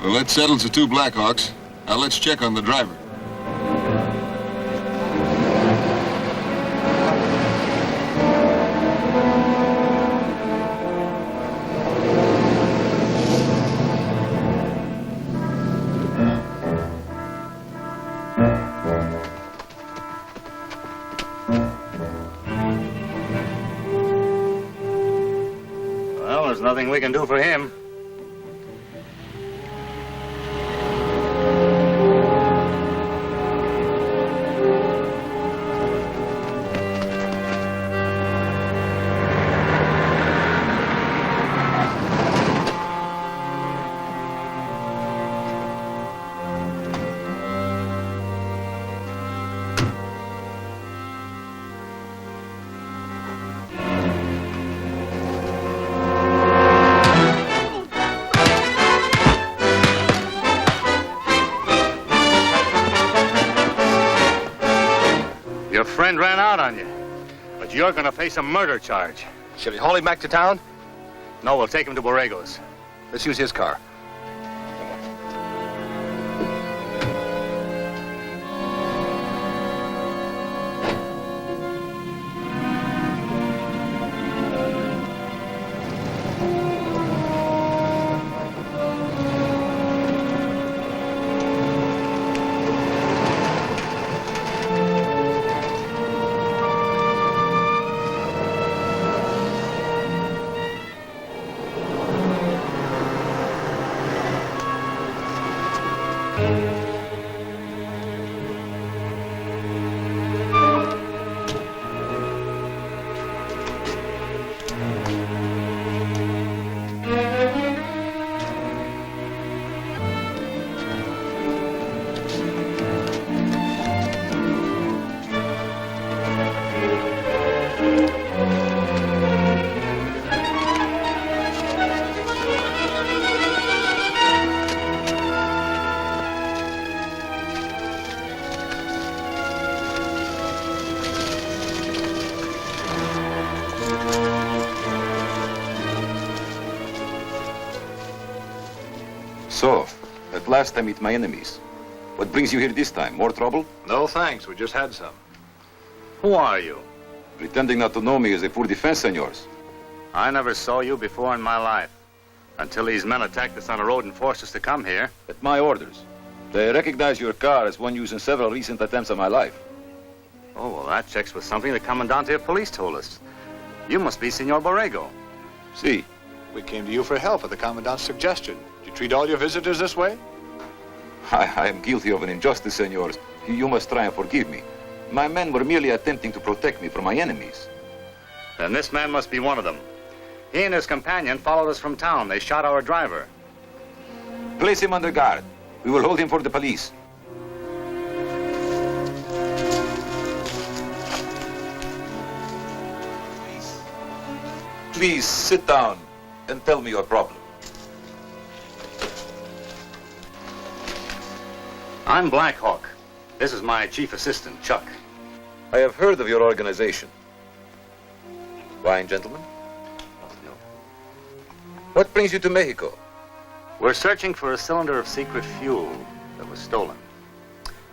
Well, that settles the 2 Blackhawks. Now let's check on the driver. Well, there's nothing we can do for him. on you. But you're going to face a murder charge. Shall we haul him back to town? No, we'll take him to Borrego's. Let's use his car. So, at last I meet my enemies. What brings you here this time? More trouble? No, thanks. We just had some. Who are you? Pretending not to know me is a poor defense, senors. I never saw you before in my life. Until these men attacked us on the road and forced us to come here. At my orders. They recognize your car as one used in several recent attempts on my life. Oh, well, that checks with something the Comandante of Police told us. You must be Senor Borrego. Si. We came to you for help at the Commandant's suggestion. Do you treat all your visitors this way? I am guilty of an injustice, senors. You must try and forgive me. My men were merely attempting to protect me from my enemies. Then this man must be one of them. He and his companion followed us from town. They shot our driver. Place him under guard. We will hold him for the police. Please sit down and tell me your problem. I'm Blackhawk. This is my chief assistant, Chuck. I have heard of your organization. Wine, gentlemen? No. What brings you to Mexico? We're searching for a cylinder of secret fuel that was stolen.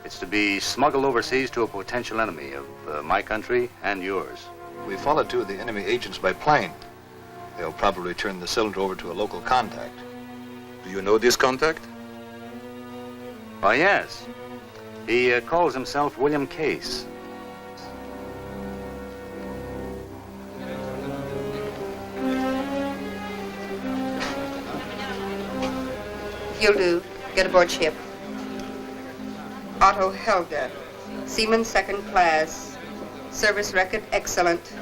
It's to be smuggled overseas to a potential enemy of my country and yours. We followed two of the enemy agents by plane. They'll probably turn the cylinder over to a local contact. Do you know this contact? Oh, yes. He calls himself William Case. You'll do. Get aboard ship. Otto Helga, seaman second class. Service record excellent.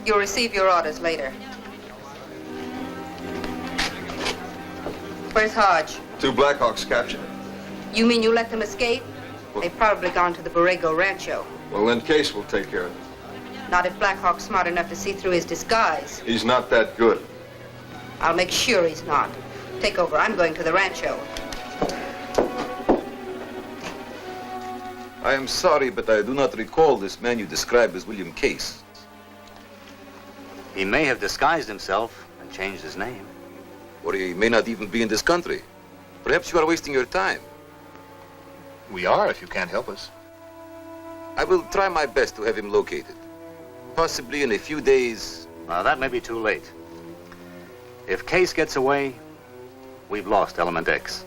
You'll receive your orders later. Where's Hodge? 2 Blackhawks captured. You mean you let them escape? They've probably gone to the Borrego Rancho. Well, then Case will take care of it. Not if Blackhawk's smart enough to see through his disguise. He's not that good. I'll make sure he's not. Take over. I'm going to the rancho. I am sorry, but I do not recall this man you described as William Case. He may have disguised himself and changed his name. Or he may not even be in this country. Perhaps you are wasting your time. We are, if you can't help us. I will try my best to have him located. Possibly in a few days. Now, that may be too late. If Case gets away, we've lost Element X.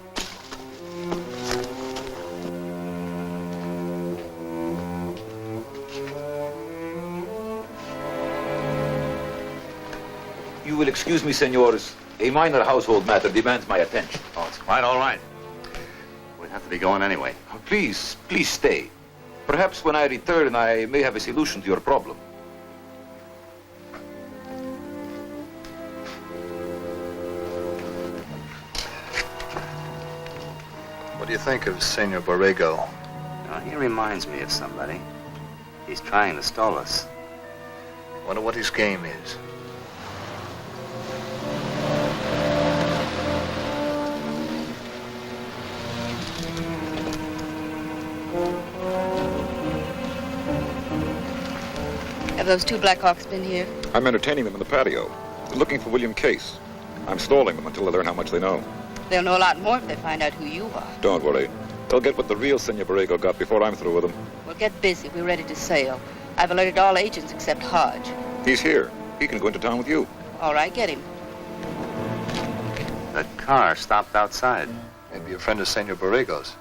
You will excuse me, senors. A minor household matter demands my attention. Oh, it's quite all right. We'll have to be going anyway. Please stay. Perhaps when I return, I may have a solution to your problem. What do you think of Senor Borrego? Now, he reminds me of somebody. He's trying to stall us. Wonder what his game is. those two Blackhawks been here? I'm entertaining them in the patio. They're looking for William Case. I'm stalling them until they learn how much they know. They'll know a lot more if they find out who you are. Don't worry. They'll get what the real Senor Borrego got before I'm through with them. Well, get busy. We're ready to sail. I've alerted all agents except Hodge. He's here. He can go into town with you. All right, get him. That car stopped outside. Maybe a friend of Senor Borrego's.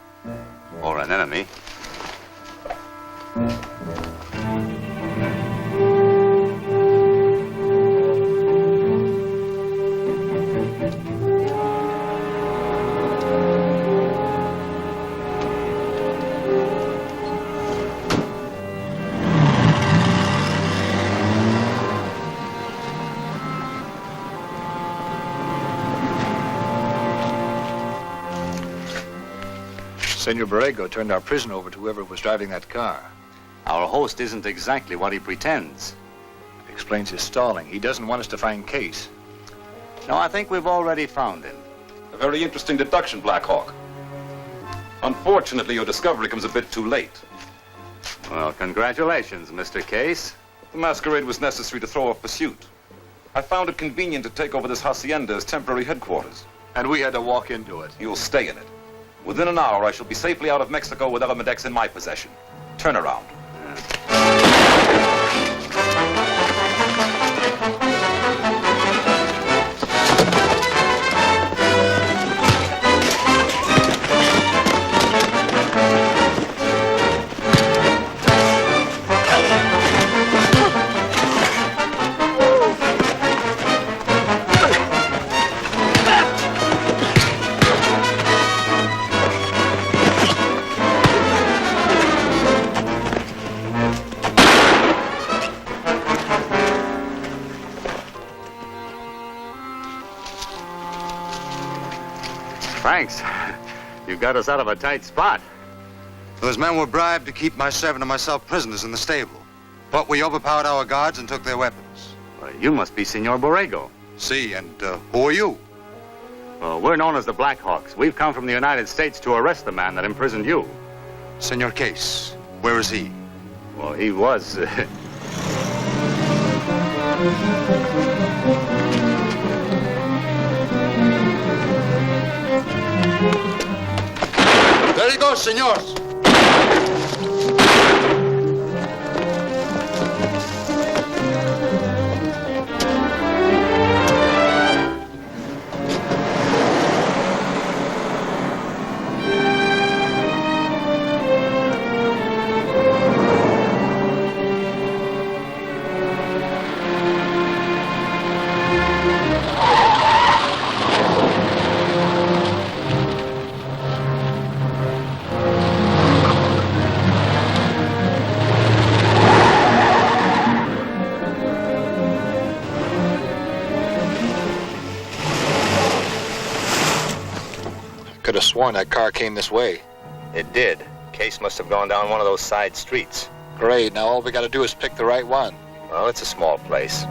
Or an enemy. Senor Borrego turned our prison over to whoever was driving that car. Our host isn't exactly what he pretends. Explains his stalling. He doesn't want us to find Case. No, I think we've already found him. A very interesting deduction, Blackhawk. Unfortunately, your discovery comes a bit too late. Well, congratulations, Mr. Case. The masquerade was necessary to throw off pursuit. I found it convenient to take over this hacienda as temporary headquarters. And we had to walk into it. You'll stay in it. Within an hour, I shall be safely out of Mexico with element X in my possession. Turn around. Thanks. You got us out of a tight spot. Those men were bribed to keep my servant and myself prisoners in the stable. But we overpowered our guards and took their weapons. Well, you must be Senor Borrego. See, and who are you? Well, we're known as the Blackhawks. We've come from the United States to arrest the man that imprisoned you. Senor Case, where is he? Well, he was... There he goes, senors. Could have sworn that car came this way. It did. Case must have gone down one of those side streets. Great, now all we gotta do is pick the right one. Well, it's a small place.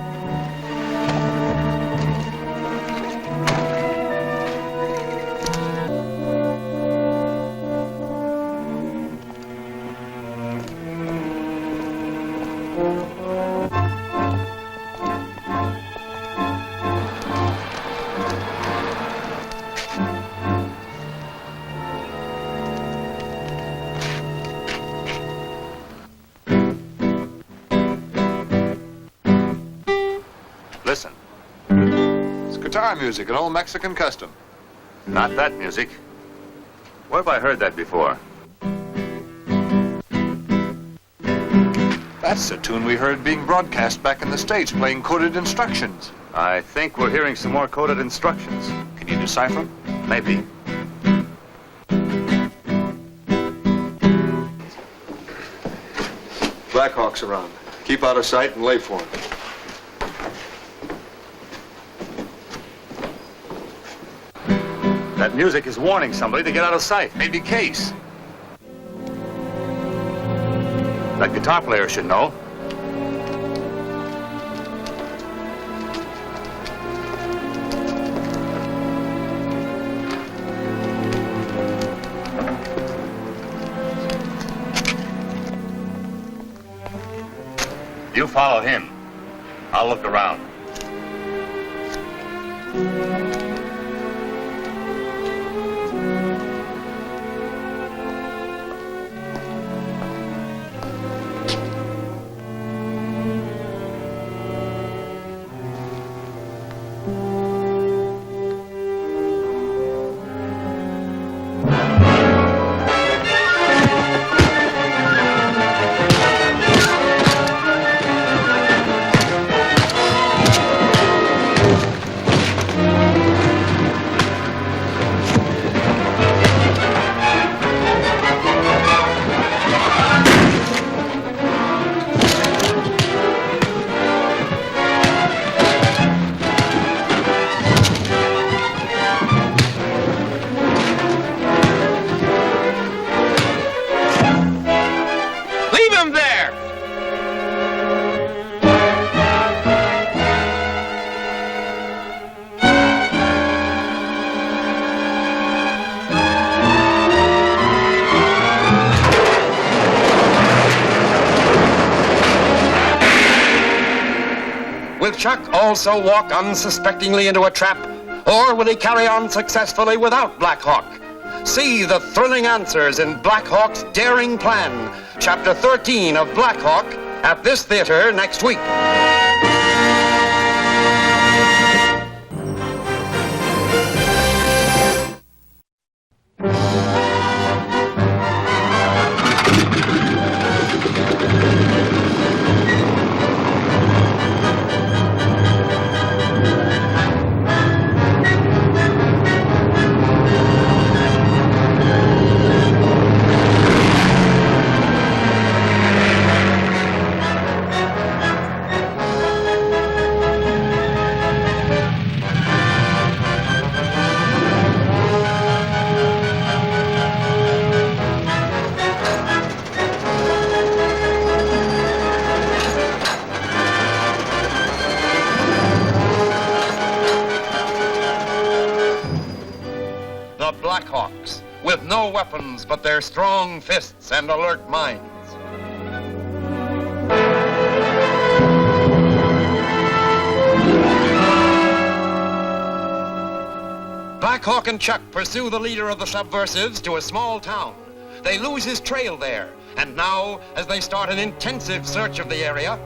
Listen. It's guitar music, an old Mexican custom. Not that music. Where have I heard that before? That's the tune we heard being broadcast back in the States, playing coded instructions. I think we're hearing some more coded instructions. Can you decipher them? Maybe. Blackhawks around. Keep out of sight and lay for him. That music is warning somebody to get out of sight. Maybe Case. That guitar player should know. You follow him. I'll look around. Chuck also walk unsuspectingly into a trap, or will he carry on successfully without Blackhawk? See the thrilling answers in Blackhawk's daring plan, Chapter 13 of Blackhawk, at this theater next week. Blackhawks, with no weapons but their strong fists and alert minds. Blackhawk and Chuck pursue the leader of the subversives to a small town. They lose his trail there, and now, as they start an intensive search of the area,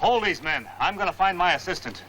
Hold these men. I'm going to find my assistant.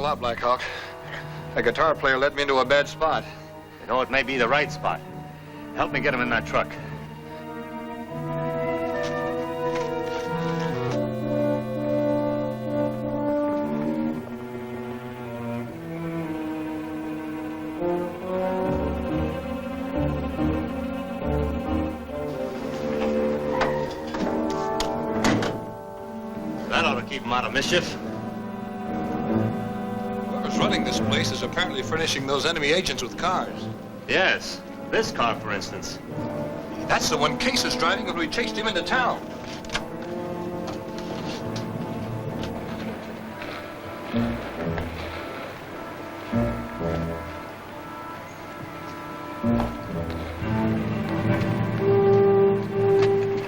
lot, Blackhawk. That guitar player led me into a bad spot. You know, it may be the right spot. Help me get him in that truck. That ought to keep him out of mischief. Whoever's running this place is apparently furnishing those enemy agents with cars. Yes, this car, for instance. That's the one Case is driving when we chased him into town.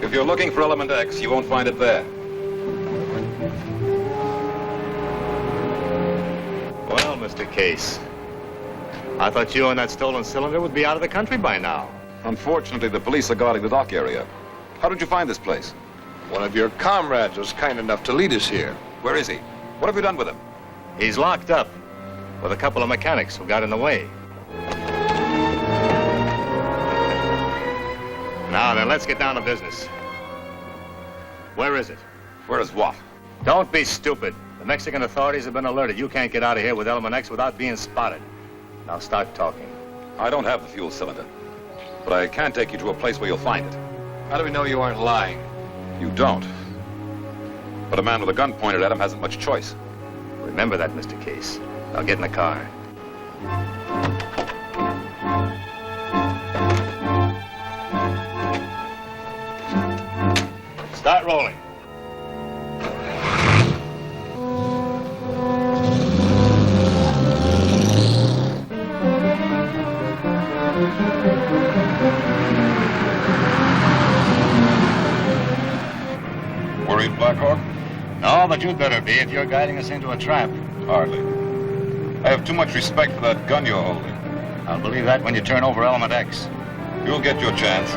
If you're looking for element X, you won't find it there. Well, Mr. Case, I thought you and that stolen cylinder would be out of the country by now. Unfortunately, the police are guarding the dock area. How did you find this place? One of your comrades was kind enough to lead us here. Where is he? What have you done with him? He's locked up with a couple of mechanics who got in the way. Now then, let's get down to business. Where is it? Where is what? Don't be stupid. The Mexican authorities have been alerted. You can't get out of here with element X without being spotted. Now start talking. I don't have the fuel cylinder, but I can take you to a place where you'll find it. How do we know you aren't lying? You don't. But a man with a gun pointed at him hasn't much choice. Remember that, Mr. Case. Now get in the car. Start rolling. Worried, Blackhawk? No, but you'd better be if you're guiding us into a trap. Hardly. I have too much respect for that gun you're holding. I'll believe that when you turn over element X. You'll get your chance.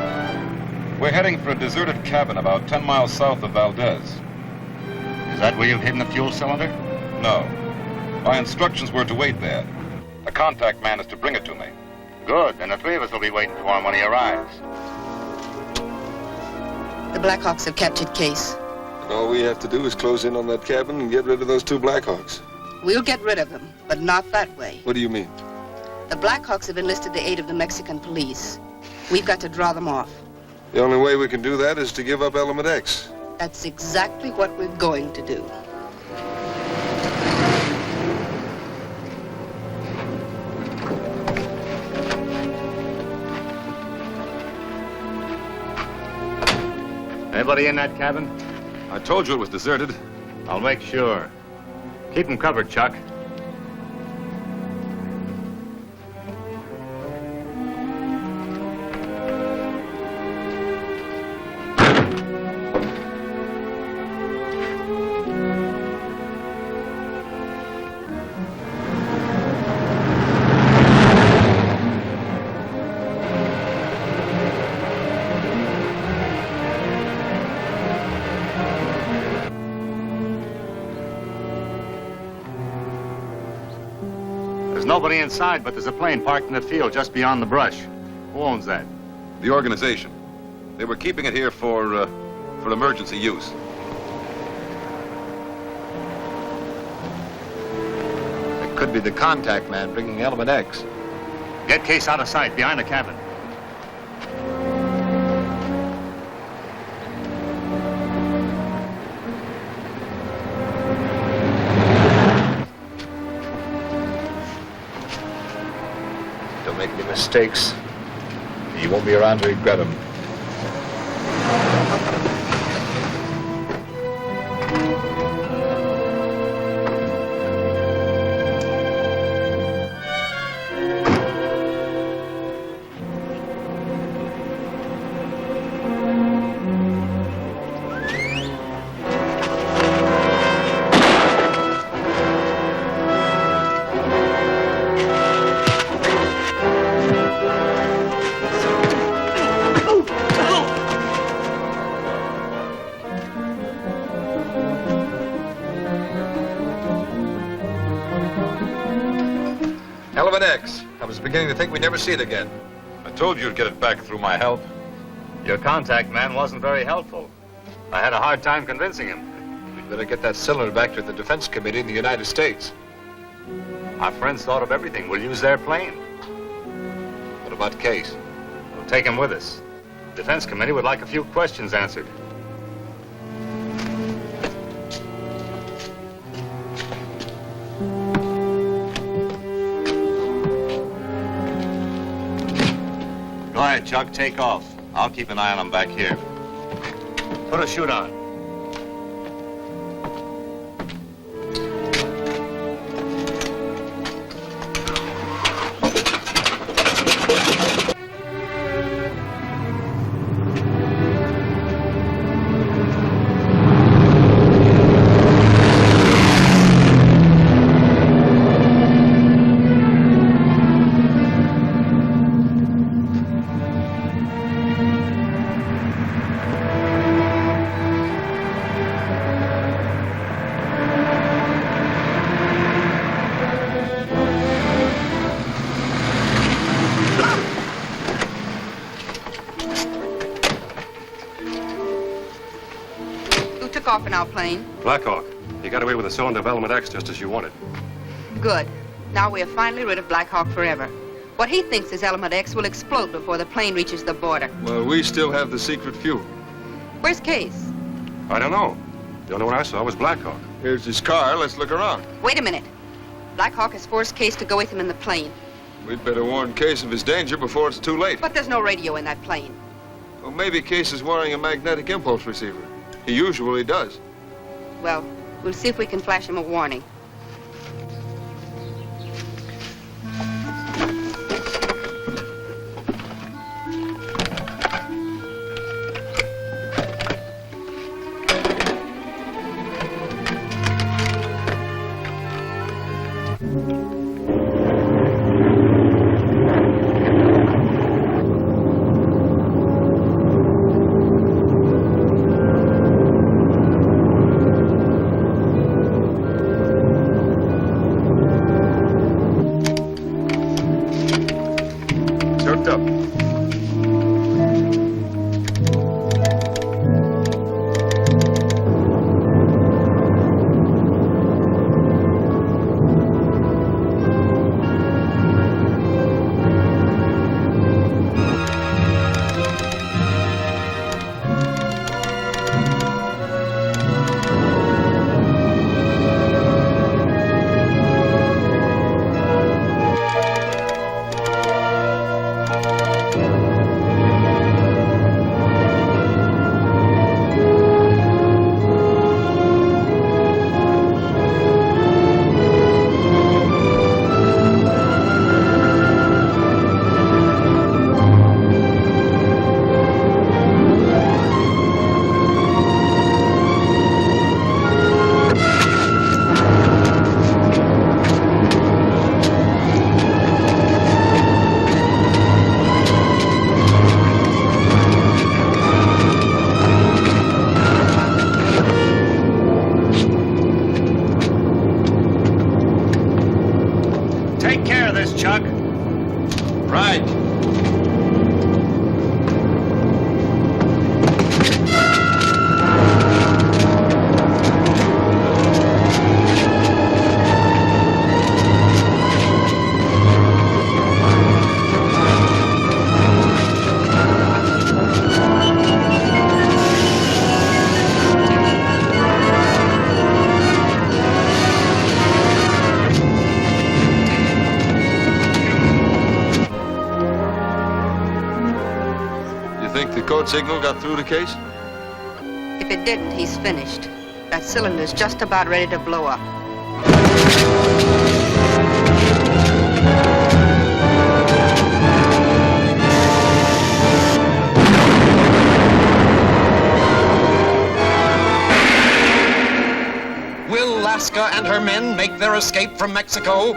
We're heading for a deserted cabin about 10 miles south of Valdez. Is that where you've hidden the fuel cylinder? No. My instructions were to wait there. The contact man is to bring it to me. Good. Then the three of us will be waiting for him when he arrives. The Blackhawks have captured Case. And all we have to do is close in on that cabin and get rid of those two Blackhawks. We'll get rid of them, but not that way. What do you mean? The Blackhawks have enlisted the aid of the Mexican police. We've got to draw them off. The only way we can do that is to give up element X. That's exactly what we're going to do. Anybody in that cabin? I told you it was deserted. I'll make sure. Keep them covered, Chuck. There's nobody inside, but there's a plane parked in the field just beyond the brush. Who owns that? The organization. They were keeping it here for emergency use. It could be the contact man bringing element X. Get Case out of sight, behind the cabin. Don't make any mistakes. You won't be around to regret them. Element X. I was beginning to think we'd never see it again. I told you you'd get it back through my help. Your contact man wasn't very helpful. I had a hard time convincing him. We'd better get that cylinder back to the Defense Committee in the United States. Our friends thought of everything. We'll use their plane. What about Case? We'll take him with us. The Defense Committee would like a few questions answered. Go ahead, Chuck. Take off. I'll keep an eye on him back here. Put a chute on. Off in our plane. Blackhawk. You got away with the cylinder of Element X just as you wanted. Good. Now we are finally rid of Blackhawk forever. What he thinks is Element X will explode before the plane reaches the border. Well, we still have the secret fuel. Where's Case? I don't know. The only one I saw was Blackhawk. Here's his car. Let's look around. Wait a minute. Blackhawk has forced Case to go with him in the plane. We'd better warn Case of his danger before it's too late. But there's no radio in that plane. Well, maybe Case is wearing a magnetic impulse receiver. He usually does. Well, we'll see if we can flash him a warning. Signal got through to Case? If it didn't, he's finished. That cylinder's just about ready to blow up. Will Laska and her men make their escape from Mexico?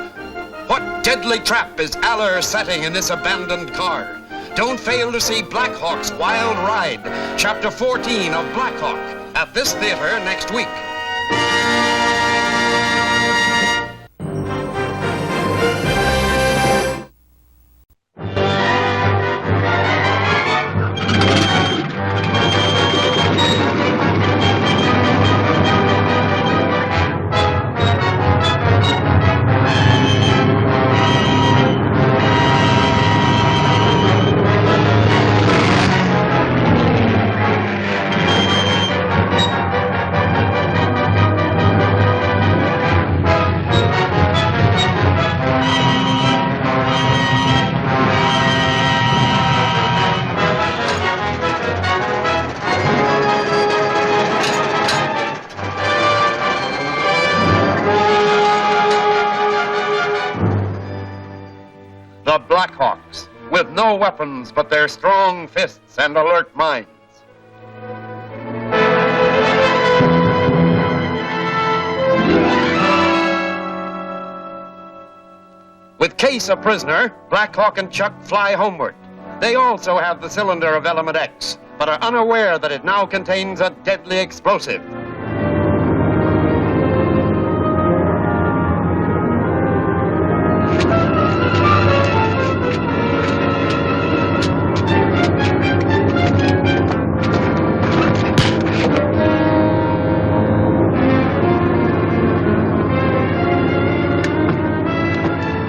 What deadly trap is Alyn setting in this abandoned car? Don't fail to see Blackhawk's Wild Ride, Chapter 14 of Blackhawk, at this theater next week. no weapons but their strong fists and alert minds. With Case a prisoner, Blackhawk and Chuck fly homeward. They also have the cylinder of Element X, but are unaware that it now contains a deadly explosive.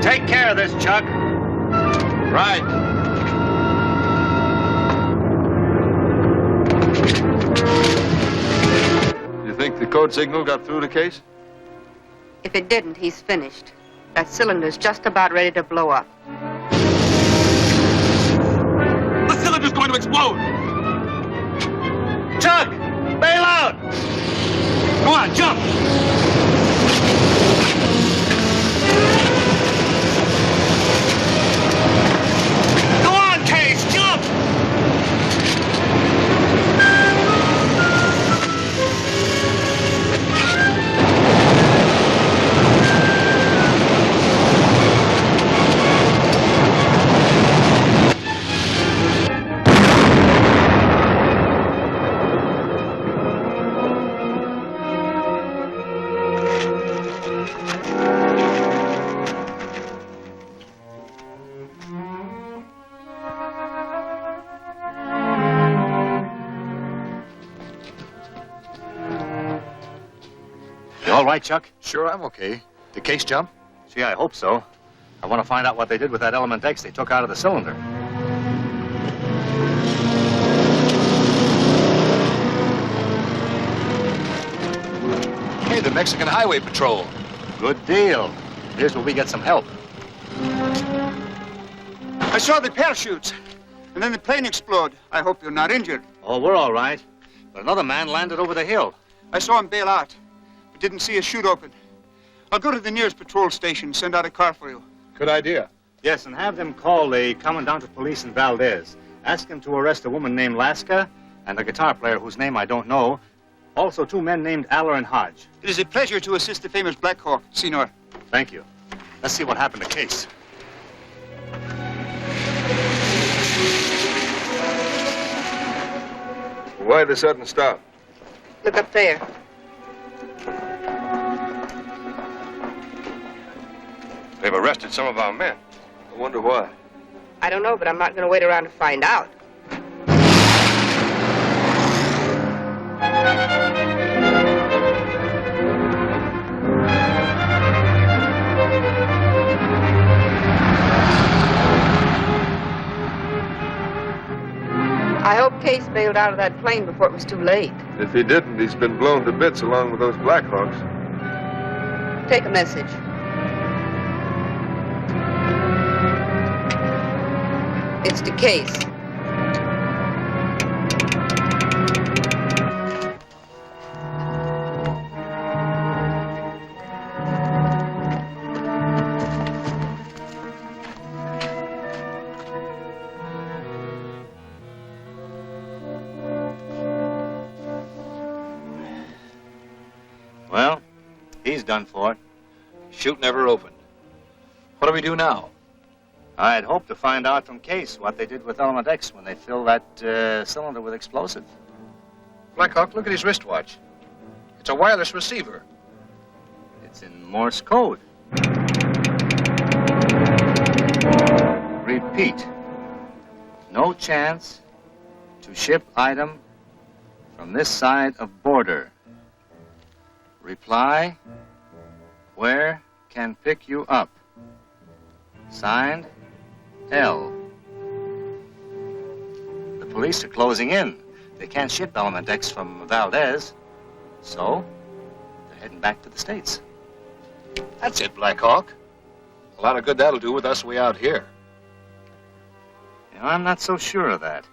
Take care of this, Chuck. Right. You think the code signal got through the Case? If it didn't, he's finished. That cylinder's just about ready to blow up. The cylinder's going to explode! Chuck! Bail out! Come on, jump! Go on, Case, jump! You all right, Chuck? Sure, I'm okay. The Case jump? Gee, I hope so. I want to find out what they did with that Element X they took out of the cylinder. Hey, the Mexican Highway Patrol. Good deal. Here's where we get some help. I saw the parachutes, and then the plane explode. I hope you're not injured. Oh, we're all right. But another man landed over the hill. I saw him bail out, but didn't see a chute open. I'll go to the nearest patrol station, send out a car for you. Good idea. Yes, and have them call the commandant of police in Valdez. Ask him to arrest a woman named Laska and a guitar player whose name I don't know. Also, 2 men named Aller and Hodge. It is a pleasure to assist the famous Blackhawk, Senor. Thank you. Let's see what happened to Case. Why the sudden stop? Look up there. They've arrested some of our men. I wonder why. I don't know, but I'm not going to wait around to find out. I hope Case bailed out of that plane before it was too late. If he didn't, he's been blown to bits along with those Blackhawks. Take a message. It's to Case. Well, he's done for it. Chute never opened. What do we do now? I'd hoped to find out from Case what they did with Element X when they filled that cylinder with explosive. Blackhawk, look at his wristwatch. It's a wireless receiver. It's in Morse code. Repeat. No chance to ship item from this side of border. Reply, where can pick you up? Signed, L. The police are closing in. They can't ship Element X from Valdez, so they're heading back to the States. That's it, Blackhawk. A lot of good that'll do with us way out here. You know, I'm not so sure of that.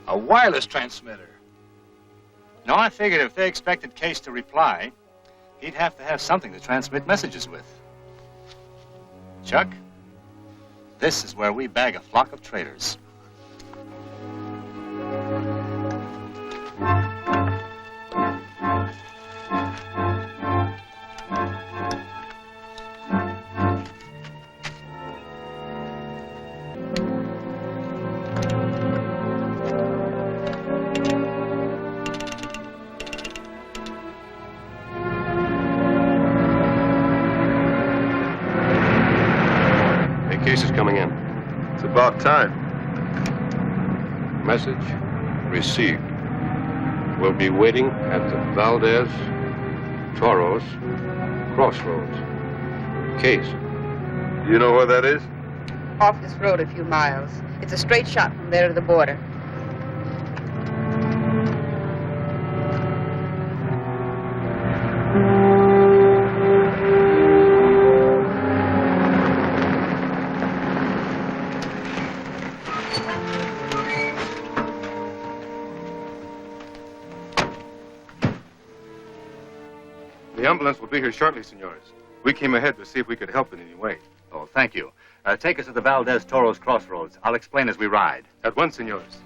A wireless transmitter. No, I figured if they expected Case to reply, he'd have to have something to transmit messages with. Chuck, this is where we bag a flock of traitors. Case is coming in. It's about time. Message received. We'll be waiting at the Valdez, Toros, crossroads. Case. You know where that is? Off this road a few miles. It's a straight shot from there to the border. The ambulance will be here shortly, senores. We came ahead to see if we could help in any way. Oh, thank you. Take us to the Valdez Toros crossroads. I'll explain as we ride. At once, senores.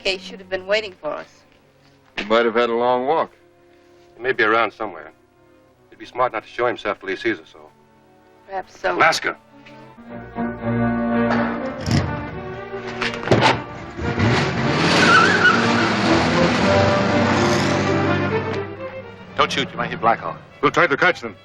Case should have been waiting for us. He might have had a long walk. He may be around somewhere. He'd be smart not to show himself till he sees us all. Perhaps so. Laska! Don't shoot. You might hit Blackhawk. We'll try to catch them.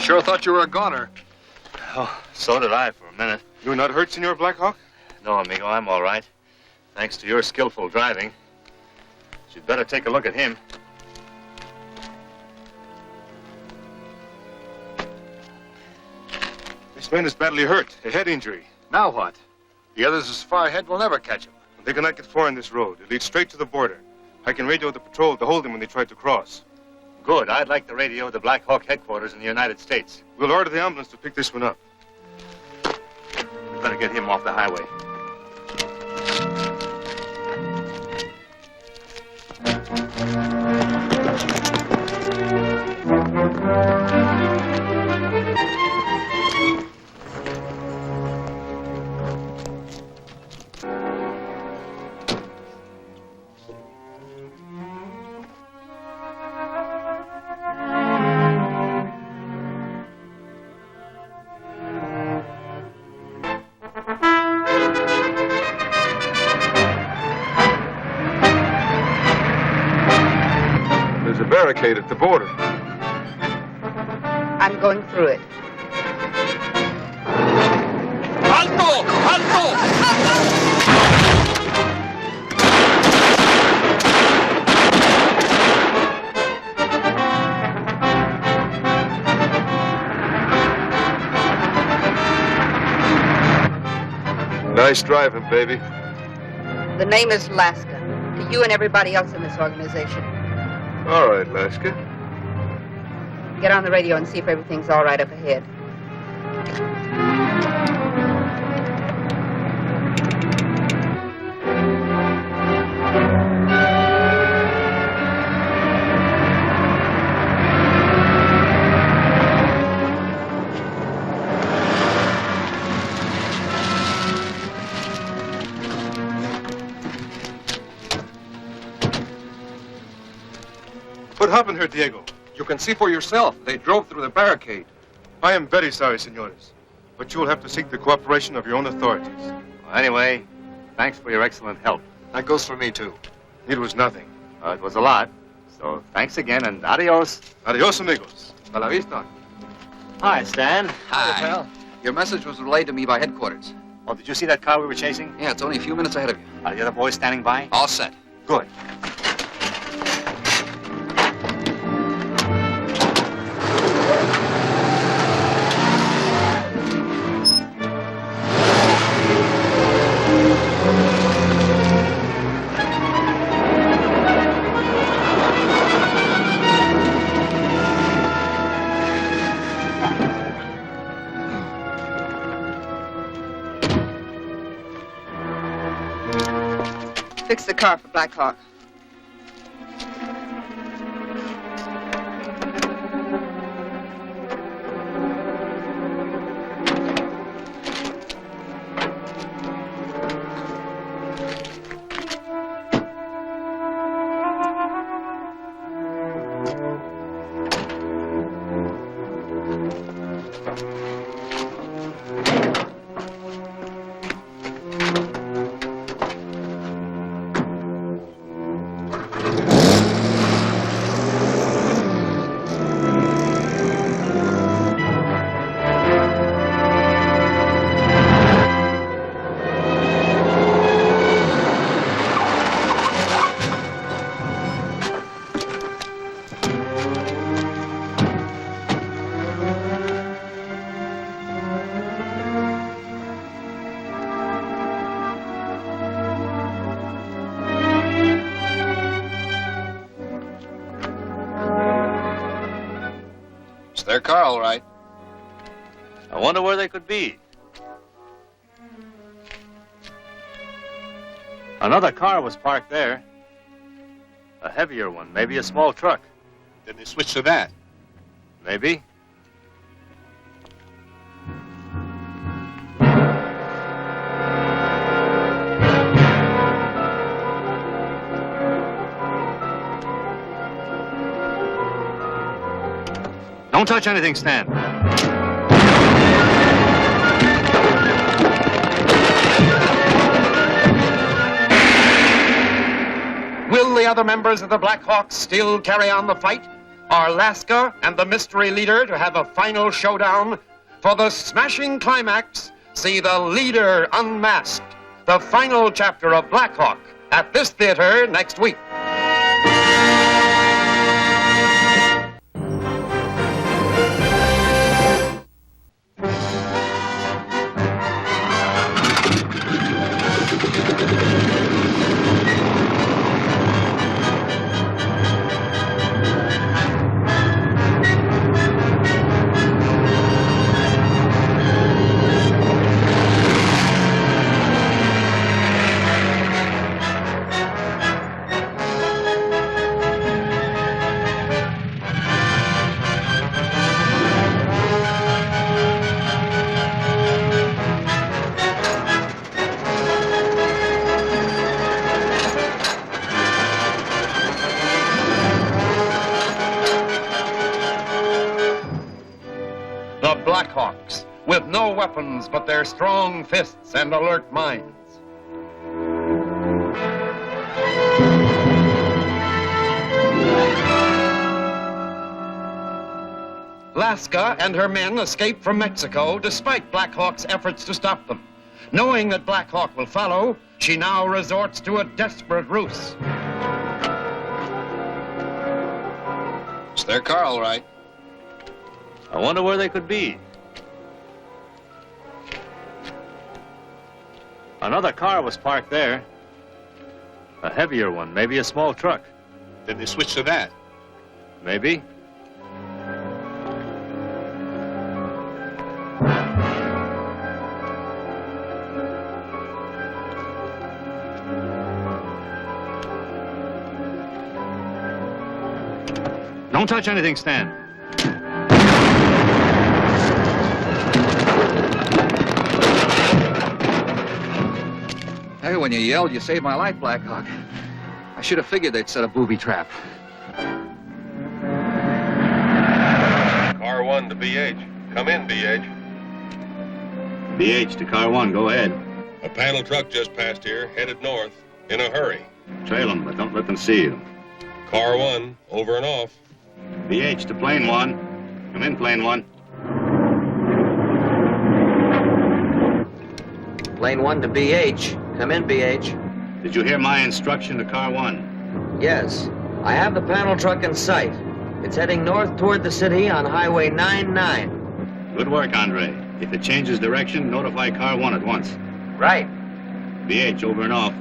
Sure thought you were a goner. Oh, so did I for a minute. You're not hurt, Senor Blackhawk? No, amigo, I'm all right. Thanks to your skillful driving. You'd better take a look at him. This man is badly hurt, a head injury. Now what? The others as far ahead will never catch him. They cannot get far on this road. It leads straight to the border. I can radio the patrol to hold them when they try to cross. Good. I'd like to radio the Blackhawk headquarters in the United States. We'll order the ambulance to pick this one up. We'd better get him off the highway. Barricade at the border. I'm going through it. Nice driving, baby. The name is Laska, to you and everybody else in this organization. All right, Laska. Get on the radio and see if everything's all right up ahead. What happened here, Diego? You can see for yourself. They drove through the barricade. I am very sorry, senores, but you will have to seek the cooperation of your own authorities. Well, anyway, thanks for your excellent help. That goes for me, too. It was nothing. It was a lot. So thanks again, and adios. Adios, amigos. A la vista. Hi, Stan. Hi, pal. Your message was relayed to me by headquarters. Oh, did you see that car we were chasing? Yeah, it's only a few minutes ahead of you. Are the other boys standing by? All set. Good. Fix the car for Blackhawk. Their car, all right. I wonder where they could be. Another car was parked there. A heavier one, maybe a small truck. Then they switched to that. Maybe. Don't touch anything, Stan. Will the other members of the Blackhawks still carry on the fight? Are Laska and the mystery leader to have a final showdown? For the smashing climax, see the leader unmasked, the final chapter of Blackhawk, at this theater next week. The Blackhawks, with no weapons but their strong fists and alert minds. Laska and her men escaped from Mexico despite Blackhawk's efforts to stop them. Knowing that Blackhawk will follow, she now resorts to a desperate ruse. It's their car, all right. I wonder where they could be. Another car was parked there. A heavier one, maybe a small truck. Did they switch to that? Maybe. Don't touch anything, Stan. Hey, when you yelled, you saved my life, Blackhawk. I should have figured they'd set a booby trap. Car 1 to BH. Come in, BH. BH to car 1, go ahead. A panel truck just passed here, headed north, in a hurry. Trail them, but don't let them see you. Car 1, over and off. BH to plane 1. Come in, plane 1. Plane 1 to BH. Come in, BH. Did you hear my instruction to car 1? Yes. I have the panel truck in sight. It's heading north toward the city on Highway 99. Good work, Andre. If it changes direction, notify car 1 at once. Right. BH, over and off.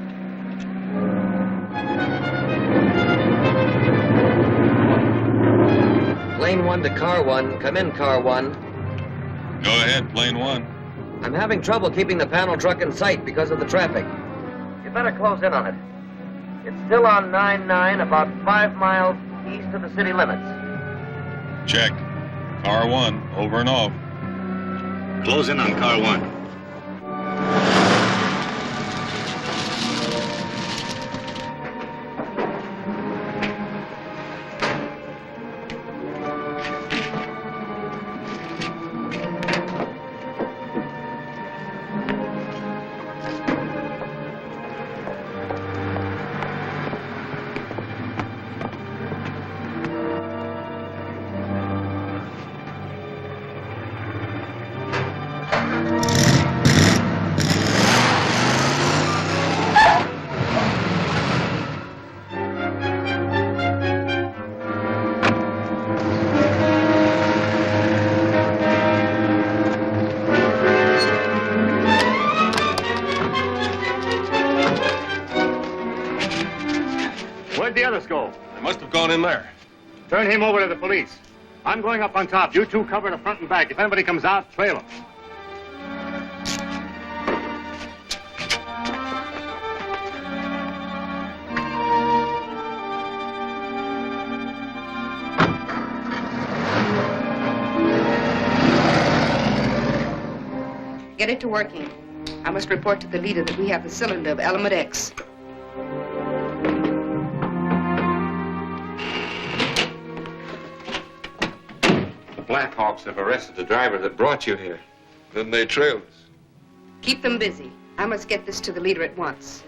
Plane 1 to car 1. Come in, car 1. Go ahead, plane 1. I'm having trouble keeping the panel truck in sight because of the traffic. You better close in on it. It's still on 99, about 5 miles east of the city limits. Check. Car 1, over and off. Close in on car 1. Where'd the others go? They must have gone in there. Turn him over to the police. I'm going up on top. You two cover the front and back. If anybody comes out, trail them. Get it to working. I must report to the leader that we have the cylinder of element X. The Blackhawks have arrested the driver that brought you here. Then they trailed us. Keep them busy. I must get this to the leader at once.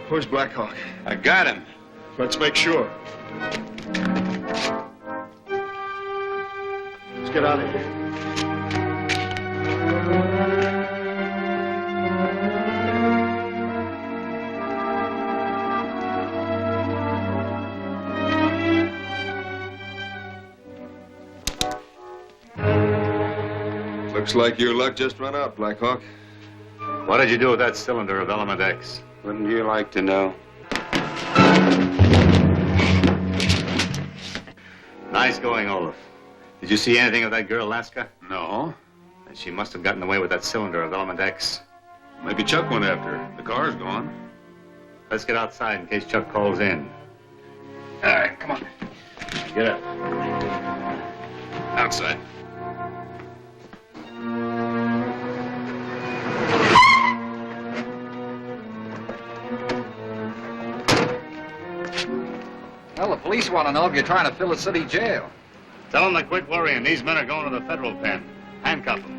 Where's Blackhawk? I got him. Let's make sure. Let's get out of here. Looks like your luck just run out, Blackhawk. What did you do with that cylinder of element X? Wouldn't you like to know? Nice going, Rolph. Did you see anything of that girl, Laska? No. And she must have gotten away with that cylinder of element X. Maybe Chuck went after her. The car's gone. Let's get outside in case Chuck calls in. All right, come on. Get up. Outside. Well, the police want to know if you're trying to fill a city jail. Tell them to quit worrying. These men are going to the federal pen. Handcuff them.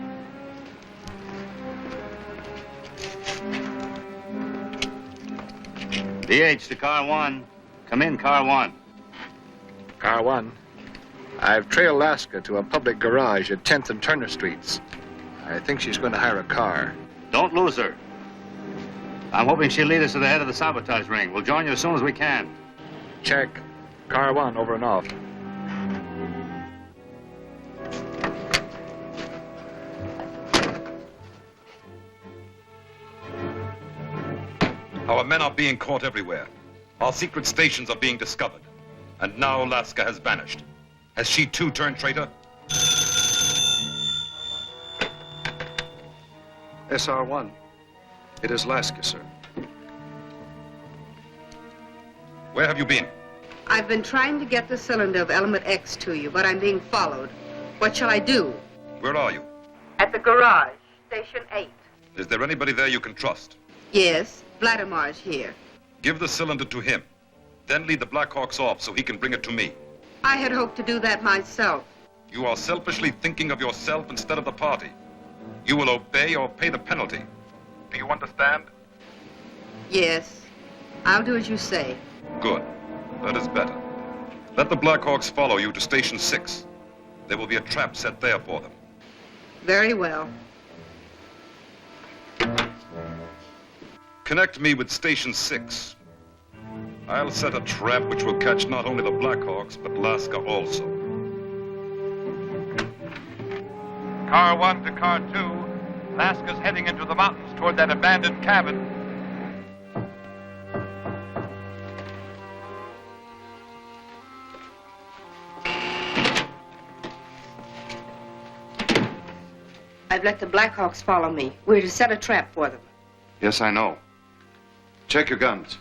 DH to car 1. Come in, car 1. Car 1. I've trailed Laska to a public garage at 10th and Turner Streets. I think she's going to hire a car. Don't lose her. I'm hoping she'll lead us to the head of the sabotage ring. We'll join you as soon as we can. Check. Car 1, over and off. Our men are being caught everywhere. Our secret stations are being discovered. And now Laska has vanished. Has she too turned traitor? SR1. It is Laska, sir. Where have you been? I've been trying to get the cylinder of element X to you, but I'm being followed. What shall I do? Where are you? At the garage, station 8. Is there anybody there you can trust? Yes, Vladimir's here. Give the cylinder to him. Then lead the Blackhawks off so he can bring it to me. I had hoped to do that myself. You are selfishly thinking of yourself instead of the party. You will obey or pay the penalty. Do you understand? Yes, I'll do as you say. Good. That is better. Let the Blackhawks follow you to Station 6. There will be a trap set there for them. Very well. Connect me with Station 6. I'll set a trap which will catch not only the Blackhawks, but Laska also. Car 1 to car 2. Laska's heading into the mountains toward that abandoned cabin. I've let the Blackhawks follow me. We're to set a trap for them. Yes, I know. Check your guns.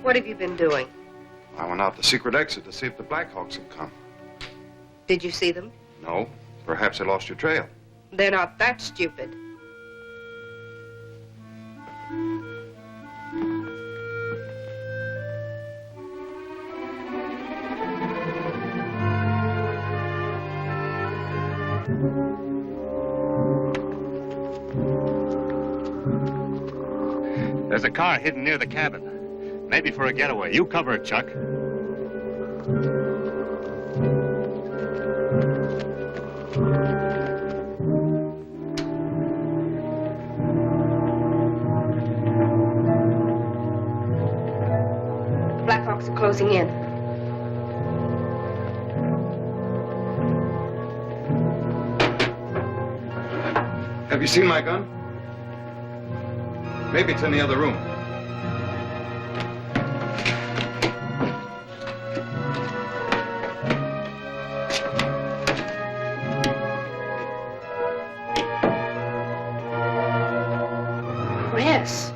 What have you been doing? I went out the secret exit to see if the Blackhawks had come. Did you see them? No. Perhaps they lost your trail. They're not that stupid. There's a car hidden near the cabin. Maybe for a getaway. You cover it, Chuck. The Blackhawks are closing in. Have you seen my gun? Maybe it's in the other room. Chris.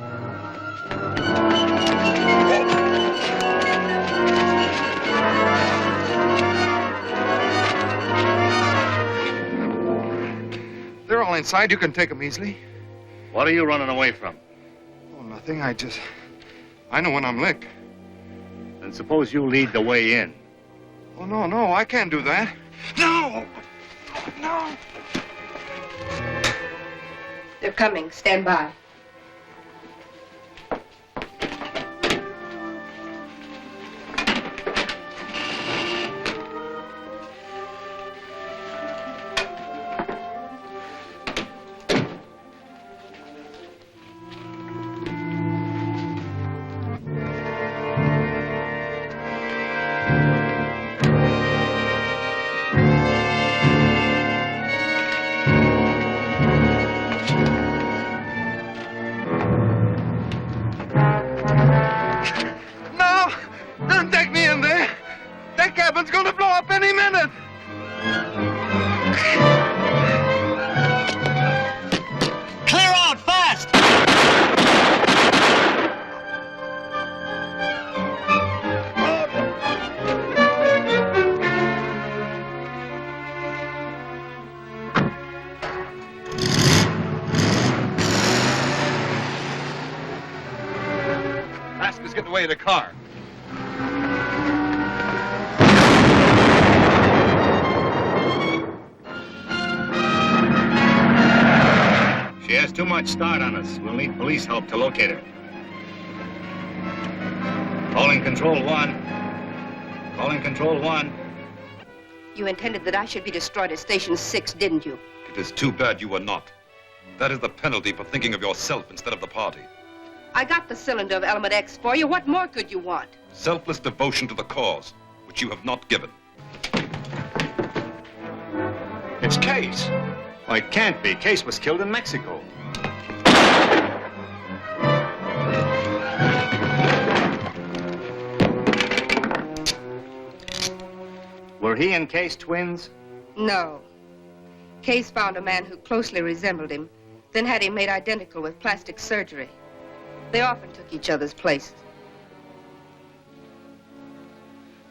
They're all inside. You can take them easily. What are you running away from? Oh, nothing. I know when I'm licked. Then suppose you lead the way in. Oh, no, I can't do that. No! No! They're coming. Stand by. Get away in the car. She has too much start on us. We'll need police help to locate her. Calling Control 1. Calling Control 1. You intended that I should be destroyed at Station 6, didn't you? It is too bad you were not. That is the penalty for thinking of yourself instead of the party. I got the cylinder of element X for you. What more could you want? Selfless devotion to the cause, which you have not given. It's Case. Well, it can't be. Case was killed in Mexico. Were he and Case twins? No. Case found a man who closely resembled him, then had him made identical with plastic surgery. They often took each other's places.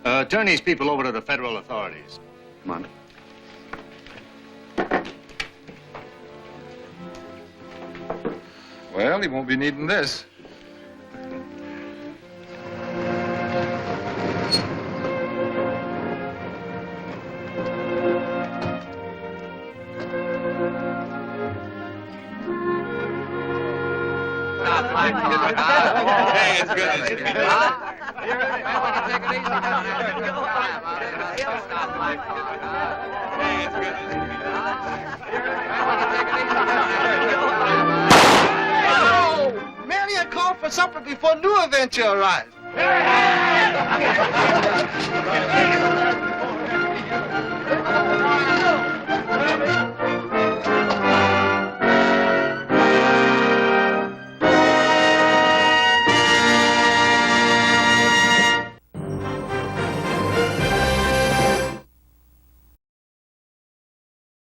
Turn these people over to the federal authorities. Come on. Well, he won't be needing this. Hey, it's good. It's good. Mary had called for supper before new adventure arrived.